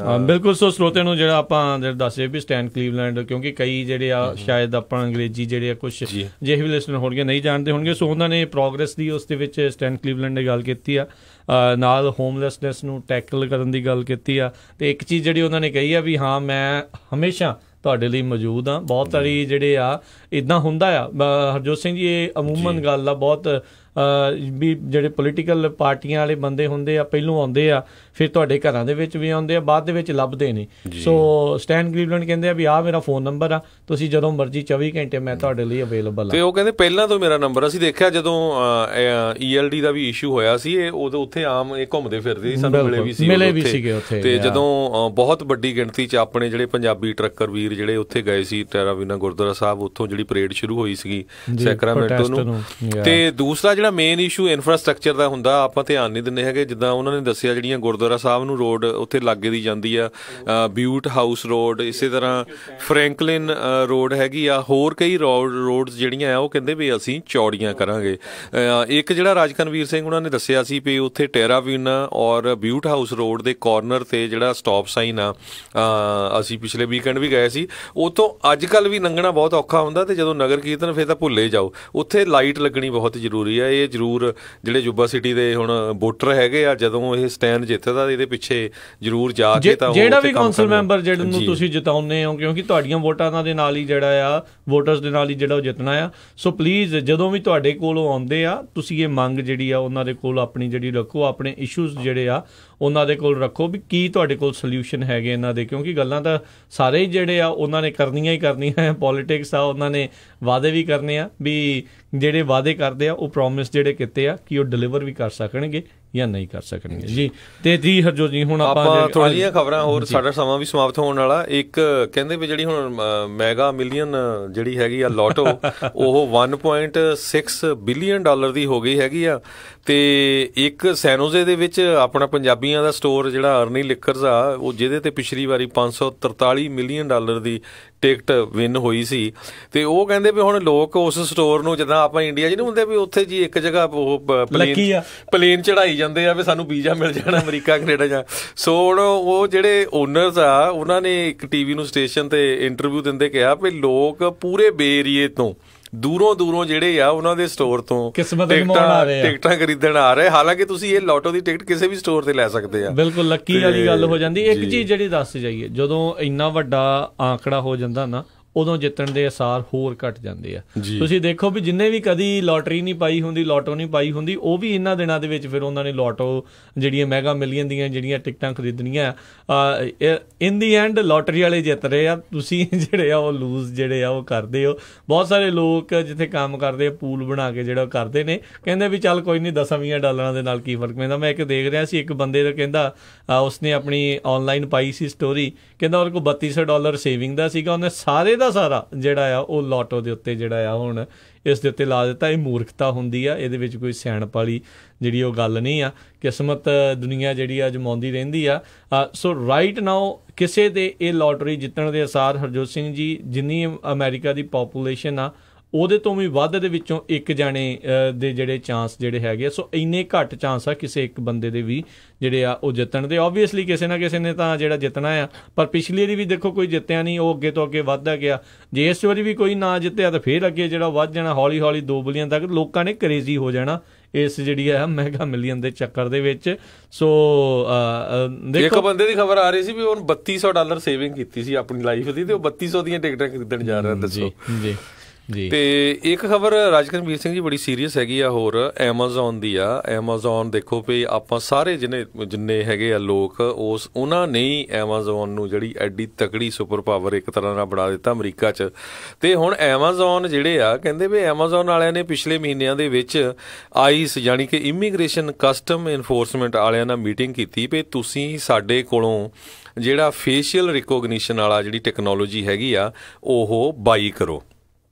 Speaker 1: ਬਿਲਕੁਲ। ਸੋ ਸਰੋਤਿਆਂ ਨੂੰ ਜਿਹੜਾ ਆਪਾਂ ਦੱਸਿਆ ਵੀ ਸਟੈਨ ਕਲੀਵਲੈਂਡ, ਕਿਉਂਕਿ ਕਈ ਜਿਹੜੇ ਆ ਸ਼ਾਇਦ ਆਪਾਂ ਅੰਗਰੇਜ਼ੀ ਜਿਹੜੇ ਆ ਕੁਛ ਜਿਹੇ ਵੀ ਲਿਸਨਰ ਹੋਣਗੇ ਨਹੀਂ ਜਾਣਦੇ ਹੋਣਗੇ, ਸੋ ਉਹਨਾਂ ਨੇ ਪ੍ਰੋਗਰੈਸ ਦੀ ਉਸ ਦੇ ਵਿੱਚ ਸਟੈਨ ਕਲੀਵਲੈਂਡ ਨੇ ਗੱਲ ਕੀਤੀ ਆ, ਨਾਲ ਹੋਮਲੈਸਨੈਸ ਨੂੰ ਟੈਕਲ ਕਰਨ ਦੀ ਗੱਲ ਕੀਤੀ ਆ। ਤੇ ਇੱਕ ਚੀਜ਼ ਜਿਹੜੀ ਉਹਨਾਂ ਨੇ ਕਹੀ ਆ ਵੀ ਹਾਂ ਮੈਂ ਹਮੇਸ਼ਾ ਤੁਹਾਡੇ ਲਈ ਮੌਜੂਦ ਹਾਂ। ਬਹੁਤ ਸਾਰੀ ਜਿਹੜੇ ਆ ਇੱਦਾਂ ਹੁੰਦਾ ਆ ਹਰਜੋਤ ਸਿੰਘ ਜੀ, ਇਹ ਅਮੂਮਨ ਗੱਲ ਆ ਬਹੁਤ ਵੀ ਜਿਹੜੇ ਪੋਲੀਟੀਕਲ ਪਾਰਟੀਆਂ ਵਾਲੇ ਬੰਦੇ ਹੁੰਦੇ ਆ ਪਹਿਲੋਂ ਆਉਂਦੇ ਆ, ਫਿਰ ਤੁਹਾਡੇ ਘਰਾਂ ਦੇ ਵਿੱਚ ਵੀ ਆਉਂਦੇ ਆ, ਬਾਅਦ ਦੇ ਵਿੱਚ ਲੱਭਦੇ ਨੇ। ਸੋ ਸਟੈਨ ਕਲੀਵਲੈਂਡ ਕਹਿੰਦੇ ਆ ਵੀ ਆਹ ਮੇਰਾ ਫੋਨ ਨੰਬਰ ਆ, ਤੁਸੀਂ ਜਦੋਂ ਮਰਜ਼ੀ 24 ਘੰਟੇ ਮੈਂ ਤੁਹਾਡੇ ਲਈ ਅਵੇਲੇਬਲ ਆ।
Speaker 2: ਤੇ ਉਹ ਕਹਿੰਦੇ ਪਹਿਲਾਂ ਤੋਂ ਮੇਰਾ ਨੰਬਰ, ਅਸੀਂ ਦੇਖਿਆ ਜਦੋਂ ELD ਦਾ ਵੀ ਇਸ਼ੂ ਹੋਇਆ ਸੀ, ਇਹ ਉਦੋਂ ਉੱਥੇ ਆਮ ਇਹ ਘੁੰਮਦੇ ਫਿਰਦੇ ਸੀ, ਸਾਨੂੰ ਮਿਲੇ ਵੀ ਸੀਗੇ ਉੱਥੇ। ਤੇ ਜਦੋਂ ਬਹੁਤ ਵੱਡੀ ਗਿਣਤੀ 'ਚ ਆਪਣੇ ਜਿਹੜੇ ਪੰਜਾਬੀ ਟਰੱਕਰ ਵੀਰ ਜਿਹੜੇ ਉੱਥੇ ਗਏ ਸੀ ਟੈਰਾਵੀਨਾ ਗੁਰਦੁਆਰਾ ਸਾਹਿਬ, ਉੱਥੋਂ ਜਿਹੜੀ ਪਰੇਡ ਸ਼ੁਰੂ ਹੋਈ ਸੀਗੀ ਸੈਕਰਾਮੈਂਟੋ ਨੂੰ। ਤੇ ਦੂਸਰਾ ਜਿਹੜਾ ਮੇਨ ਇਸ਼ੂ ਇਨਫਰਾਸਟਰਕਚਰ ਦਾ ਹੁੰਦਾ, ਆਪਾਂ ਧਿਆਨ ਨਹੀਂ ਦਿੰਦੇ ਹੈਗੇ। ਜਿੱਦਾਂ ਉਹਨਾਂ ਨੇ ਦੱਸਿਆ ਜਿਹੜੀਆਂ ਗੁਰਦੁਆਰਾ ਸਾਹਿਬ ਨੂੰ ਰੋਡ ਉੱਥੇ ਲਾਗੇ ਦੀ ਜਾਂਦੀ ਆ, ਬਿਊਟ ਹਾਊਸ ਰੋਡ, ਇਸੇ ਤਰ੍ਹਾਂ ਫਰੈਂਕਲਿਨ ਰੋਡ ਹੈਗੀ ਆ, ਹੋਰ ਕਈ ਰੋਡਸ ਜਿਹੜੀਆਂ ਆ ਉਹ ਕਹਿੰਦੇ ਵੀ ਅਸੀਂ ਚੌੜੀਆਂ ਕਰਾਂਗੇ। ਇੱਕ ਜਿਹੜਾ ਰਾਜਕਰਮਵੀਰ ਸਿੰਘ ਉਹਨਾਂ ਨੇ ਦੱਸਿਆ ਸੀ ਵੀ ਉੱਥੇ ਟੈਰਾਵੀਨਾ ਔਰ ਬਿਊਟ ਹਾਊਸ ਰੋਡ ਦੇ ਕਾਰਨਰ ਤੇ ਜਿਹੜਾ ਸਟਾਪ ਸਾਈਨ ਆ, ਅਸੀਂ ਪਿਛਲੇ ਵੀਕਐਂਡ ਵੀ ਗਏ ਸੀ, ਉੱਥੋਂ ਅੱਜ ਕੱਲ੍ਹ ਵੀ ਲੰਘਣਾ ਬਹੁਤ ਔਖਾ ਹੁੰਦਾ। ਤੇ ਜਦੋਂ ਨਗਰ ਕੀਰਤਨ ਫਿਰ ਤਾਂ ਭੁੱਲੇ ਜਾਓ, ਉੱਥੇ ਲਾਈਟ ਲੱਗਣੀ ਬਹੁਤ ਜ਼ਰੂਰੀ ਆ। ਇਹ ਜ਼ਰੂਰ ਜਿਹੜੇ ਯੂਬਾ ਸਿਟੀ ਦੇ ਹੁਣ ਵੋਟਰ ਹੈਗੇ ਆ, ਜਦੋਂ ਇਹ ਸਟੈਂਡ ਜਿੱਤਦਾ ਇਹਦੇ ਪਿੱਛੇ ਜ਼ਰੂਰ ਜਾ ਕੇ ਤਾਂ
Speaker 1: ਜਿਹੜਾ ਵੀ ਕੌਂਸਲ ਮੈਂਬਰ ਜਿਹੜੇ ਨੂੰ ਤੁਸੀਂ ਜਿਤਾਉਂਦੇ ਹੋ, ਕਿਉਂਕਿ ਤੁਹਾਡੀਆਂ ਵੋਟਾਂ ਦੇ ਨਾਲ ਹੀ ਜਿਹੜਾ ਆ ਵੋਟਰਸ ਦੇ ਨਾਲ ਹੀ ਜਿਹੜਾ ਉਹ ਜਿੱਤਣਾ ਆ। ਸੋ ਪਲੀਜ਼ ਜਦੋਂ ਵੀ ਤੁਹਾਡੇ ਕੋਲੋਂ ਆਉਂਦੇ ਆ, ਤੁਸੀਂ ਇਹ ਮੰਗ ਜਿਹੜੀ ਆ ਉਹਨਾਂ ਦੇ ਕੋਲ ਆਪਣੀ ਜਿਹੜੀ ਰੱਖੋ, ਆਪਣੇ ਇਸ਼ੂਜ਼ ਜਿਹੜੇ ਆ ਉਹਨਾਂ ਦੇ ਕੋਲ ਰੱਖੋ ਵੀ ਕੀ ਤੁਹਾਡੇ ਕੋਲ ਸੋਲਿਊਸ਼ਨ ਹੈਗੇ ਇਹਨਾਂ ਦੇ, ਕਿਉਂਕਿ ਗੱਲਾਂ ਤਾਂ ਸਾਰੇ ਹੀ ਜਿਹੜੇ ਆ ਉਹਨਾਂ ਨੇ ਕਰਨੀਆਂ ਹੀ ਕਰਨੀਆਂ। ਪੋਲੀਟਿਕਸ ਆ, ਉਹਨਾਂ ਨੇ ਵਾਅਦੇ ਵੀ ਕਰਨੇ ਆ ਵੀ ਜਿਹੜੇ ਵਾਅਦੇ ਕਰਦੇ ਆ ਉਹ ਪ੍ਰੋਮਿਸ ਜਿਹੜੇ ਕੀਤੇ ਆ ਕਿ ਉਹ ਡਿਲੀਵਰ ਵੀ ਕਰ ਸਕਣਗੇ ਜਾਂ ਨਹੀਂ ਕਰ ਸਕਣਗੇ ਜੀ। ਤੇ ਜੀ ਹਰਜੋਤ ਜੀ, ਹੁਣ ਆਪਾਂ
Speaker 2: ਥੋੜ੍ਹੀਆਂ ਜਿਹੀਆਂ ਖਬਰਾਂ ਹੋਰ, ਸਾਡਾ ਸਮਾਂ ਵੀ ਸਮਾਪਤ ਹੋਣ ਵਾਲਾ। ਇੱਕ ਕਹਿੰਦੇ ਵੀ ਜਿਹੜੀ ਹੁਣ ਮੈਗਾ ਮਿਲੀਅਨ ਜਿਹੜੀ ਹੈਗੀ ਆ ਲੋਟੋ, ਉਹ $1.6 ਬਿਲੀਅਨ ਦੀ ਹੋ ਗਈ ਹੈਗੀ ਆ। ਤੇ ਇੱਕ ਸੈਨੋਜ਼ੇ ਦੇ ਵਿੱਚ ਆਪਣਾ ਪੰਜਾਬੀਆਂ ਦਾ ਸਟੋਰ ਜਿਹੜਾ ਅਰਨੀ ਲਿਕਰਸ ਆ, ਉਹ ਜਿਹਦੇ ਤੇ ਪਿਛਲੀ ਵਾਰੀ $543 ਮਿਲੀਅਨ ਦੀ ਟਿਕਟ ਵਿਨ ਹੋਈ ਸੀ। ਤੇ ਉਹ ਕਹਿੰਦੇ ਵੀ ਹੁਣ ਲੋਕ ਉਸ ਸਟੋਰ ਨੂੰ, ਜਿੱਦਾਂ ਆਪਾਂ ਇੰਡੀਆ 'ਚ ਨਹੀਂ ਹੁੰਦੇ ਵੀ ਉੱਥੇ ਜੀ ਇੱਕ ਜਗ੍ਹਾ ਉਹ ਪਲੇਨ ਚੜਾਈ ਜਾਂਦੇ ਆ ਵੀ ਸਾਨੂੰ ਵੀਜ਼ਾ ਮਿਲ ਜਾਣਾ ਅਮਰੀਕਾ ਕੈਨੇਡਾ ਜਾਂ। ਸੋ ਹੁਣ ਉਹ ਜਿਹੜੇ ਓਨਰਸ ਆ, ਉਹਨਾਂ ਨੇ ਇੱਕ ਟੀਵੀ ਨੂੰ ਸਟੇਸ਼ਨ ਤੇ ਇੰਟਰਵਿਊ ਦਿੰਦੇ ਕਿਹਾ ਵੀ ਲੋਕ ਪੂਰੇ ਬੇ ਏਰੀਏ ਤੋਂ ਦੂਰੋਂ ਜਿਹੜੇ ਆ ਉਹਨਾਂ ਦੇ ਸਟੋਰ ਤੋਂ ਟਿਕਟਾਂ ਖਰੀਦਣ ਆ ਰਹੇ। ਹਾਲਾਂਕਿ ਤੁਸੀਂ ਇਹ ਲੋਟੋ ਦੀ ਟਿਕਟ ਕਿਸੇ ਵੀ ਸਟੋਰ ਤੇ ਲੈ ਸਕਦੇ ਆ।
Speaker 1: ਬਿਲਕੁਲ ਲੱਕੀ ਵਾਲੀ ਗੱਲ ਹੋ ਜਾਂਦੀ। ਇੱਕ ਚੀਜ਼ ਜਿਹੜੀ ਦੱਸ ਜਾਈਏ, ਜਦੋਂ ਇੰਨਾ ਵੱਡਾ ਆંકੜਾ ਹੋ ਜਾਂਦਾ ਨਾ, ਉਦੋਂ ਜਿੱਤਣ ਦੇ ਅਸਾਰ ਹੋਰ ਘੱਟ ਜਾਂਦੇ ਆ। ਤੁਸੀਂ ਦੇਖੋ ਵੀ ਜਿੰਨੇ ਵੀ ਕਦੀ ਲੋਟਰੀ ਨਹੀਂ ਪਾਈ ਹੁੰਦੀ, ਲੋਟੋ ਨਹੀਂ ਪਾਈ ਹੁੰਦੀ, ਉਹ ਵੀ ਇਹਨਾਂ ਦਿਨਾਂ ਦੇ ਵਿੱਚ ਫਿਰ ਉਹਨਾਂ ਨੇ ਲੋਟੋ ਜਿਹੜੀਆਂ ਮੈਗਾ ਮਿਲੀਅਨ ਦੀਆਂ ਜਿਹੜੀਆਂ ਟਿਕਟਾਂ ਖਰੀਦਣੀਆਂ, ਇਨ ਦੀ ਐਂਡ ਲੋਟਰੀ ਵਾਲੇ ਜਿੱਤ ਰਹੇ ਆ। ਤੁਸੀਂ ਜਿਹੜੇ ਆ ਉਹ ਲੂਜ਼ ਜਿਹੜੇ ਆ ਉਹ ਕਰਦੇ ਹੋ। ਬਹੁਤ ਸਾਰੇ ਲੋਕ ਜਿੱਥੇ ਕੰਮ ਕਰਦੇ ਆ ਪੂਲ ਬਣਾ ਕੇ ਜਿਹੜਾ ਕਰਦੇ ਨੇ, ਕਹਿੰਦੇ ਵੀ ਚੱਲ ਕੋਈ ਨਹੀਂ $10-20 ਦੇ ਨਾਲ ਕੀ ਫਰਕ ਪੈਂਦਾ। ਮੈਂ ਇੱਕ ਦੇਖ ਰਿਹਾ ਸੀ, ਇੱਕ ਬੰਦੇ ਦਾ ਕਹਿੰਦਾ ਉਸਨੇ ਆਪਣੀ ਔਨਲਾਈਨ ਪਾਈ ਸੀ ਸਟੋਰੀ, ਕਹਿੰਦਾ ਉਹਦੇ ਕੋਲ $3200 ਸੇਵਿੰਗ ਦਾ ਸੀਗਾ, ਉਹਨੇ ਸਾਰੇ ਸਾਰਾ ਜਿਹੜਾ ਆ ਉਹ ਲੋਟੋ ਦੇ ਉੱਤੇ ਜਿਹੜਾ ਆ ਹੁਣ ਇਸ ਦੇ ਉੱਤੇ ਲਾ ਦਿੱਤਾ। ਇਹ ਮੂਰਖਤਾ ਹੁੰਦੀ ਆ, ਇਹਦੇ ਵਿੱਚ ਕੋਈ ਸਿਆਣਪ ਵਾਲੀ ਜਿਹੜੀ ਉਹ ਗੱਲ ਨਹੀਂ ਆ। ਕਿਸਮਤ ਦੁਨੀਆ ਜਿਹੜੀ ਆ ਅਜਮਾਉਂਦੀ ਰਹਿੰਦੀ ਆ। ਸੋ ਰਾਈਟ ਨਾਓ ਕਿਸੇ ਦੇ ਇਹ ਲੋਟਰੀ ਜਿੱਤਣ ਦੇ ਅਸਾਰ, ਹਰਜੋਤ ਸਿੰਘ ਜੀ, ਜਿੰਨੀ ਅਮਰੀਕਾ ਦੀ ਪਾਪੂਲੇਸ਼ਨ ਆ ਉਹਦੇ ਤੋਂ ਵੀ ਵੱਧ ਦੇ ਵਿੱਚੋਂ ਇੱਕ ਜਾਣੇ ਦੇ ਜਿਹੜੇ ਚਾਂਸ ਜਿਹੜੇ ਹੈਗੇ ਆ। ਸੋ ਇੰਨੇ ਘੱਟ ਚਾਂਸ ਆ ਕਿਸੇ ਇੱਕ ਬੰਦੇ ਦੇ ਵੀ ਜਿਹੜੇ ਆ ਉਹ ਜਿੱਤਣ ਦੇ। ਓਬਵੀਅਸਲੀ ਕਿਸੇ ਨਾ ਕਿਸੇ ਨੇ ਤਾਂ ਜਿਹੜਾ ਜਿੱਤਣਾ ਆ, ਪਰ ਪਿਛਲੀ ਵਾਰੀ ਵੀ ਦੇਖੋ ਕੋਈ ਜਿੱਤਿਆ ਨਹੀਂ, ਉਹ ਅੱਗੇ ਤੋਂ ਅੱਗੇ ਵੱਧਦਾ ਗਿਆ। ਜੇ ਇਸ ਵਾਰੀ ਵੀ ਕੋਈ ਨਾ ਜਿੱਤਿਆ ਤਾਂ ਫਿਰ ਅੱਗੇ ਜਿਹੜਾ ਵੱਧ ਜਾਣਾ, ਹੌਲੀ ਹੌਲੀ 2 ਬਿਲੀਅਨ ਤੱਕ ਲੋਕਾਂ ਨੇ ਕਰੇਜ਼ੀ ਹੋ ਜਾਣਾ ਇਸ ਜਿਹੜੀ ਆ ਮੈਗਾ ਮਿਲੀਅਨ ਦੇ ਚੱਕਰ ਦੇ ਵਿੱਚ। ਸੋ
Speaker 2: ਦੇਖੋ, ਇੱਕ ਬੰਦੇ ਦੀ ਖਬਰ ਆ ਰਹੀ ਸੀ ਵੀ ਉਹਨੇ $3200 ਸੇਵਿੰਗ ਕੀਤੀ ਸੀ ਆਪਣੀ ਲਾਈਫ ਦੀ, ਤੇ ਉਹ 3200 ਦੀਆਂ ਟਿਕਟਾਂ ਖਰੀਦਣ ਜਾ ਰਿਹਾ। ਦੱਸੋ ਜੀ। ਤੇ ਇੱਕ ਖਬਰ ਰਾਜਕਰਮਵੀਰ ਸਿੰਘ ਜੀ ਬੜੀ ਸੀਰੀਅਸ ਹੈਗੀ ਆ ਹੋਰ, ਐਮਾਜ਼ੋਨ ਦੀ ਆ। ਐਮਾਜ਼ੋਨ ਦੇਖੋ ਵੀ ਆਪਾਂ ਸਾਰੇ ਜਿੰਨੇ ਹੈਗੇ ਆ ਲੋਕ, ਉਹਨਾਂ ਨੇ ਹੀ ਐਮਾਜ਼ੋਨ ਨੂੰ ਜਿਹੜੀ ਐਡੀ ਤਕੜੀ ਸੁਪਰ ਪਾਵਰ ਇੱਕ ਤਰ੍ਹਾਂ ਨਾਲ ਬਣਾ ਦਿੱਤਾ ਅਮਰੀਕਾ 'ਚ। ਤੇ ਹੁਣ ਐਮਾਜ਼ੋਨ ਜਿਹੜੇ ਆ, ਕਹਿੰਦੇ ਵੀ ਐਮਾਜ਼ੋਨ ਵਾਲਿਆਂ ਨੇ ਪਿਛਲੇ ਮਹੀਨਿਆਂ ਦੇ ਵਿੱਚ ਆਈਸ ਯਾਨੀ ਕਿ ਇਮੀਗ੍ਰੇਸ਼ਨ ਕਸਟਮ ਇਨਫੋਰਸਮੈਂਟ ਵਾਲਿਆਂ ਨਾਲ ਮੀਟਿੰਗ ਕੀਤੀ ਵੀ ਤੁਸੀਂ ਸਾਡੇ ਕੋਲੋਂ ਜਿਹੜਾ ਫੇਸ਼ੀਅਲ ਰਿਕੋਗਨੀਸ਼ਨ ਵਾਲਾ ਜਿਹੜੀ ਟੈਕਨੋਲੋਜੀ ਹੈਗੀ ਆ ਉਹ ਬਾਈ ਕਰੋ।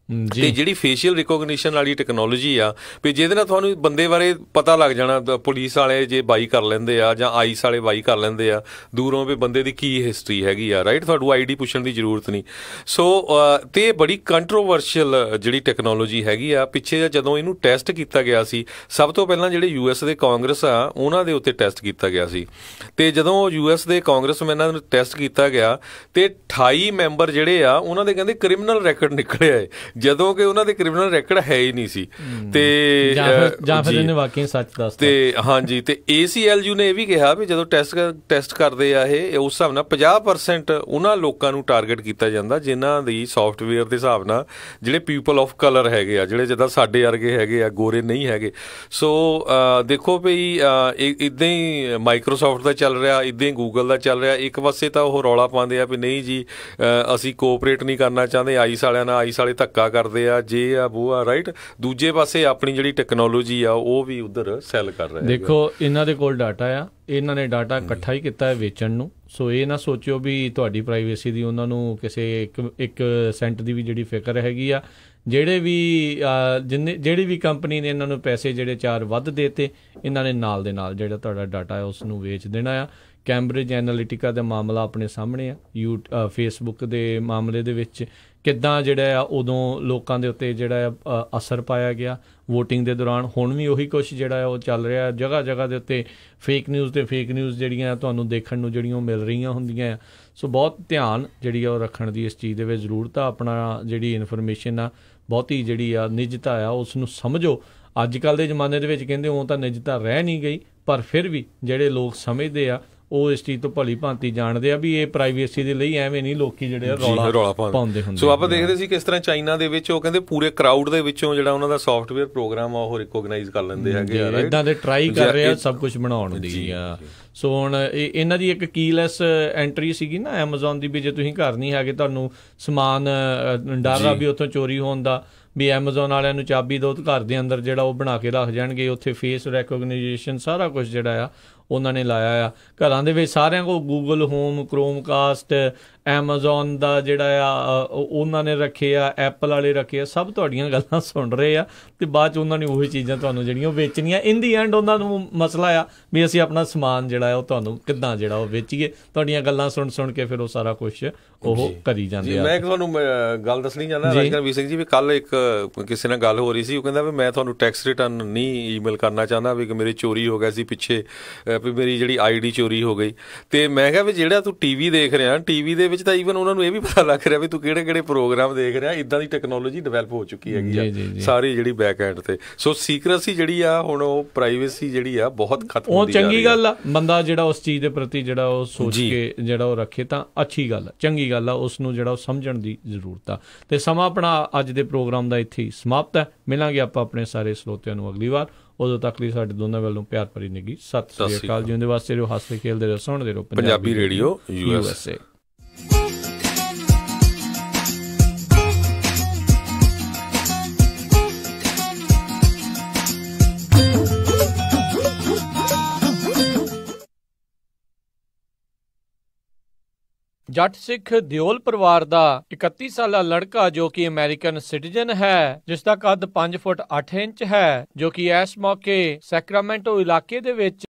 Speaker 2: ਤੇ ਜਿਹੜੀ ਫੇਸ਼ੀਅਲ ਰਿਕੋਗਨੀਸ਼ਨ ਵਾਲੀ ਟੈਕਨੋਲੋਜੀ ਆ ਵੀ ਜਿਹਦੇ ਨਾਲ ਤੁਹਾਨੂੰ ਬੰਦੇ ਬਾਰੇ ਪਤਾ ਲੱਗ ਜਾਣਾ, ਪੁਲਿਸ ਵਾਲੇ ਜੇ ਬਾਈ ਕਰ ਲੈਂਦੇ ਆ ਜਾਂ ਆਈਸ ਵਾਲੇ ਬਾਈ ਕਰ ਲੈਂਦੇ ਆ ਦੂਰੋਂ ਵੀ ਬੰਦੇ ਦੀ ਕੀ ਹਿਸਟਰੀ ਹੈਗੀ ਆ, ਰਾਈਟ, ਤੁਹਾਨੂੰ ID ਪੁੱਛਣ ਦੀ ਜ਼ਰੂਰਤ ਨਹੀਂ। ਸੋ ਤੇ ਬੜੀ ਕੰਟਰੋਵਰਸ਼ੀਅਲ ਜਿਹੜੀ ਟੈਕਨੋਲੋਜੀ ਹੈਗੀ ਆ। ਪਿੱਛੇ ਜਦੋਂ ਇਹਨੂੰ ਟੈਸਟ ਕੀਤਾ ਗਿਆ ਸੀ, ਸਭ ਤੋਂ ਪਹਿਲਾਂ ਜਿਹੜੇ US ਦੇ ਕਾਂਗਰਸ ਆ ਉਹਨਾਂ ਦੇ ਉੱਤੇ ਟੈਸਟ ਕੀਤਾ ਗਿਆ ਸੀ, ਤੇ ਜਦੋਂ US ਦੇ ਕਾਂਗਰਸਮੈਨਾਂ ਨੂੰ ਟੈਸਟ ਕੀਤਾ ਗਿਆ ਤੇ 28 ਮੈਂਬਰ ਜਿਹੜੇ ਆ ਉਹਨਾਂ ਦੇ ਕਹਿੰਦੇ ਕ੍ਰਿਮੀਨਲ ਰੈਕਡ ਨਿਕਲਿਆ ਹੈ, ਜਦੋਂ ਕਿ ਉਹਨਾਂ ਦੇ ਕ੍ਰਿਮੀਨਲ ਰੈਕਡ ਹੈ ਹੀ ਨਹੀਂ ਸੀ। ਤੇ
Speaker 1: ਜਾਂ ਫਿਰ ਇਹਨੇ ਵਾਕਈ ਸੱਚ ਦੱਸਤਾ।
Speaker 2: ਤੇ ਹਾਂਜੀ, ਤੇ ACLU ਨੇ ਇਹ ਵੀ ਕਿਹਾ ਵੀ ਜਦੋਂ ਟੈਸਟ ਕਰਦੇ ਆ ਇਹ ਉਸ ਹਿਸਾਬ ਨਾਲ 50% ਉਹਨਾਂ ਲੋਕਾਂ ਨੂੰ ਟਾਰਗੇਟ ਕੀਤਾ ਜਾਂਦਾ ਜਿਨ੍ਹਾਂ ਦੀ ਸੌਫਟਵੇਅਰ ਦੇ ਹਿਸਾਬ ਨਾਲ ਜਿਹੜੇ ਪੀਪਲ ਆਫ ਕਲਰ ਹੈਗੇ ਆ, ਜਿਹੜੇ ਜਿੱਦਾਂ ਸਾਡੇ ਵਰਗੇ ਹੈਗੇ ਆ, ਗੋਰੇ ਨਹੀਂ ਹੈਗੇ। ਸੋ ਦੇਖੋ ਵੀ ਇੱਦਾਂ ਹੀ ਮਾਈਕਰੋਸਾਫਟ ਦਾ ਚੱਲ ਰਿਹਾ, ਇੱਦਾਂ ਹੀ ਗੂਗਲ ਦਾ ਚੱਲ ਰਿਹਾ। ਇੱਕ ਪਾਸੇ ਤਾਂ ਉਹ ਰੌਲਾ ਪਾਉਂਦੇ ਆ ਵੀ ਨਹੀਂ ਜੀ ਅਸੀਂ ਕੋਆਪਰੇਟ ਨਹੀਂ ਕਰਨਾ ਚਾਹੁੰਦੇ ਆਈਸ ਵਾਲਿਆਂ ਨਾਲ, ਆਈਸ ਵਾਲੇ ਧੱਕਾ ਕਰਦੇ ਆ, ਜੇ ਆ ਉਹ ਆ, ਰਾਈਟ। ਦੂਜੇ ਪਾਸੇ ਆਪਣੀ ਜਿਹੜੀ ਟੈਕਨੋਲੋਜੀ ਆ ਉਹ ਵੀ ਉਧਰ ਸੈੱਲ ਕਰ ਰਹੇ।
Speaker 1: ਦੇਖੋ ਇਹਨਾਂ ਦੇ ਕੋਲ ਡਾਟਾ ਆ, ਇਹਨਾਂ ਨੇ ਡਾਟਾ ਇਕੱਠਾ ਹੀ ਕੀਤਾ ਹੈ ਵੇਚਣ ਨੂੰ। ਸੋ ਇਹ ਨਾ ਸੋਚਿਓ ਵੀ ਤੁਹਾਡੀ ਪ੍ਰਾਈਵੇਸੀ ਦੀ ਉਹਨਾਂ ਨੂੰ ਕਿਸੇ ਇੱਕ ਸੈਂਟ ਦੀ ਵੀ ਜਿਹੜੀ ਫਿਕਰ ਹੈਗੀ ਆ। ਜਿਹੜੀ ਵੀ ਕੰਪਨੀ ਨੇ ਇਹਨਾਂ ਨੂੰ ਪੈਸੇ ਜਿਹੜੇ 4 ਵੱਧ ਦੇਤੇ, ਇਹਨਾਂ ਨੇ ਨਾਲ ਦੇ ਨਾਲ ਜਿਹੜਾ ਤੁਹਾਡਾ ਡਾਟਾ ਹੈ ਉਸ ਨੂੰ ਵੇਚ ਦੇਣਾ ਆ। ਕੈਂਬਰਿਜ ਐਨਾਲਿਟਿਕਾ ਦਾ ਮਾਮਲਾ ਆਪਣੇ ਸਾਹਮਣੇ ਆ। ਫੇਸਬੁੱਕ ਦੇ ਮਾਮਲੇ ਦੇ ਵਿੱਚ ਕਿੱਦਾਂ ਜਿਹੜਾ ਆ ਉਦੋਂ ਲੋਕਾਂ ਦੇ ਉੱਤੇ ਜਿਹੜਾ ਆ ਅਸਰ ਪਾਇਆ ਗਿਆ ਵੋਟਿੰਗ ਦੇ ਦੌਰਾਨ। ਹੁਣ ਵੀ ਉਹੀ ਕੁਛ ਜਿਹੜਾ ਆ ਉਹ ਚੱਲ ਰਿਹਾ। ਜਗ੍ਹਾ ਜਗ੍ਹਾ ਦੇ ਉੱਤੇ ਫੇਕ ਨਿਊਜ਼ ਜਿਹੜੀਆਂ ਤੁਹਾਨੂੰ ਦੇਖਣ ਨੂੰ ਜਿਹੜੀਆਂ ਉਹ ਮਿਲ ਰਹੀਆਂ ਹੁੰਦੀਆਂ ਆ। ਸੋ ਬਹੁਤ ਧਿਆਨ ਜਿਹੜੀ ਆ ਉਹ ਰੱਖਣ ਦੀ ਇਸ ਚੀਜ਼ ਦੇ ਵਿੱਚ ਜ਼ਰੂਰਤ ਆ। ਆਪਣਾ ਜਿਹੜੀ ਇਨਫੋਰਮੇਸ਼ਨ ਆ ਬਹੁਤੀ ਜਿਹੜੀ ਆ ਨਿੱਜਤਾ ਆ ਉਸ ਨੂੰ ਸਮਝੋ। ਅੱਜ ਕੱਲ੍ਹ ਦੇ ਜ਼ਮਾਨੇ ਦੇ ਵਿੱਚ ਕਹਿੰਦੇ ਉਹ ਤਾਂ ਨਿੱਜਤਾ ਰਹਿ ਨਹੀਂ ਗਈ, ਪਰ ਫਿਰ ਵੀ ਜਿਹੜੇ ਲੋਕ ਸਮਝਦੇ ਆ ਉਹ ਇਸ ਚੀਜ਼ ਤੋਂ ਭਲੀ ਭਾਂਤੀ ਜਾਣਦੇ ਆ ਵੀ ਇਹ ਪ੍ਰਾਈਵੇਸੀ ਦੇ ਲਈ ਐਵੇਂ ਨਹੀਂ ਲੋਕੀ ਜਿਹੜੇ ਰੌਲਾ ਪਾਉਂਦੇ ਹੁੰਦੇ।
Speaker 2: ਸੋ ਆਪਾਂ ਦੇਖਦੇ ਸੀ ਕਿਸ ਤਰ੍ਹਾਂ ਚਾਈਨਾ ਦੇ ਵਿੱਚ ਉਹ ਕਹਿੰਦੇ ਪੂਰੇ ਕਰਾਊਡ ਦੇ ਵਿੱਚੋਂ ਜਿਹੜਾ ਉਹਨਾਂ ਦਾ ਸੌਫਟਵੇਅਰ ਪ੍ਰੋਗਰਾਮ ਆ ਉਹ ਰਿਕੋਗਨਾਈਜ਼ ਕਰ ਲੈਂਦੇ ਹੈਗੇ ਆ,
Speaker 1: ਇੱਦਾਂ ਦੇ ਟਰਾਈ ਕਰ ਰਹੇ ਆ ਸਭ ਕੁਝ ਬਣਾਉਣ ਦੀ ਆ। ਸੋ ਹੁਣ ਇਹਨਾਂ ਦੀ ਇੱਕ ਕੀਲੈਸ ਐਂਟਰੀ ਸੀਗੀ ਨਾ ਐਮਾਜ਼ੋਨ ਦੀ, ਵੀ ਜੇ ਤੁਸੀਂ ਘਰ ਨਹੀਂ ਹੈਗੇ ਤੁਹਾਨੂੰ ਸਮਾਨ ਡਰ ਆ ਵੀ ਉੱਥੋਂ ਚੋਰੀ ਹੋਣ ਦਾ, ਵੀ ਐਮਾਜ਼ੋਨ ਵਾਲਿਆਂ ਨੂੰ ਚਾਬੀ ਦਿਓ ਘਰ ਦੇ ਅੰਦਰ ਜਿਹੜਾ ਉਹ ਬਣਾ ਕੇ ਰੱਖ ਜਾਣਗੇ। ਉੱਥੇ ਫੇਸ ਰੈਕੋਗਨਾਈਜੇਸ਼ਨ ਸਾਰਾ ਕੁਛ ਜਿਹੜਾ ਆ ਉਹਨਾਂ ਨੇ ਲਾਇਆ ਆ। ਘਰਾਂ ਦੇ ਵਿੱਚ ਸਾਰਿਆਂ ਕੋਲ ਗੂਗਲ ਹੋਮ, ਕ੍ਰੋਮਕਾਸਟ, ਐਮਾਜ਼ੋਨ ਦਾ ਜਿਹੜਾ ਆ ਉਹਨਾਂ ਨੇ ਰੱਖੇ ਆ, ਐਪਲ ਵਾਲੇ ਰੱਖੇ ਆ। ਸਭ ਤੁਹਾਡੀਆਂ ਗੱਲਾਂ ਸੁਣ ਰਹੇ ਆ ਤੇ ਬਾਅਦ 'ਚ ਉਹਨਾਂ ਨੇ ਉਹੀ ਚੀਜ਼ਾਂ ਤੁਹਾਨੂੰ ਜਿਹੜੀਆਂ ਉਹ ਵੇਚਣੀਆਂ। ਇਨ ਦੀ ਐਂਡ ਉਹਨਾਂ ਨੂੰ ਮਸਲਾ ਆ ਵੀ ਅਸੀਂ ਆਪਣਾ ਸਮਾਨ ਜਿਹੜਾ ਉਹ ਤੁਹਾਨੂੰ ਕਿੱਦਾਂ ਜਿਹੜਾ ਉਹ ਵੇਚੀਏ। ਤੁਹਾਡੀਆਂ ਗੱਲਾਂ ਸੁਣ ਕੇ ਫਿਰ ਉਹ ਸਾਰਾ ਕੁਛ ਉਹ ਕਰੀ ਜਾਂਦੇ ਆ।
Speaker 2: ਮੈਂ ਤੁਹਾਨੂੰ ਗੱਲ ਦੱਸਣੀ ਚਾਹੁੰਦਾ ਰਾਜਕਰਵੀਰ ਸਿੰਘ ਜੀ, ਵੀ ਕੱਲ ਇੱਕ ਕਿਸੇ ਨਾਲ ਗੱਲ ਹੋ ਰਹੀ ਸੀ, ਉਹ ਕਹਿੰਦਾ ਵੀ ਮੈਂ ਤੁਹਾਨੂੰ ਟੈਕਸ ਰਿਟਰਨ ਨਹੀਂ ਈਮੇਲ ਕਰਨਾ ਚਾਹੁੰਦਾ ਵੀ ਮੇਰੀ ਚੋਰੀ ਹੋ ਗਿਆ ਸੀ ਪਿੱਛੇ, ਵੀ ਮੇਰੀ ਜਿਹੜੀ ID ਚੋਰੀ ਹੋ ਗਈ। ਤੇ ਮੈਂ ਕਿਹਾ ਵੀ ਜਿਹੜਾ ਤੂੰ TV ਦੇਖ ਰਿਹਾ, TV ਦੇ ਵਿੱਚ ਤਾਂ ਈਵਨ ਉਹਨਾਂ ਨੂੰ ਇਹ ਵੀ ਪਤਾ ਲੱਗ ਰਿਹਾ ਵੀ ਤੂੰ ਕਿਹੜੇ ਪ੍ਰੋਗਰਾਮ ਦੇਖ ਰਿਹਾ। ਇੱਦਾਂ ਦੀ ਟੈਕਨੋਲੋਜੀ ਡਿਵੈਲਪ ਹੋ ਚੁੱਕੀ ਹੈਗੀ ਆ ਸਾਰੀ ਜਿਹੜੀ ਬੈਕ ਐਂਡ ਤੇ। ਸੋ ਸੀਕ੍ਰੇਸੀ ਜਿਹੜੀ ਆ ਹੁਣ ਉਹ ਪ੍ਰਾਈਵੇਸੀ ਜਿਹੜੀ ਆ ਬਹੁਤ ਖਤਮ ਹੁੰਦੀ ਜਾ ਰਹੀ ਆ।
Speaker 1: ਉਹ ਚੰਗੀ ਗੱਲ ਆ, ਬੰਦਾ ਜਿਹੜਾ ਉਸ ਚੀਜ਼ ਦੇ ਪ੍ਰਤੀ ਜਿਹੜਾ ਉਹ ਸੋਚ ਕੇ ਜਿਹੜਾ ਉਹ ਰੱਖੇ ਤਾਂ ਅੱਛੀ ਗੱਲ ਆ, ਚੰਗੀ ਗੱਲ ਆ। ਉਸ ਨੂੰ ਜਿਹੜਾ ਉਹ ਸਮਝਣ ਦੀ ਜ਼ਰੂਰਤ ਆ। ਤੇ ਸਮਾਂ ਆਪਣਾ ਅੱਜ ਦੇ ਪ੍ਰੋਗਰਾਮ ਦਾ ਇੱਥੇ ਹੀ ਸਮਾਪਤ ਹੈ। ਮਿਲਾਂਗੇ ਆਪਾਂ ਆਪਣੇ ਸਾਰੇ ਸਰੋਤਿਆਂ ਨੂੰ ਅਗਲੀ ਵਾਰ। ਉਦੋਂ ਤੱਕ ਲਈ ਸਾਡੇ ਦੋਨਾਂ ਵੱਲੋਂ ਪਿਆਰ ਭਰੀ ਨਿੱਘੀ ਸਤਿ ਸ੍ਰੀ ਅਕਾਲ। ਜਿਉਂਦੇ ਵਾਸਤੇ ਰਹੋ, ਹੱਸਦੇ ਖੇਲਦੇ ਰਹੋ, ਸੁਣਦੇ ਰਹੋ ਪੰਜਾਬੀ ਰੇਡੀਓ USA। ਜੱਟ ਸਿੱਖ ਦਿਓਲ ਪਰਿਵਾਰ ਦਾ 31 ਸਾਲਾ ਲੜਕਾ ਜੋ ਕਿ ਅਮਰੀਕਨ ਸਿਟੀਜ਼ਨ ਹੈ, ਜਿਸ ਦਾ ਕੱਦ 5 ਫੁੱਟ 8 ਇੰਚ ਹੈ, ਜੋ ਕਿ ਇਸ ਮੌਕੇ ਸੈਕਰਾਮੈਂਟੋ ਇਲਾਕੇ ਦੇ ਵਿੱਚ